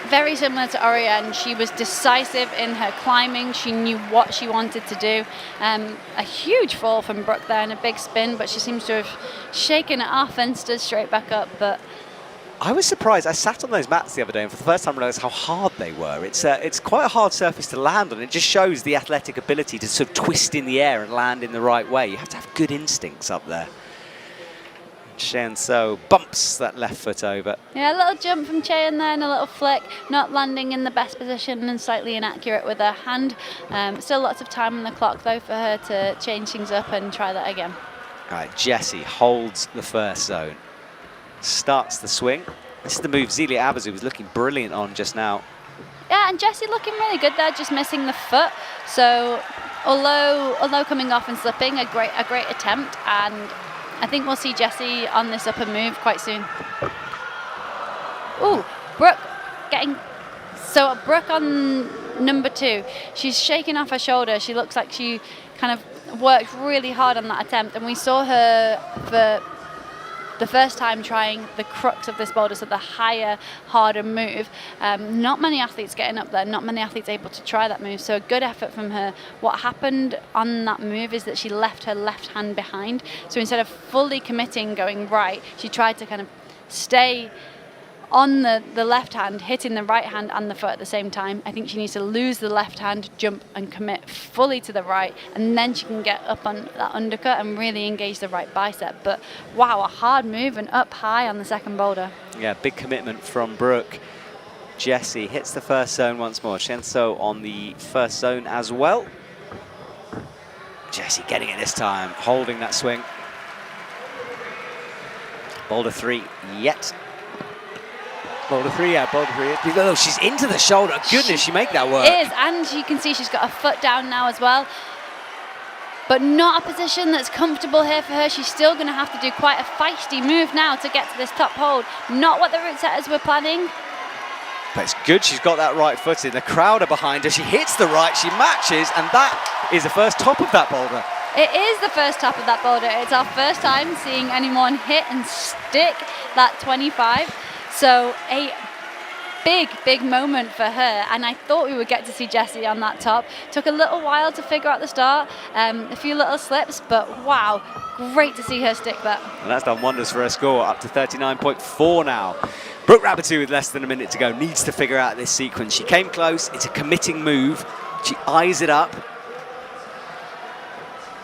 very similar to Oriane, she was decisive in her climbing. She knew what she wanted to do. A huge fall from Brooke there and a big spin, but she seems to have shaken it off and stood straight back up. But I was surprised. I sat on those mats the other day and for the first time realised how hard they were. It's quite a hard surface to land on. It just shows the athletic ability to sort of twist in the air and land in the right way. You have to have good instincts up there. Jain bumps that left foot over. Yeah, a little jump from Jain there and a little flick, not landing in the best position and slightly inaccurate with her hand. Still lots of time on the clock though for her to change things up and try that again. All right, Jessie holds the first zone. Starts the swing. This is the move Zelia Avezou was looking brilliant on just now. Yeah, and Jessie looking really good there, just missing the foot. So although coming off and slipping, a great attempt, and I think we'll see Jessie on this upper move quite soon. Ooh, Brooke Brooke on number 2. She's shaking off her shoulder. She looks like she kind of worked really hard on that attempt, and we saw her for the first time trying the crux of this boulder, so the higher, harder move. Not many athletes getting up there, not many athletes able to try that move, so a good effort from her. What happened on that move is that she left her left hand behind, so instead of fully committing going right, she tried to kind of stay on the left hand, hitting the right hand and the foot at the same time. I think she needs to lose the left hand, jump and commit fully to the right, and then she can get up on that undercut and really engage the right bicep. But wow, a hard move and up high on the second boulder. Yeah, big commitment from Brooke. Jessie hits the first zone once more. Shenso on the first zone as well. Jessie getting it this time, holding that swing. Boulder 3 yet. Boulder 3, yeah, Boulder 3. Oh, she's into the shoulder. Goodness, she make that work. It is, and you can see she's got her foot down now as well. But not a position that's comfortable here for her. She's still going to have to do quite a feisty move now to get to this top hold. Not what the route setters were planning. But it's good she's got that right foot in. The crowd are behind her. She hits the right, she matches, and that is the first top of that boulder. It is the first top of that boulder. It's our first time seeing anyone hit and stick that 25. So a big moment for her, and I thought we would get to see Jessie on that top. Took a little while to figure out the start, a few little slips, but wow, great to see her stick that. And that's done wonders for her score, up to 39.4 now. Brooke Raboutou, with less than a minute to go, needs to figure out this sequence. She came close, it's a committing move. She eyes it up.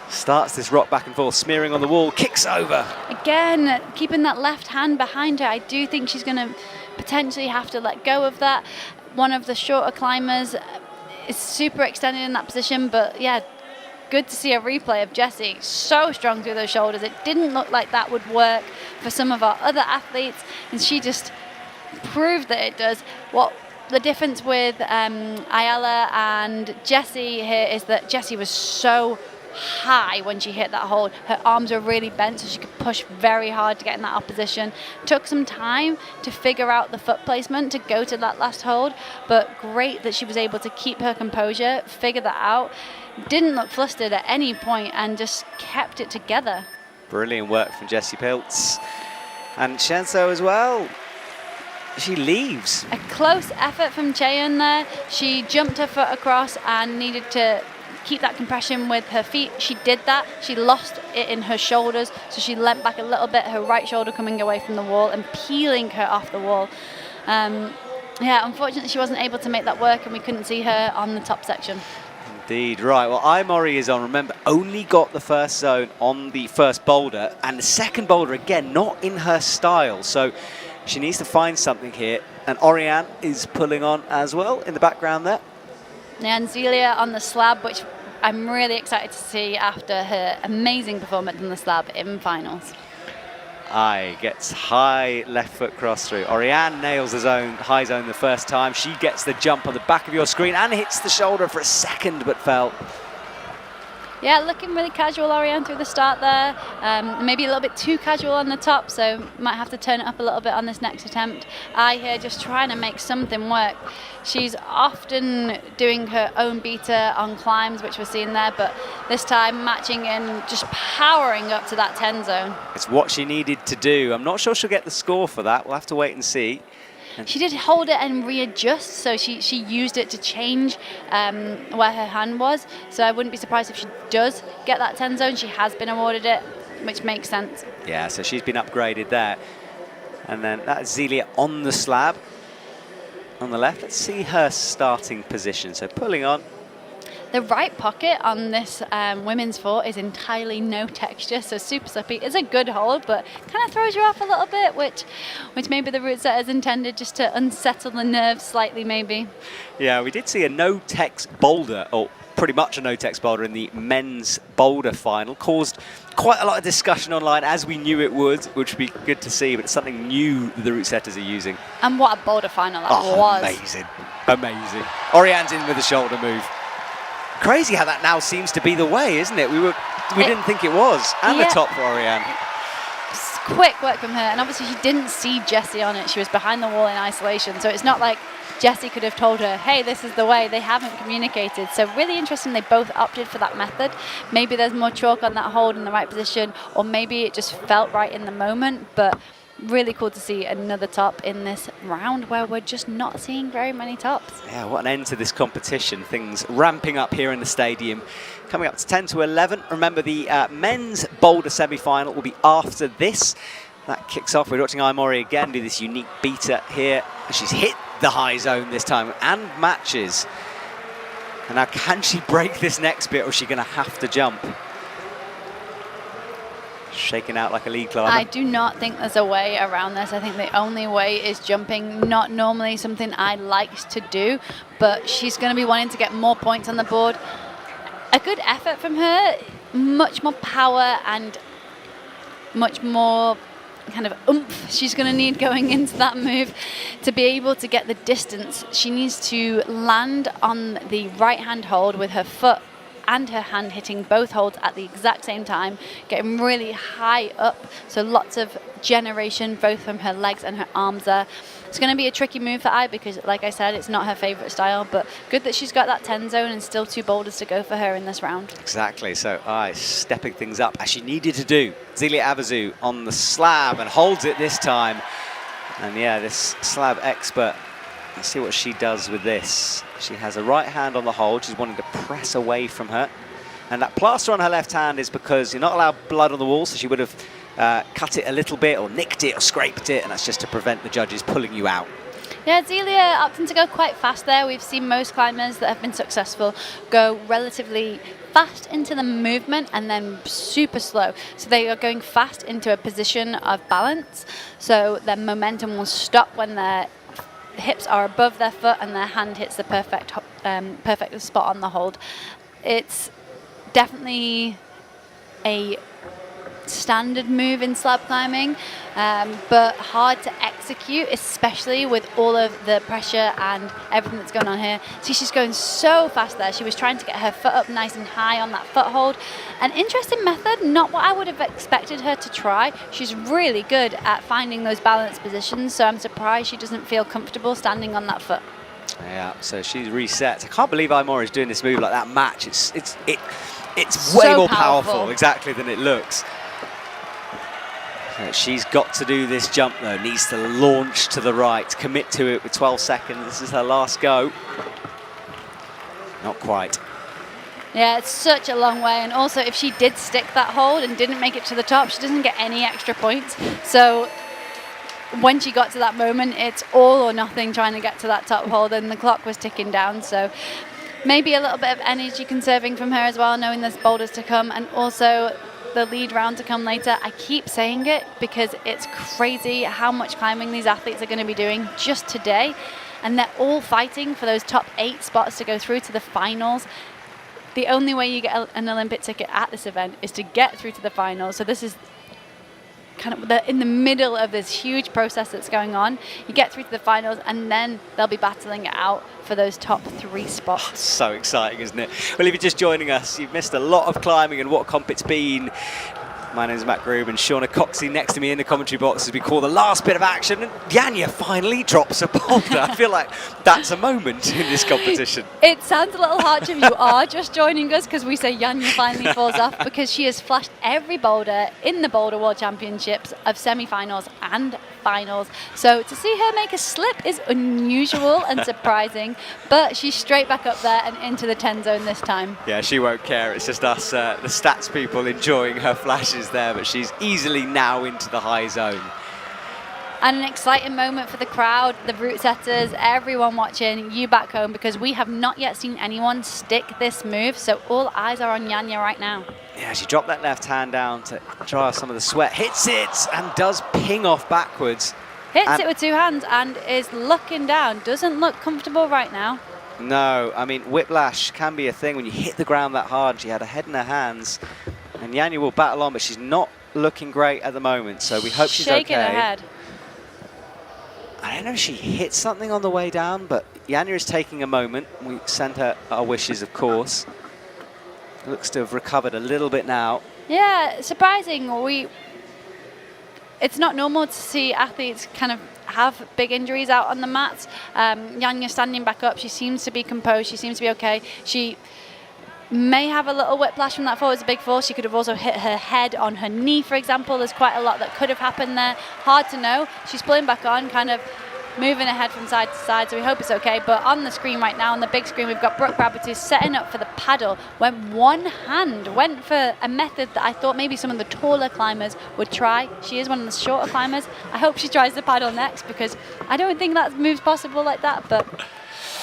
Starts this rock back and forth, smearing on the wall, kicks over. Again, keeping that left hand behind her. I do think she's going to potentially have to let go of that. One of the shorter climbers is super extended in that position, but yeah, good to see a replay of Jessie. So strong through those shoulders. It didn't look like that would work for some of our other athletes, and she just proved that it does. What the difference with Ayala and Jessie here is that Jessie was so high when she hit that hold. Her arms were really bent, so she could push very hard to get in that opposition. Took some time to figure out the foot placement to go to that last hold, but great that she was able to keep her composure, figure that out. Didn't look flustered at any point and just kept it together. Brilliant work from Jessie Pilz. And Shenso as well. She leaves. A close effort from Jain there. She jumped her foot across and needed to keep that compression with her feet. She did that. She lost it in her shoulders, so she leant back a little bit, her right shoulder coming away from the wall and peeling her off the wall. Yeah, unfortunately she wasn't able to make that work, and we couldn't see her on the top section. Indeed, right. Well, Imori is on, remember, only got the first zone on the first boulder, and the second boulder, again, not in her style, so she needs to find something here, and Oriane is pulling on as well in the background there. Yeah, and Zelia on the slab, which I'm really excited to see after her amazing performance on the slab in finals. Gets high left foot cross through. Oriane nails the zone, high zone the first time. She gets the jump on the back of your screen and hits the shoulder for a second, but fell. Yeah, looking really casual, Oriane, through the start there. Maybe a little bit too casual on the top, so might have to turn it up a little bit on this next attempt. I here just trying to make something work. She's often doing her own beta on climbs, which we're seeing there, but this time matching in, just powering up to that 10 zone. It's what she needed to do. I'm not sure she'll get the score for that. We'll have to wait and see. She did hold it and readjust, so she used it to change where her hand was. So I wouldn't be surprised if she does get that 10 zone. She has been awarded it, which makes sense. Yeah, so she's been upgraded there. And then that's Zelia on the slab on the left. Let's see her starting position. So pulling on. The right pocket on this women's foot is entirely no texture, so super slippy. It's a good hold, but kind of throws you off a little bit, which maybe the route setters intended just to unsettle the nerves slightly, maybe. Yeah, we did see a no-tex boulder, or pretty much a no-tex boulder in the men's boulder final. Caused quite a lot of discussion online, as we knew it would, which would be good to see, but it's something new that the route setters are using. And what a boulder final that was. Amazing, amazing. Oriane's in with a shoulder move. Crazy how that now seems to be the way, isn't it? We didn't think it was. And the top for Oriane. Quick work from her, and obviously she didn't see Jessie on it. She was behind the wall in isolation, so it's not like Jessie could have told her, hey, this is the way. They haven't communicated. So really interesting they both opted for that method. Maybe there's more chalk on that hold in the right position, or maybe it just felt right in the moment, but really cool to see another top in this round where we're just not seeing very many tops. Yeah, what an end to this competition. Things ramping up here in the stadium. Coming up to 10 to 11. Remember, the men's boulder semi-final will be after this. That kicks off. We're watching Imori again do this unique beta here. She's hit the high zone this time and matches. And now can she break this next bit, or is she going to have to jump? Shaking out like a lead climber. I do not think there's a way around this. I think the only way is jumping. Not normally something I like to do, but she's going to be wanting to get more points on the board. A good effort from her, much more power and much more kind of oomph she's going to need going into that move to be able to get the distance. She needs to land on the right hand hold with her foot and her hand hitting both holds at the exact same time, getting really high up, so lots of generation both from her legs and her arms there. It's going to be a tricky move for I because, like I said, it's not her favourite style, but good that she's got that 10 zone and still 2 boulders to go for her in this round. Exactly, so I stepping things up as she needed to do. Zelia Avezou on the slab and holds it this time. And yeah, this slab expert, let's see what she does with this. She has a right hand on the hold. She's wanting to press away from her. And that plaster on her left hand is because you're not allowed blood on the wall, so she would have cut it a little bit or nicked it or scraped it, and that's just to prevent the judges pulling you out. Yeah, Zelia opting to go quite fast there. We've seen most climbers that have been successful go relatively fast into the movement and then super slow. So they are going fast into a position of balance, so their momentum will stop when their hips are above their foot and their hand hits the perfect spot on the hold. It's definitely a standard move in slab climbing, but hard to execute, especially with all of the pressure and everything that's going on here. See, she's going so fast there. She was trying to get her foot up nice and high on that foothold. An interesting method, not what I would have expected her to try. She's really good at finding those balance positions, so I'm surprised she doesn't feel comfortable standing on that foot. Yeah, so she's reset. I can't believe Imori is doing this move like that match. It's way so more powerful. powerful, exactly, than it looks. She's got to do this jump though, needs to launch to the right, commit to it with 12 seconds. This is her last go. Not quite. Yeah, it's such a long way, and also if she did stick that hold and didn't make it to the top, she doesn't get any extra points. So when she got to that moment, it's all or nothing trying to get to that top hold, and the clock was ticking down. So maybe a little bit of energy conserving from her as well, knowing there's boulders to come, and also the lead round to come later. I keep saying it because it's crazy how much climbing these athletes are going to be doing just today, and they're all fighting for those top 8 spots to go through to the finals. The only way you get an Olympic ticket at this event is to get through to the finals, so this is kind of in the middle of this huge process that's going on. You get through to the finals, and then they'll be battling it out for those top 3 spots. So exciting, isn't it? Well, if you're just joining us, you've missed a lot of climbing and what a comp it's been. My name's Matt Groom, and Shauna Coxey next to me in the commentary box as we call the last bit of action. And Janja finally drops a boulder. I feel like that's a moment in this competition. It sounds a little harsh if you are just joining us, because we say Janja finally falls off, because she has flashed every boulder in the Boulder World Championships of semi-finals and finals. So to see her make a slip is unusual and surprising, but she's straight back up there and into the 10 zone this time. Yeah, she won't care. It's just us, the stats people, enjoying her flashes there, but she's easily now into the high zone. And an exciting moment for the crowd, the route setters, everyone watching, you back home, because we have not yet seen anyone stick this move, so all eyes are on Janja right now. Yeah, she dropped that left hand down to dry off some of the sweat, hits it, and does ping off backwards. Hits it with 2 hands and is looking down. Doesn't look comfortable right now. No, I mean, whiplash can be a thing when you hit the ground that hard. She had her head in her hands, and Janja will battle on, but she's not looking great at the moment, so we hope she's okay. Shaking her head. I don't know if she hit something on the way down, but Janja is taking a moment. We send her our wishes, of course. Looks to have recovered a little bit now. Yeah, surprising. It's not normal to see athletes kind of have big injuries out on the mats. Janja standing back up. She seems to be composed. She seems to be okay. She may have a little whiplash from that fall. It's a big fall. She could have also hit her head on her knee, for example. There's quite a lot that could have happened there. Hard to know. She's pulling back on, kind of moving her head from side to side, so we hope it's okay. But on the screen right now, on the big screen, we've got Brooke Raboutou setting up for the paddle. Went one hand, went for a method that I thought maybe some of the taller climbers would try. She is one of the shorter climbers. I hope she tries the paddle next, because I don't think that move's possible like that, but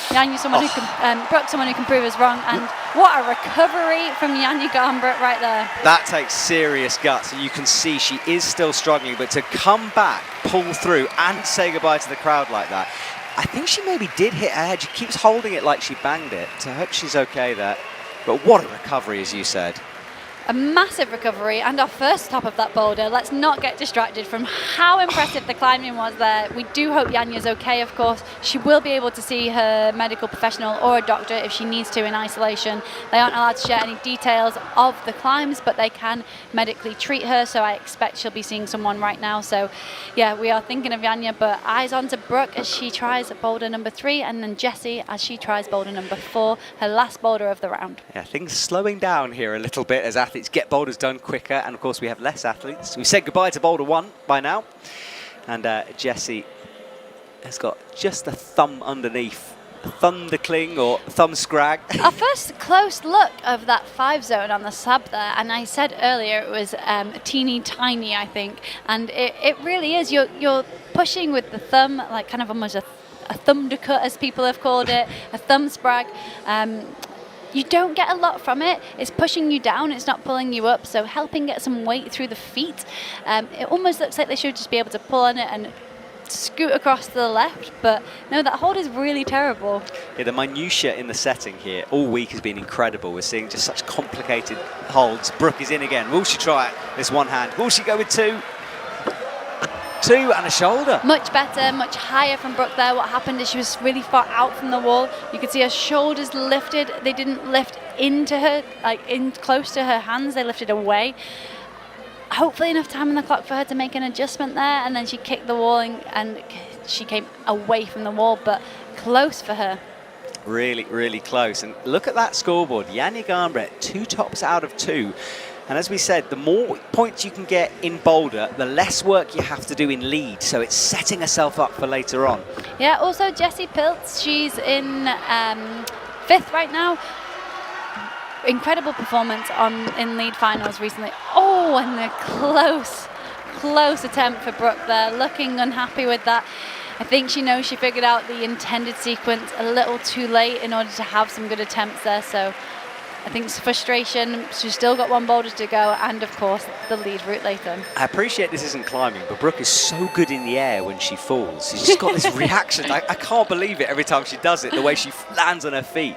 Janja, someone who can, Brooke, someone who can prove us wrong, and what a recovery from Janja Garnbret right there. That takes serious guts, and you can see she is still struggling, but to come back, pull through, and say goodbye to the crowd like that, I think she maybe did hit her head. She keeps holding it like she banged it, so I hope she's okay there. But what a recovery, as you said. A massive recovery, and our first top of that boulder. Let's not get distracted from how impressive the climbing was there. We do hope Janja's okay, of course. She will be able to see her medical professional or a doctor if she needs to in isolation. They aren't allowed to share any details of the climbs, but they can medically treat her, so I expect she'll be seeing someone right now. So yeah, we are thinking of Janja, but eyes on to Brooke as she tries boulder number 3, and then Jessie as she tries boulder number 4, her last boulder of the round. Yeah, things slowing down here a little bit as athletes get boulders done quicker, and of course we have less athletes. We've said goodbye to boulder 1 by now, and Jessie has got just a thumb underneath, a thundercling or thumb scrag. Our first close look of that 5 zone on the slab there, and I said earlier it was teeny tiny, I think, and it really is. You're pushing with the thumb, like kind of almost a thumb cut, as people have called it, a thumb sprag. You don't get a lot from it. It's pushing you down, it's not pulling you up, so helping get some weight through the feet. It almost looks like they should just be able to pull on it and scoot across to the left, but no, that hold is really terrible. Yeah, the minutiae in the setting here all week has been incredible. We're seeing just such complicated holds. Brooke is in again. Will she try it? This one hand. Will she go with 2? 2 and a shoulder. Much better, much higher from Brooke there. What happened is she was really far out from the wall. You could see her shoulders lifted. They didn't lift into her, like in close to her hands. They lifted away. Hopefully enough time on the clock for her to make an adjustment there, and then she kicked the wall and she came away from the wall, but close for her. Really, really close. And look at that scoreboard. Janja Garnbret, 2 tops out of 2. And as we said, the more points you can get in boulder, the less work you have to do in lead. So it's setting herself up for later on. Yeah, also Jessie Piltz, she's in 5th right now. Incredible performance in lead finals recently. Oh, and the close attempt for Brooke there, looking unhappy with that. I think she knows she figured out the intended sequence a little too late in order to have some good attempts there. So I think it's frustration. She's still got 1 boulder to go, and of course the lead route later. I appreciate this isn't climbing, but Brooke is so good in the air when she falls. She's just got this reaction. I can't believe it every time she does it, the way she lands on her feet.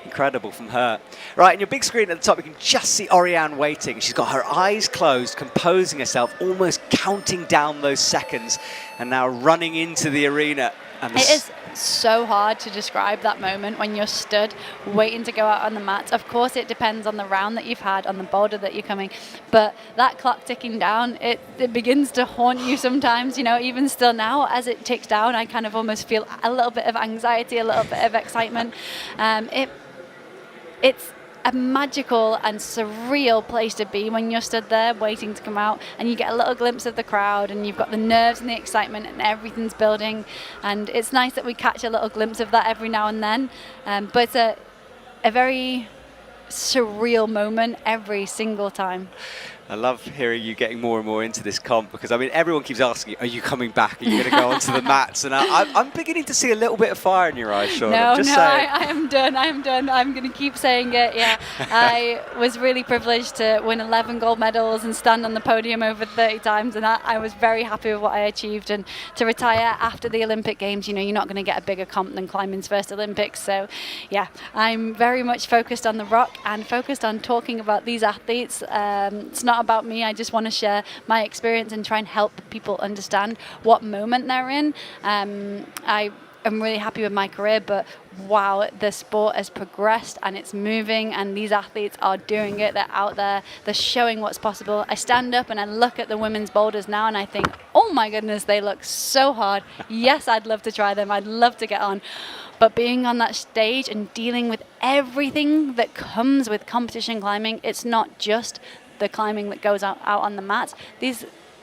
Incredible from her. Right, on your big screen at the top, you can just see Oriane waiting. She's got her eyes closed, composing herself, almost counting down those seconds, and now running into the arena. And it is so hard to describe that moment when you're stood waiting to go out on the mats. Of course, it depends on the round that you've had, on the boulder that you're coming, but that clock ticking down, it begins to haunt you sometimes. You know, even still now, as it ticks down, I kind of almost feel a little bit of anxiety, a little bit of excitement. It's a magical and surreal place to be when you're stood there waiting to come out, and you get a little glimpse of the crowd, and you've got the nerves and the excitement, and everything's building, and it's nice that we catch a little glimpse of that every now and then, but it's a very surreal moment every single time. I love hearing you getting more and more into this comp, because I mean everyone keeps asking you, are you coming back? Are you going to go onto the mats? And I'm beginning to see a little bit of fire in your eyes, Sean. No, I am done. I'm going to keep saying it. Yeah, I was really privileged to win 11 gold medals and stand on the podium over 30 times, and I was very happy with what I achieved. And to retire after the Olympic Games, you know, you're not going to get a bigger comp than climbing's first Olympics. So yeah, I'm very much focused on the rock and focused on talking about these athletes. It's not about me. I just want to share my experience and try and help people understand what moment they're in. I am really happy with my career, but wow, the sport has progressed and it's moving, and these athletes are doing it. They're out there, they're showing what's possible. I stand up and I look at the women's boulders now and I think, oh my goodness, they look so hard. Yes, I'd love to try them. I'd love to get on. But being on that stage and dealing with everything that comes with competition climbing, it's not just the climbing that goes out on the mats.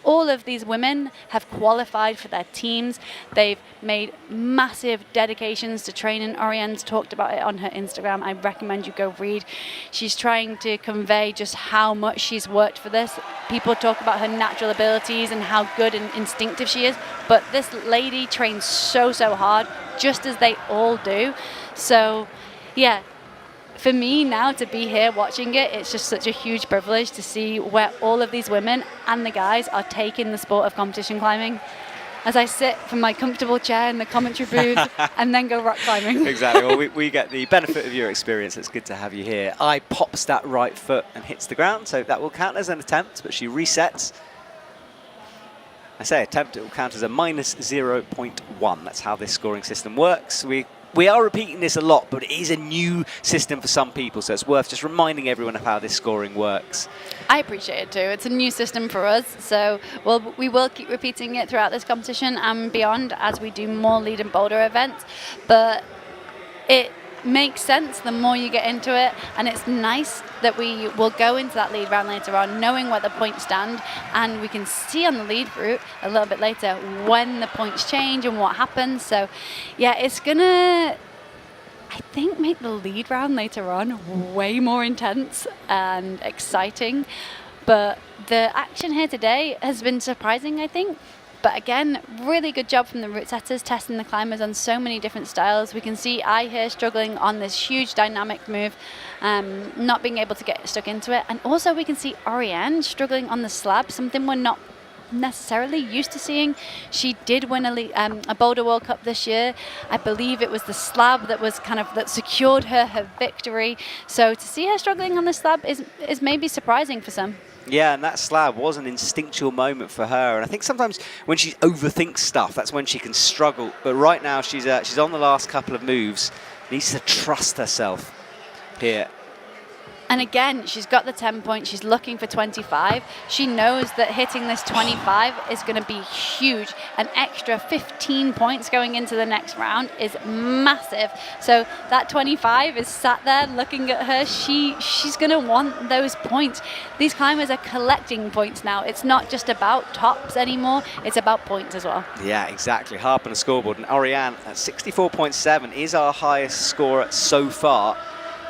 All of these women have qualified for their teams. They've made massive dedications to training. Oriane's talked about it on her Instagram. I recommend you go read. She's trying to convey just how much she's worked for this. People talk about her natural abilities and how good and instinctive she is, but this lady trains so hard, just as they all do. So yeah, for me now to be here watching it, it's just such a huge privilege to see where all of these women and the guys are taking the sport of competition climbing. As I sit from my comfortable chair in the commentary booth and then go rock climbing. Exactly. Well, we get the benefit of your experience. It's good to have you here. I pops that right foot and hits the ground, so that will count as an attempt, but she resets. I say attempt, it will count as a minus 0.1. That's how this scoring system works. We are repeating this a lot, but it is a new system for some people, so it's worth just reminding everyone of how this scoring works. I appreciate it too. It's a new system for us, so we will keep repeating it throughout this competition and beyond as we do more lead and boulder events. But it makes sense the more you get into it, and it's nice that we will go into that lead round later on knowing where the points stand, and we can see on the lead route a little bit later when the points change and what happens. So yeah, it's gonna, I think, make the lead round later on way more intense and exciting. But the action here today has been surprising, I think. But again, really good job from the route setters, testing the climbers on so many different styles. We can see I here struggling on this huge dynamic move, not being able to get stuck into it. And also we can see Oriane struggling on the slab, something we're not necessarily used to seeing. She did win a Boulder World Cup this year. I believe it was the slab that secured her victory. So to see her struggling on the slab is maybe surprising for some. Yeah, and that slab was an instinctual moment for her. And I think sometimes when she overthinks stuff, that's when she can struggle. But right now, she's on the last couple of moves. Needs to trust herself here. And again, she's got the 10 points. She's looking for 25. She knows that hitting this 25 is going to be huge. An extra 15 points going into the next round is massive. So that 25 is sat there looking at her. She's going to want those points. These climbers are collecting points now. It's not just about tops anymore. It's about points as well. Yeah, exactly. Harp on a scoreboard. And Oriane at 64.7 is our highest scorer so far.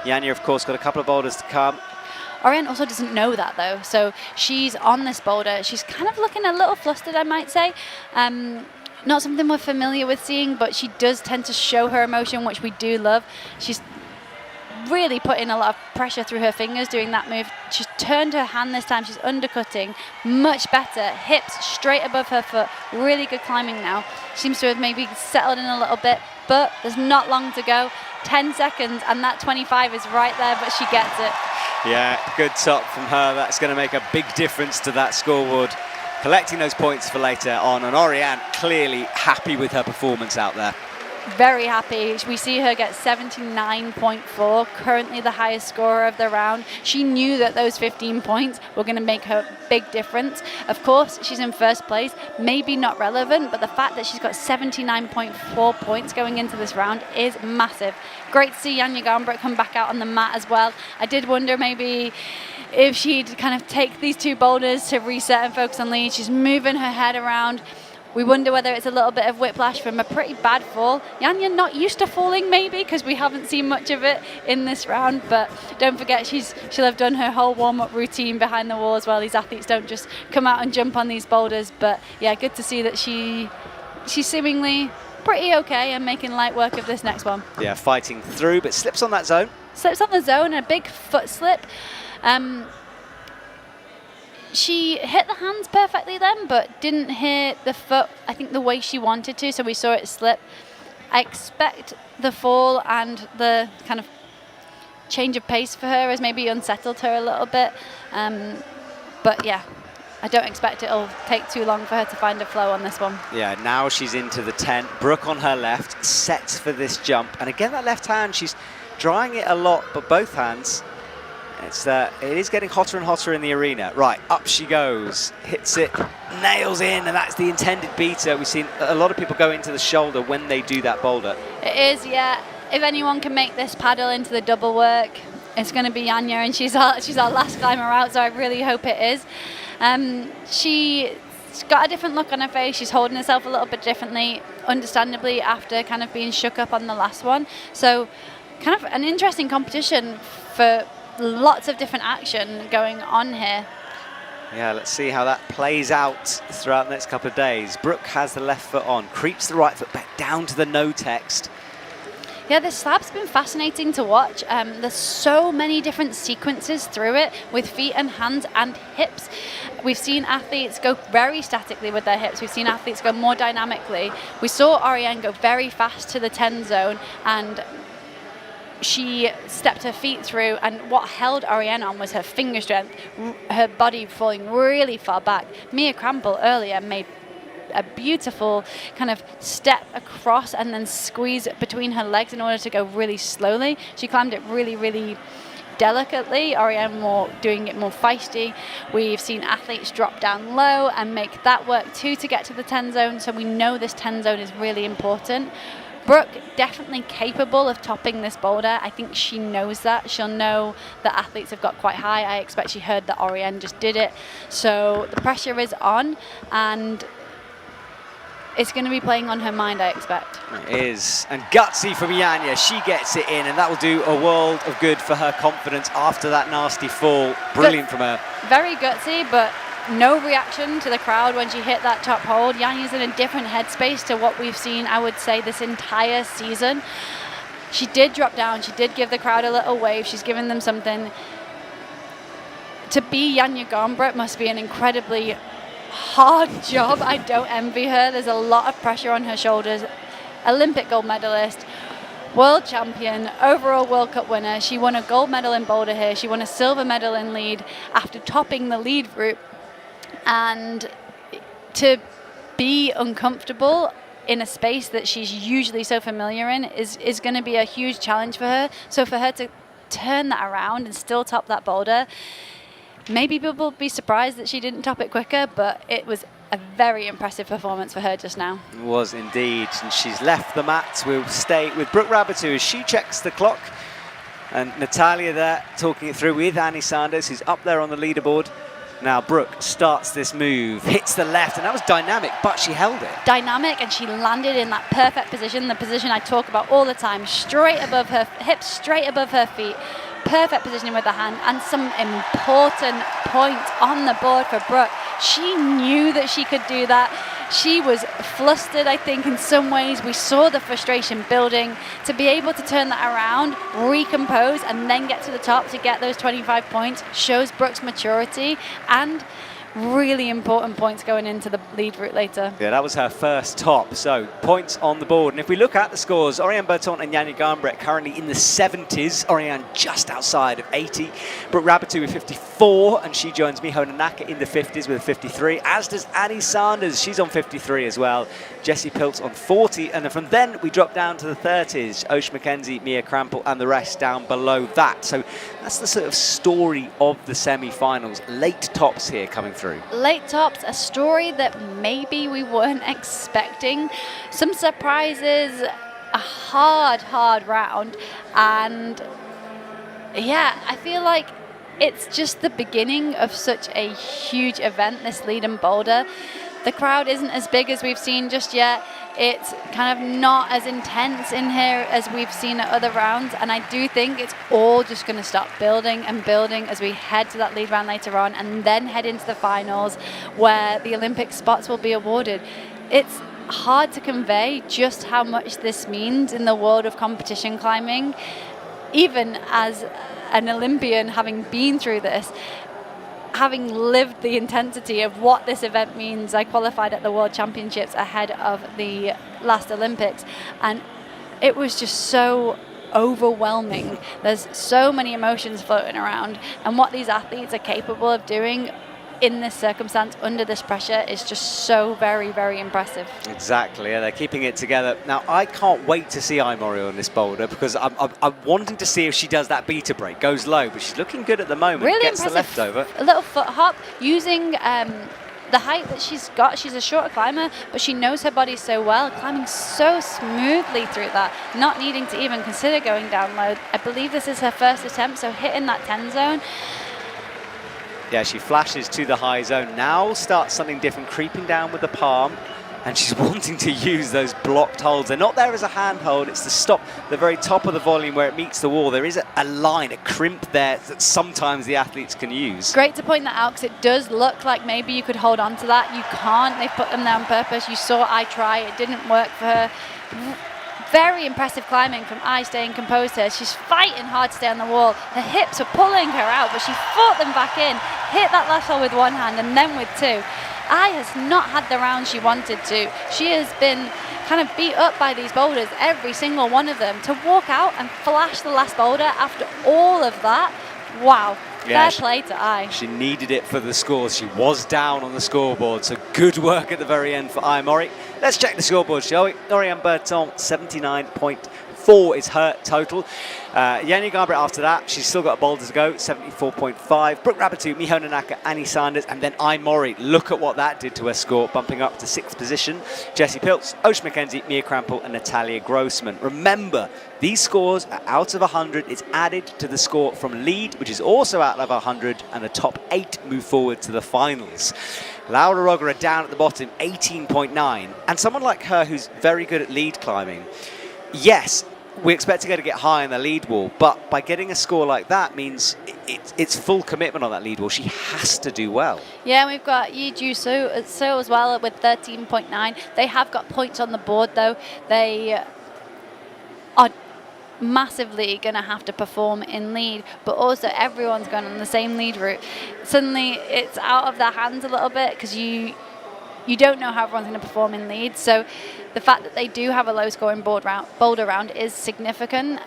Janja, of course, got a couple of boulders to come. Oriane also doesn't know that, though. So she's on this boulder. She's kind of looking a little flustered, I might say. Not something we're familiar with seeing, but she does tend to show her emotion, which we do love. She's really putting a lot of pressure through her fingers doing that move. She's turned her hand this time. She's undercutting much better. Hips straight above her foot. Really good climbing now. Seems to have maybe settled in a little bit. but there's not long to go. 10 seconds, and that 25 is right there, but she gets it. Yeah, good top from her. That's going to make a big difference to that scoreboard. Collecting those points for later on, and Oriane clearly happy with her performance out there. Very happy. We see her get 79.4, currently the highest scorer of the round. She knew that those 15 points were going to make her a big difference. Of course, she's in first place, maybe not relevant, but the fact that she's got 79.4 points going into this round is massive. Great to see Janja Garnbret come back out on the mat as well. I did wonder maybe if she'd kind of take these two boulders to reset and focus on lead. She's moving her head around. We wonder whether it's a little bit of whiplash from a pretty bad fall. Janja not used to falling maybe, because we haven't seen much of it in this round, but don't forget she'll have done her whole warm-up routine behind the wall as well. These athletes don't just come out and jump on these boulders, but yeah, good to see that she's seemingly pretty okay and making light work of this next one. Yeah, fighting through, but slips on that zone. Slips on the zone, and a big foot slip. She hit the hands perfectly then, but didn't hit the foot, I think, the way she wanted to, so we saw it slip. I expect the fall and the kind of change of pace for her has maybe unsettled her a little bit. But yeah, I don't expect it'll take too long for her to find a flow on this one. Yeah, now she's into the 10. Brooke on her left, sets for this jump. And again, that left hand, she's drying it a lot, but both hands. It is getting hotter and hotter in the arena. Right, up she goes, hits it, nails in, and that's the intended beater. We've seen a lot of people go into the shoulder when they do that boulder. It is, yeah. If anyone can make this paddle into the double work, it's going to be Janja, and she's our last climber out, so I really hope it is. She's got a different look on her face. She's holding herself a little bit differently, understandably, after kind of being shook up on the last one. So kind of an interesting competition for lots of different action going on here. Yeah, let's see how that plays out throughout the next couple of days. Brooke has the left foot on, creeps the right foot back down to the no text. Yeah, this slab's been fascinating to watch. There's so many different sequences through it with feet and hands and hips. We've seen athletes go very statically with their hips. We've seen athletes go more dynamically. We saw Oriane go very fast to the 10 zone, and she stepped her feet through, and what held Oriane on was her finger strength, her body falling really far back. Mia Crampel earlier made a beautiful kind of step across and then squeeze between her legs in order to go really slowly. She climbed it really, really delicately. Oriane doing it more feisty. We've seen athletes drop down low and make that work too to get to the 10 zone, so we know this 10 zone is really important. Brooke definitely capable of topping this boulder. I think she knows that. She'll know that athletes have got quite high. I expect she heard that Oriane just did it. So the pressure is on, and it's going to be playing on her mind, I expect. It is. And gutsy from Janja. She gets it in, and that will do a world of good for her confidence after that nasty fall. Brilliant from her. Very gutsy, but no reaction to the crowd when she hit that top hold. Janja's in a different headspace to what we've seen, I would say, this entire season. She did drop down. She did give the crowd a little wave. She's given them something. To be Janja Garnbret must be an incredibly hard job. I don't envy her. There's a lot of pressure on her shoulders. Olympic gold medalist, world champion, overall World Cup winner. She won a gold medal in Boulder here. She won a silver medal in lead after topping the lead group. And to be uncomfortable in a space that she's usually so familiar in is going to be a huge challenge for her. So for her to turn that around and still top that boulder, maybe people will be surprised that she didn't top it quicker, but it was a very impressive performance for her just now. It was indeed, and she's left the mat. We'll stay with Brooke Raboutou as she checks the clock. And Natalia there talking it through with Annie Sanders, who's up there on the leaderboard. Now Brooke starts this move, hits the left, and that was dynamic, but she held it. Dynamic, and she landed in that perfect position, the position I talk about all the time, straight above her hips, straight above her feet. Perfect positioning with the hand, and some important points on the board for Brooke. She knew that she could do that. She was flustered, I think, in some ways. We saw the frustration building. To be able to turn that around, recompose, and then get to the top to get those 25 points shows Brooke's maturity. And really important points going into the lead route later. Yeah, that was her first top. So points on the board. And if we look at the scores, Oriane Bertone and Janja Garnbret currently in the 70s. Oriane just outside of 80. Brooke Raboutou with 54, and she joins Miho Nonaka in the 50s with 53, as does Annie Sanders. She's on 53 as well. Jessie Pilz on 40, and then from then we drop down to the 30s. Oceana Mackenzie, Mia Krampel, and the rest down below that. So that's the sort of story of the semi-finals. Late tops here coming through. Late tops, a story that maybe we weren't expecting. Some surprises, a hard round, and yeah, I feel like it's just the beginning of such a huge event, this lead in Boulder. The crowd isn't as big as we've seen just yet. It's kind of not as intense in here as we've seen at other rounds, and I do think it's all just going to start building and building as we head to that lead round later on, and then head into the finals where the Olympic spots will be awarded. It's hard to convey just how much this means in the world of competition climbing. Even as an Olympian, having been through this, having lived the intensity of what this event means, I qualified at the World Championships ahead of the last Olympics, and it was just so overwhelming. There's so many emotions floating around, and what these athletes are capable of doing in this circumstance, under this pressure, is just so very, very impressive. Exactly, yeah, they're keeping it together. Now, I can't wait to see Imori on this boulder, because I'm wanting to see if she does that beta break, goes low, but she's looking good at the moment. Really Gets impressive. the leftover. A little foot hop, using the height that she's got. She's a shorter climber, but she knows her body so well, climbing so smoothly through that, not needing to even consider going down low. I believe this is her first attempt, so hitting that 10 zone. Yeah, she flashes to the high zone. Now starts something different, creeping down with the palm, and she's wanting to use those blocked holds. They're not there as a handhold, it's the stop, the very top of the volume where it meets the wall. There is a line, a crimp there that sometimes the athletes can use. Great to point that out, because it does look like maybe you could hold on to that. You can't. They've put them there on purpose. You saw I try, it didn't work for her. Very impressive climbing from I, staying composed here. She's fighting hard to stay on the wall. Her hips were pulling her out, but she fought them back in, hit that last hole with one hand and then with two. I has not had the round she wanted to. She has been kind of beat up by these boulders, every single one of them. To walk out and flash the last boulder after all of that, wow. Yeah, fair play to I. She needed it for the scores. She was down on the scoreboard, so good work at the very end for Imori. Let's check the scoreboard, shall we? Oriane Bertone, 79.4 is her total. Janja Garnbret after that, she's still got a boulder to go, 74.5. Brooke Raboutou, Miho Nonaka, Annie Sanders, and then Imori. Look at what that did to her score, bumping up to 6th position. Jessie Pilz, Oceana Mackenzie, Mia Krampel, and Natalia Grossman. Remember, these scores are out of 100. It's added to the score from lead, which is also out of 100, and the top 8 move forward to the finals. Laura Rogera down at the bottom, 18.9. And someone like her who's very good at lead climbing, yes, we expect her to get high on the lead wall, but by getting a score like that means it's full commitment on that lead wall. She has to do well. Yeah, we've got Yi Ju So as well with 13.9. They have got points on the board, though. They are massively going to have to perform in lead, but also everyone's going on the same lead route. Suddenly it's out of their hands a little bit, because you don't know how everyone's going to perform in lead. So the fact that they do have a low scoring boulder round is significant,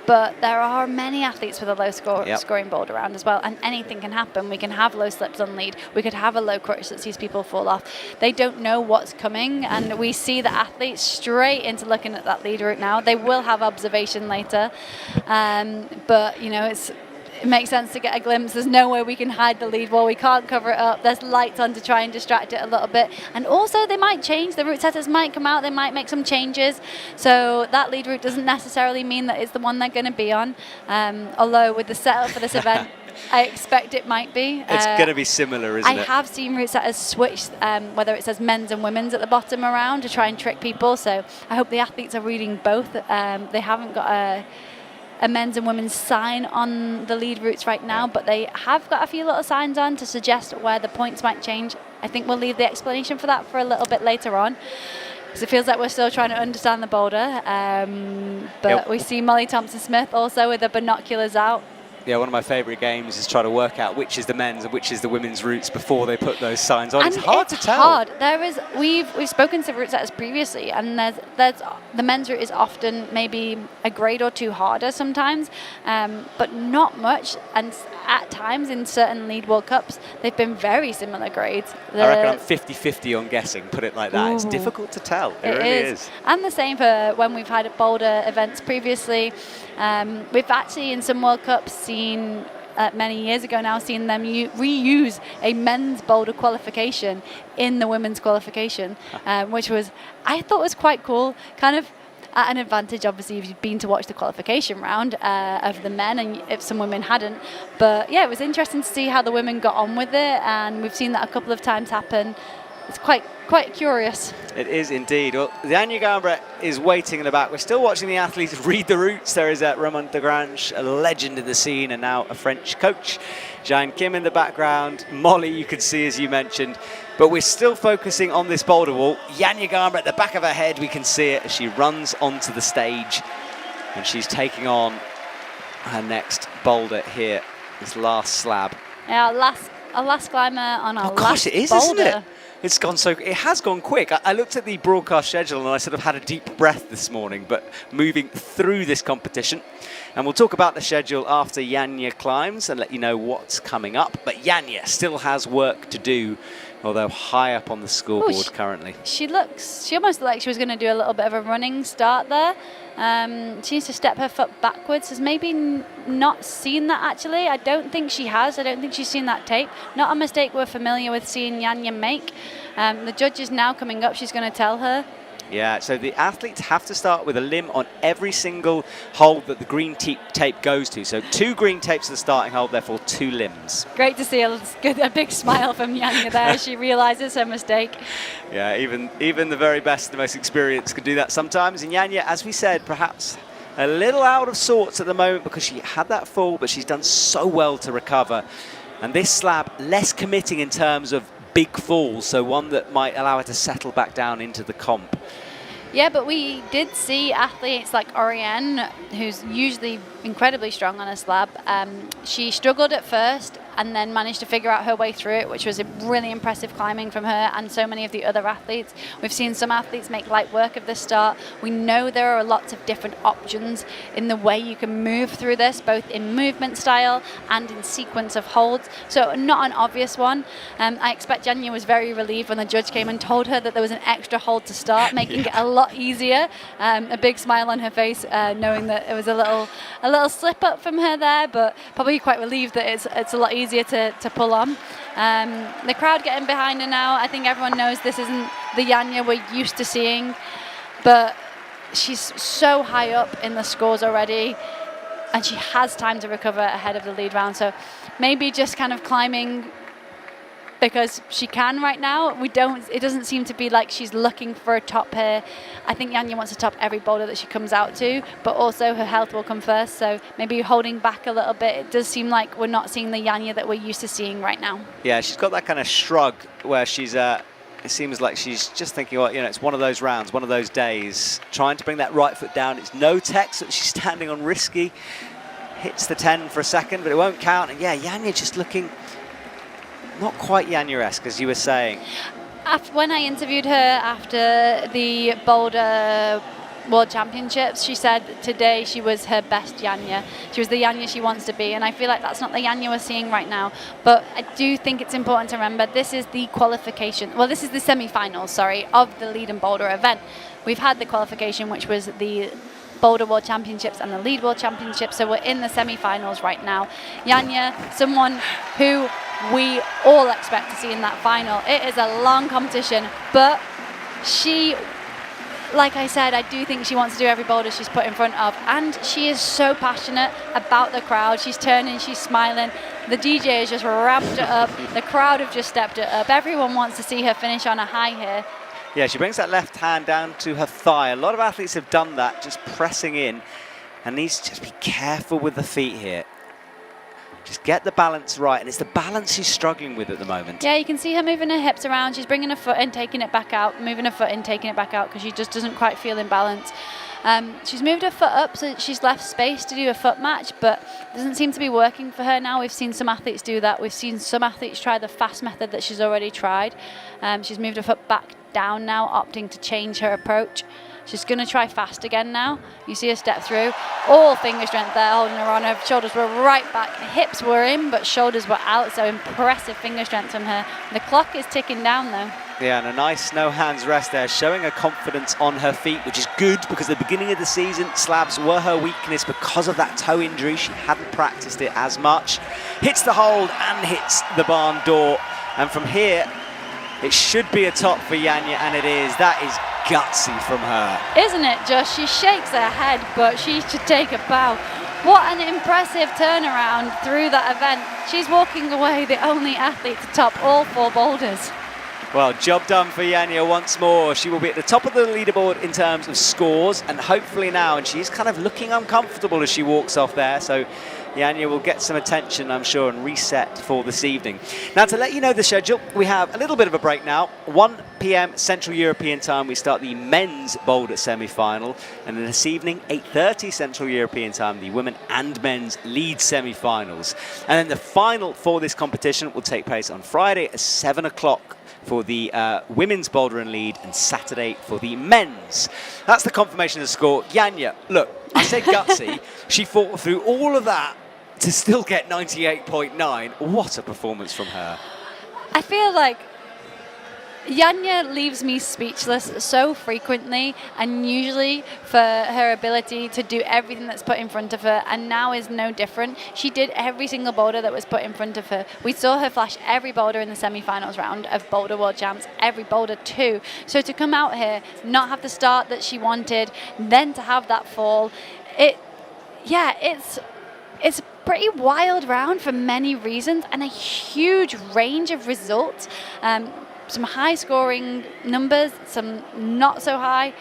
but there are many athletes with a low scoring boulder round as well, and anything can happen. We can have low slips on lead, we could have a low crutch that sees people fall off. They don't know what's coming, and we see the athletes straight into looking at that lead route now. They will have observation later, but you know, it makes sense to get a glimpse. There's no way we can hide the lead wall. We can't cover it up. There's lights on to try and distract it a little bit. And also they might change. The route setters might come out. They might make some changes. So that lead route doesn't necessarily mean that it's the one they're going to be on. Although with the setup for this event, I expect it might be. It's going to be similar, isn't it? I have seen route setters switch, whether it says men's and women's at the bottom around, to try and trick people. So I hope the athletes are reading both. They haven't got a men's and women's sign on the lead routes right now, but they have got a few little signs on to suggest where the points might change. I think we'll leave the explanation for that for a little bit later on, because it feels like we're still trying to understand the boulder. But we see Molly Thompson-Smith also with the binoculars out. Yeah, one of my favourite games is try to work out which is the men's and which is the women's routes before they put those signs on. And it's hard to tell. Hard. We've spoken to route setters previously, and there's the men's route is often maybe a grade or two harder sometimes, but not much. And at times in certain lead World Cups, they've been very similar grades. I reckon I'm 50-50 on guessing, put it like that. Ooh. It's difficult to tell. It really is. And the same for when we've had Boulder events previously. We've actually in some World Cups seen many years ago now, seen them reuse a men's boulder qualification in the women's qualification, which I thought was quite cool. Kind of at an advantage, obviously, if you've been to watch the qualification round of the men, and if some women hadn't. But yeah, it was interesting to see how the women got on with it, and we've seen that a couple of times happen. It's quite curious. It is indeed. Well, Janja Garnbret is waiting in the back. We're still watching the athletes read the routes. There is Ramon Degrange, a legend in the scene, and now a French coach. Jain Kim in the background. Molly, you can see, as you mentioned. But we're still focusing on this boulder wall. Janja Garnbret at the back of her head, we can see it as she runs onto the stage. And she's taking on her next boulder here, this last slab. Yeah, our last climber on our last gosh, it is, boulder. Isn't it? It has gone quick. I looked at the broadcast schedule and I sort of had a deep breath this morning, but moving through this competition. And we'll talk about the schedule after Janja climbs and let you know what's coming up. But Janja still has work to do, although high up on the scoreboard currently. She almost looked like she was going to do a little bit of a running start there. She needs to step her foot backwards. Has maybe not seen that actually. I don't think she has. I don't think she's seen that tape. Not a mistake we're familiar with seeing Janja make. The judge is now coming up. She's going to tell her. Yeah, so the athletes have to start with a limb on every single hole that the green tape goes to. So 2 green tapes at the starting hole, therefore 2 limbs. Great to see a big smile from Janja there. She realises her mistake. Yeah, even the very best, the most experienced could do that sometimes. And Janja, as we said, perhaps a little out of sorts at the moment because she had that fall, but she's done so well to recover. And this slab, less committing in terms of big falls, so one that might allow her to settle back down into the comp. Yeah, but we did see athletes like Oriane, who's usually incredibly strong on a slab. She struggled at first and then managed to figure out her way through it, which was a really impressive climbing from her and so many of the other athletes. We've seen some athletes make light work of this start. We know there are lots of different options in the way you can move through this, both in movement style and in sequence of holds. So not an obvious one. I expect Janja was very relieved when the judge came and told her that there was an extra hold to start, making it a lot easier. A big smile on her face, knowing that it was a little slip up from her there, but probably quite relieved that it's a lot easier to pull on. The crowd getting behind her now. I think everyone knows this isn't the Janja we're used to seeing, but she's so high up in the scores already, and she has time to recover ahead of the lead round. So maybe just kind of climbing because she can right now. It doesn't seem to be like she's looking for a top here. I think Janja wants to top every boulder that she comes out to, but also her health will come first. So maybe holding back a little bit. It does seem like we're not seeing the Janja that we're used to seeing right now. Yeah, she's got that kind of shrug where she's it seems like she's just thinking, well, it's one of those rounds, one of those days, trying to bring that right foot down. It's no text that she's standing on risky. Hits the 10 for a second, but it won't count. And yeah, Janja just looking not quite Janja-esque, as you were saying. When I interviewed her after the Boulder World Championships, she said today she was her best Janja. She was the Janja she wants to be, and I feel like that's not the Janja we're seeing right now. But I do think it's important to remember this is the qualification. Well, this is the semi-finals, of the lead and boulder event. We've had the qualification, which was the Boulder World Championships and the Lead World Championships, so we're in the semi-finals right now. Janja, someone who we all expect to see in that final. It is a long competition, but she, like I said, I do think she wants to do every boulder she's put in front of, and she is so passionate about the crowd. She's turning, she's smiling. The DJ has just ramped it up. The crowd have just stepped it up. Everyone wants to see her finish on a high here. Yeah, she brings that left hand down to her thigh. A lot of athletes have done that, just pressing in, and needs to just be careful with the feet here. Just get the balance right, and it's the balance she's struggling with at the moment. Yeah, you can see her moving her hips around. She's bringing her foot in, taking it back out, moving her foot in, taking it back out, because she just doesn't quite feel in balance. She's moved her foot up, so she's left space to do a foot match, but it doesn't seem to be working for her now. We've seen some athletes do that. We've seen some athletes try the fast method that she's already tried. She's moved her foot back down now, opting to change her approach. She's going to try fast again now. You see her step through. All finger strength there, holding her on. Her shoulders were right back. Hips were in, but shoulders were out, so impressive finger strength from her. The clock is ticking down, though. Yeah, and a nice no hands rest there, showing her confidence on her feet, which is good because at the beginning of the season, slabs were her weakness because of that toe injury. She hadn't practiced it as much. Hits the hold and hits the barn door. And from here, it should be a top for Janja, and it is. That is gutsy from her. Isn't it, Josh? She shakes her head, but she should take a bow. What an impressive turnaround through that event. She's walking away the only athlete to top all 4 boulders. Well, job done for Janja once more. She will be at the top of the leaderboard in terms of scores, and hopefully now, and she's kind of looking uncomfortable as she walks off there, so Janja will get some attention, I'm sure, and reset for this evening. Now, to let you know the schedule, we have a little bit of a break now. 1 p.m. Central European time, we start the men's boulder semi-final, and then this evening, 8:30 Central European time, the women and men's lead semi-finals. And then the final for this competition will take place on Friday at 7 o'clock for the women's boulder and lead, and Saturday for the men's. That's the confirmation of the score. Janja, look, I said gutsy. She fought through all of that to still get 98.9. What a performance from her. I feel like Janja leaves me speechless so frequently, and usually for her ability to do everything that's put in front of her, and now is no different. She did every single boulder that was put in front of her. We saw her flash every boulder in the semi-finals round of Boulder World Champs, every boulder too. So to come out here, not have the start that she wanted, then to have that fall, it's a pretty wild round for many reasons, and a huge range of results. Some high scoring numbers, some not so high.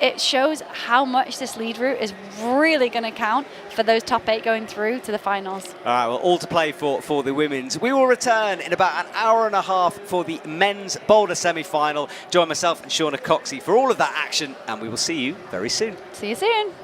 It shows how much this lead route is really going to count for those top 8 going through to the finals. All right, well, all to play for the women's. We will return in about an hour and a half for the men's boulder semi-final. Join myself and Shauna Coxey for all of that action, and we will see you very soon. See you soon.